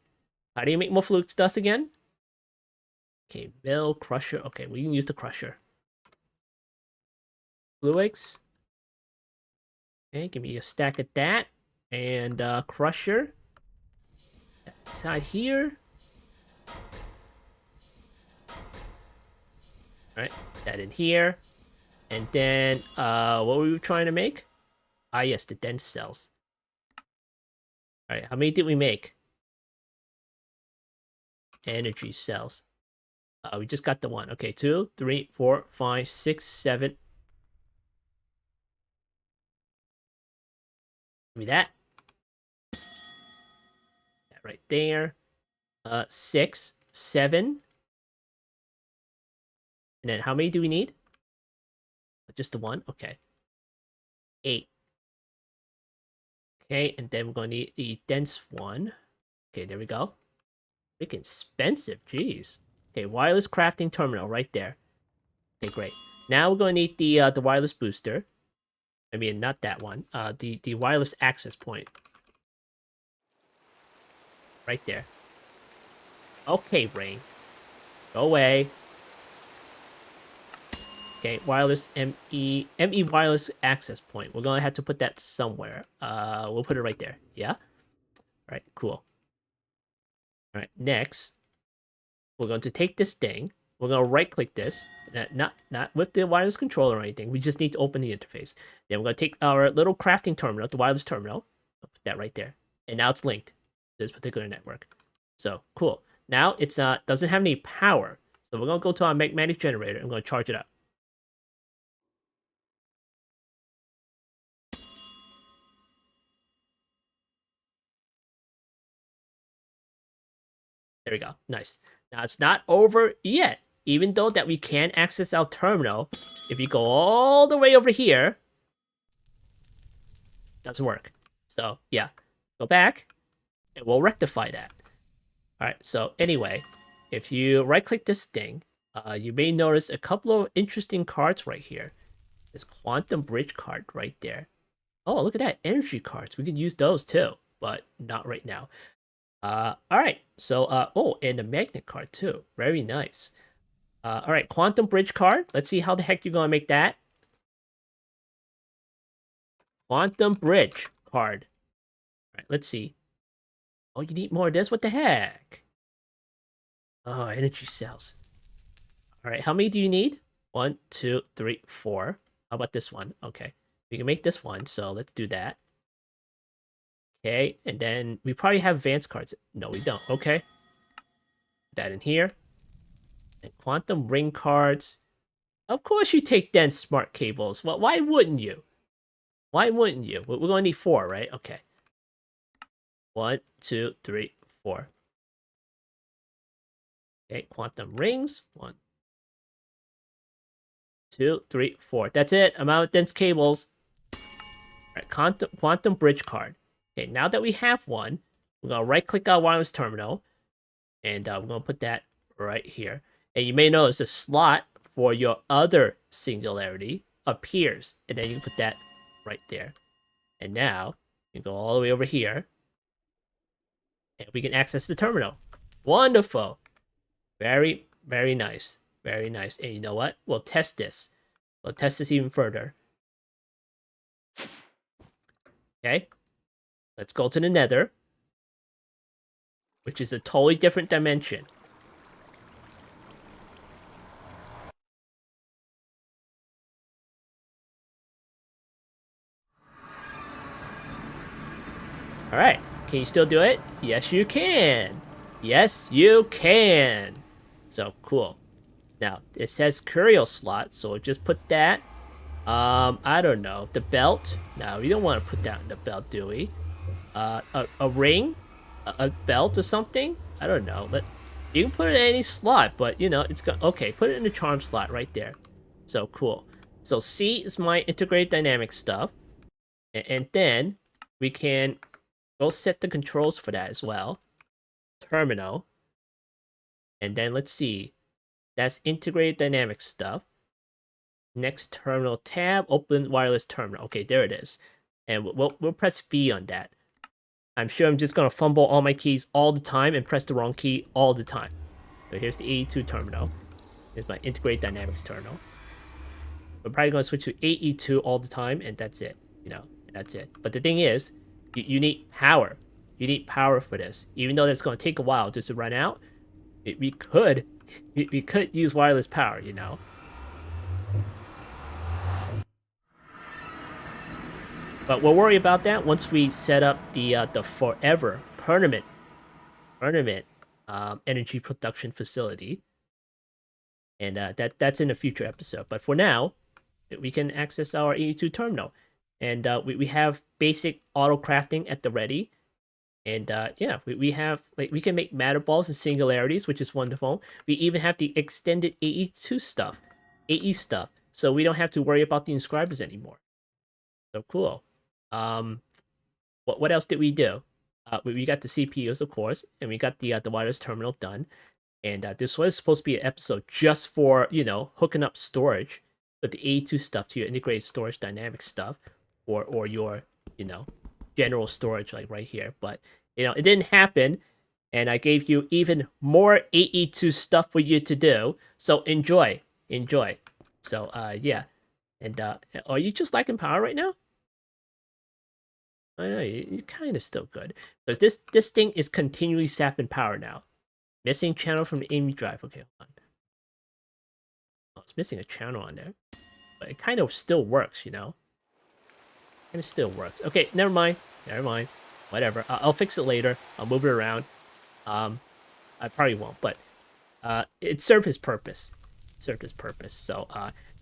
S1: How do you make more flux dust again? Okay, mill, crusher. Okay, we can use the crusher. Fluix. Okay, give me a stack of that. And crusher. Inside here. Alright, that in here. And then, what were we trying to make? Ah, yes, the dense cells. Alright, how many did we make? Energy cells. We just got the one. Okay, 2, 3, 4, 5, 6, 7. Give me that. That right there. 6, 7. And then how many do we need? Just the one? Okay. 8. Okay, and then we're going to need the dense one. Okay, there we go. Freaking expensive, jeez. Okay, wireless crafting terminal right there. Okay, great. Now we're going to need the wireless booster. I mean, not that one. The wireless access point. Right there. Okay, Rain. Go away. Okay, wireless ME wireless access point. We're gonna have to put that somewhere. We'll put it right there. Yeah. All right. Cool. All right. Next, we're going to take this thing. We're gonna right-click this. Not with the wireless controller or anything. We just need to open the interface. Then we're gonna take our little crafting terminal, the wireless terminal. I'll put that right there. And now it's linked to this particular network. So cool. Now it's doesn't have any power. So we're gonna go to our magnetic generator and we're gonna charge it up. There we go. Nice. Now it's not over yet. Even though that we can access our terminal, if you go all the way over here, doesn't work. So yeah, go back. and we'll rectify that. All right, so anyway, if you right-click this thing, you may notice a couple of interesting cards right here. This Quantum Bridge card right there. Oh, look at that, energy cards. We could use those too, but not right now. All right, so, oh, and the magnet card too. Very nice. All right, Quantum Bridge card. Let's see how the heck you're gonna make that. Quantum Bridge card. All right, let's see. Oh, you need more of this? What the heck? Oh, energy cells. All right, how many do you need? 1, 2, 3, 4. How about this one? Okay, we can make this one, so let's do that. Okay, and then we probably have advanced cards. No, we don't. Okay. Put that in here. And quantum ring cards. Of course you take dense smart cables. Well, why wouldn't you? Why wouldn't you? We're going to need 4, right? Okay. 1, 2, 3, 4. Okay, quantum rings. 1, 2, 3, 4. That's it. I'm out of dense cables. All right, quantum bridge card. Okay, now that we have one, we're going to right-click our wireless terminal. And we're going to put that right here. And you may notice a slot for your other singularity appears. And then you can put that right there. And now, you can go all the way over here. And we can access the terminal. Wonderful. Very, very nice. Very nice. And you know what? We'll test this. We'll test this even further. Okay. Let's go to the nether. Which is a totally different dimension. Alright, can you still do it? Yes, you can! Yes, you can! So, cool. Now, it says curio slot, so we'll just put that. I don't know. The belt? No, we don't want to put that in the belt, do we? A ring? A belt or something? I don't know. You can put it in any slot, but, you know, it's got... Okay, put it in the charm slot right there. So, cool. So, C is my integrated dynamic stuff. And then, we can... We'll set the controls for that as well. Terminal. And then let's see. That's integrated dynamic stuff. Next terminal tab, open wireless terminal. Okay, there it is. And we'll press V on that. I'm sure I'm just going to fumble all my keys all the time and press the wrong key all the time. So here's the AE2 terminal. Here's my integrated dynamics terminal. We're probably going to switch to AE2 all the time, and that's it. You know, that's it. But the thing is, you need power. You need power for this. Even though that's going to take a while just to run out, we could use wireless power, you know. But we'll worry about that once we set up the forever permanent energy production facility, and that's in a future episode. But for now, we can access our AE2 terminal. And we have basic auto crafting at the ready. And yeah, we have, like, we can make matter balls and singularities, which is wonderful. We even have the extended AE2 stuff, AE stuff. So we don't have to worry about the inscribers anymore. So cool. What else did we do? We got the CPUs, of course, and we got the wireless terminal done. And this was supposed to be an episode just for, you know, hooking up storage with the AE2 stuff to your integrated storage dynamic stuff. Or your, you know, general storage, like right here. But, you know, it didn't happen, and I gave you even more AE2 stuff for you to do. So enjoy. So, yeah. And, are you just liking power right now? I know, you're kind of still good. Because this thing is continually sapping power now. Missing channel from the AMD drive. Okay, hold on. Oh, it's missing a channel on there. But it kind of still works, you know? And it still works. Okay, never mind. Whatever. I'll fix it later. I'll move it around. I probably won't, but it served its purpose. So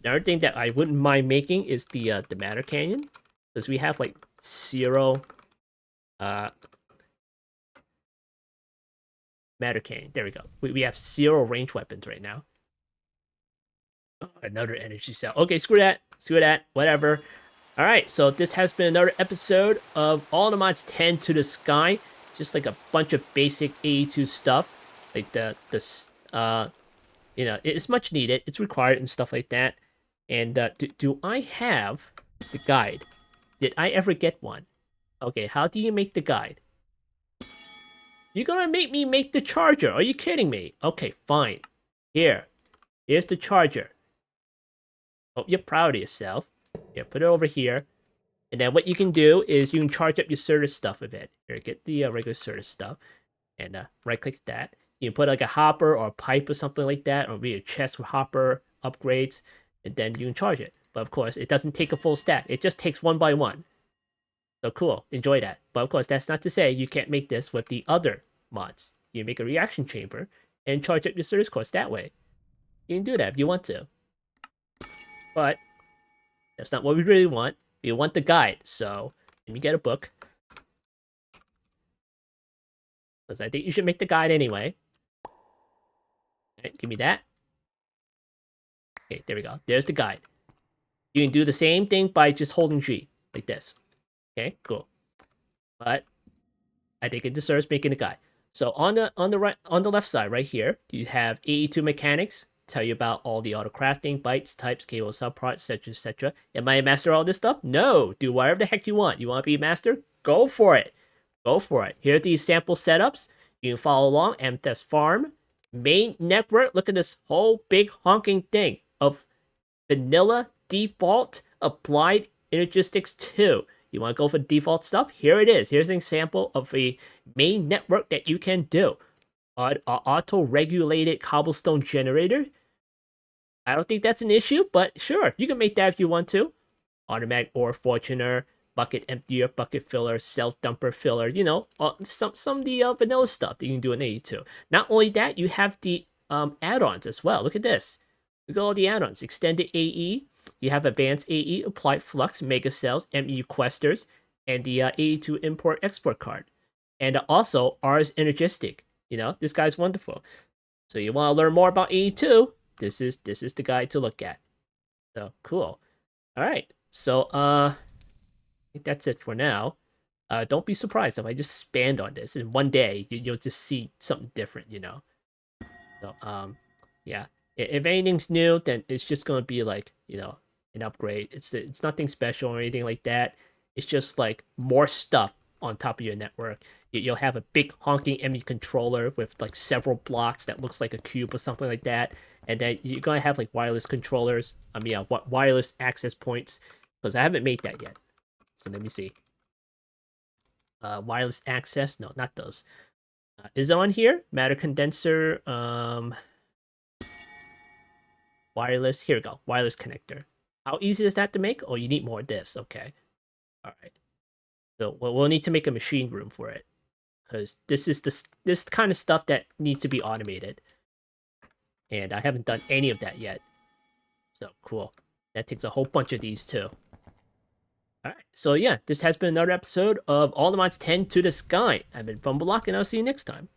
S1: another thing that I wouldn't mind making is the matter canyon, because we have like 0 matter canyon. There we go. We have 0 range weapons right now. Oh, another energy cell. Okay, screw that. Whatever. Alright, so this has been another episode of All the Mods 10 to the Sky. just like a bunch of basic AE2 stuff, like you know, it's much needed, it's required and stuff like that. And do I have the guide? Did I ever get one? Okay, how do you make the guide? You're gonna make me make the charger? Are you kidding me? Okay, fine. Here's the charger. Hope you're proud of yourself. Yeah, put it over here. And then what you can do is you can charge up your Certus stuff with it. Here, get the regular Certus stuff. And right-click that. You can put like a hopper or a pipe or something like that, or maybe a chest with hopper upgrades, and then you can charge it. But of course, it doesn't take a full stack. It just takes one by one. So cool, enjoy that. But of course, that's not to say you can't make this with the other mods. You make a reaction chamber and charge up your Certus cores that way. You can do that if you want to. But that's not what we really want. We want the guide. So let me get a book. Because I think you should make the guide anyway. Alright, give me that. Okay, there we go. There's the guide. You can do the same thing by just holding G, like this. Okay, cool. But I think it deserves making a guide. So on the left side right here, you have AE2 mechanics, tell you about all the auto crafting, bytes, types, cable subparts, etc., etc. Am I a master of all this stuff? No. Do whatever the heck you want. You want to be a master? Go for it. Go for it. Here are these sample setups. You can follow along. Amethyst Farm. Main network. Look at this whole big honking thing of vanilla default applied Energistics 2. You want to go for default stuff? Here it is. Here's an example of a main network that you can do. Auto-regulated cobblestone generator. I don't think that's an issue, but sure, you can make that if you want to. Automatic ore fortuner, bucket emptier, bucket filler, self dumper filler. You know, some of the vanilla stuff that you can do in AE2. Not only that, you have the add-ons as well. Look at this. Look at all the add-ons. Extended AE. You have Advanced AE, Applied Flux, Mega Cells, ME Questers, and the AE2 Import-Export card. And also, Ars Energistic. You know, this guy's wonderful. So you want to learn more about AE2, this is the guide to look at. So, cool. Alright, so, I think that's it for now. Don't be surprised if I just expand on this. In one day, you'll just see something different, you know. So, yeah. If anything's new, then it's just gonna be like, you know, an upgrade. It's nothing special or anything like that. It's just like more stuff on top of your network. You'll have a big honking ME controller with like several blocks that looks like a cube or something like that. And then you're gonna have like wireless controllers. I mean, wireless access points. Because I haven't made that yet. So let me see. Wireless access? No, not those. Is it on here? Matter condenser. Wireless. Here we go. Wireless connector. How easy is that to make? Oh, you need more of this. Okay. All right. So we'll need to make a machine room for it, because this is this kind of stuff that needs to be automated, and I haven't done any of that yet. So cool. That takes a whole bunch of these too. All right. So yeah, this has been another episode of All the Mods 10 to the Sky. I've been Fumblelock, and I'll see you next time.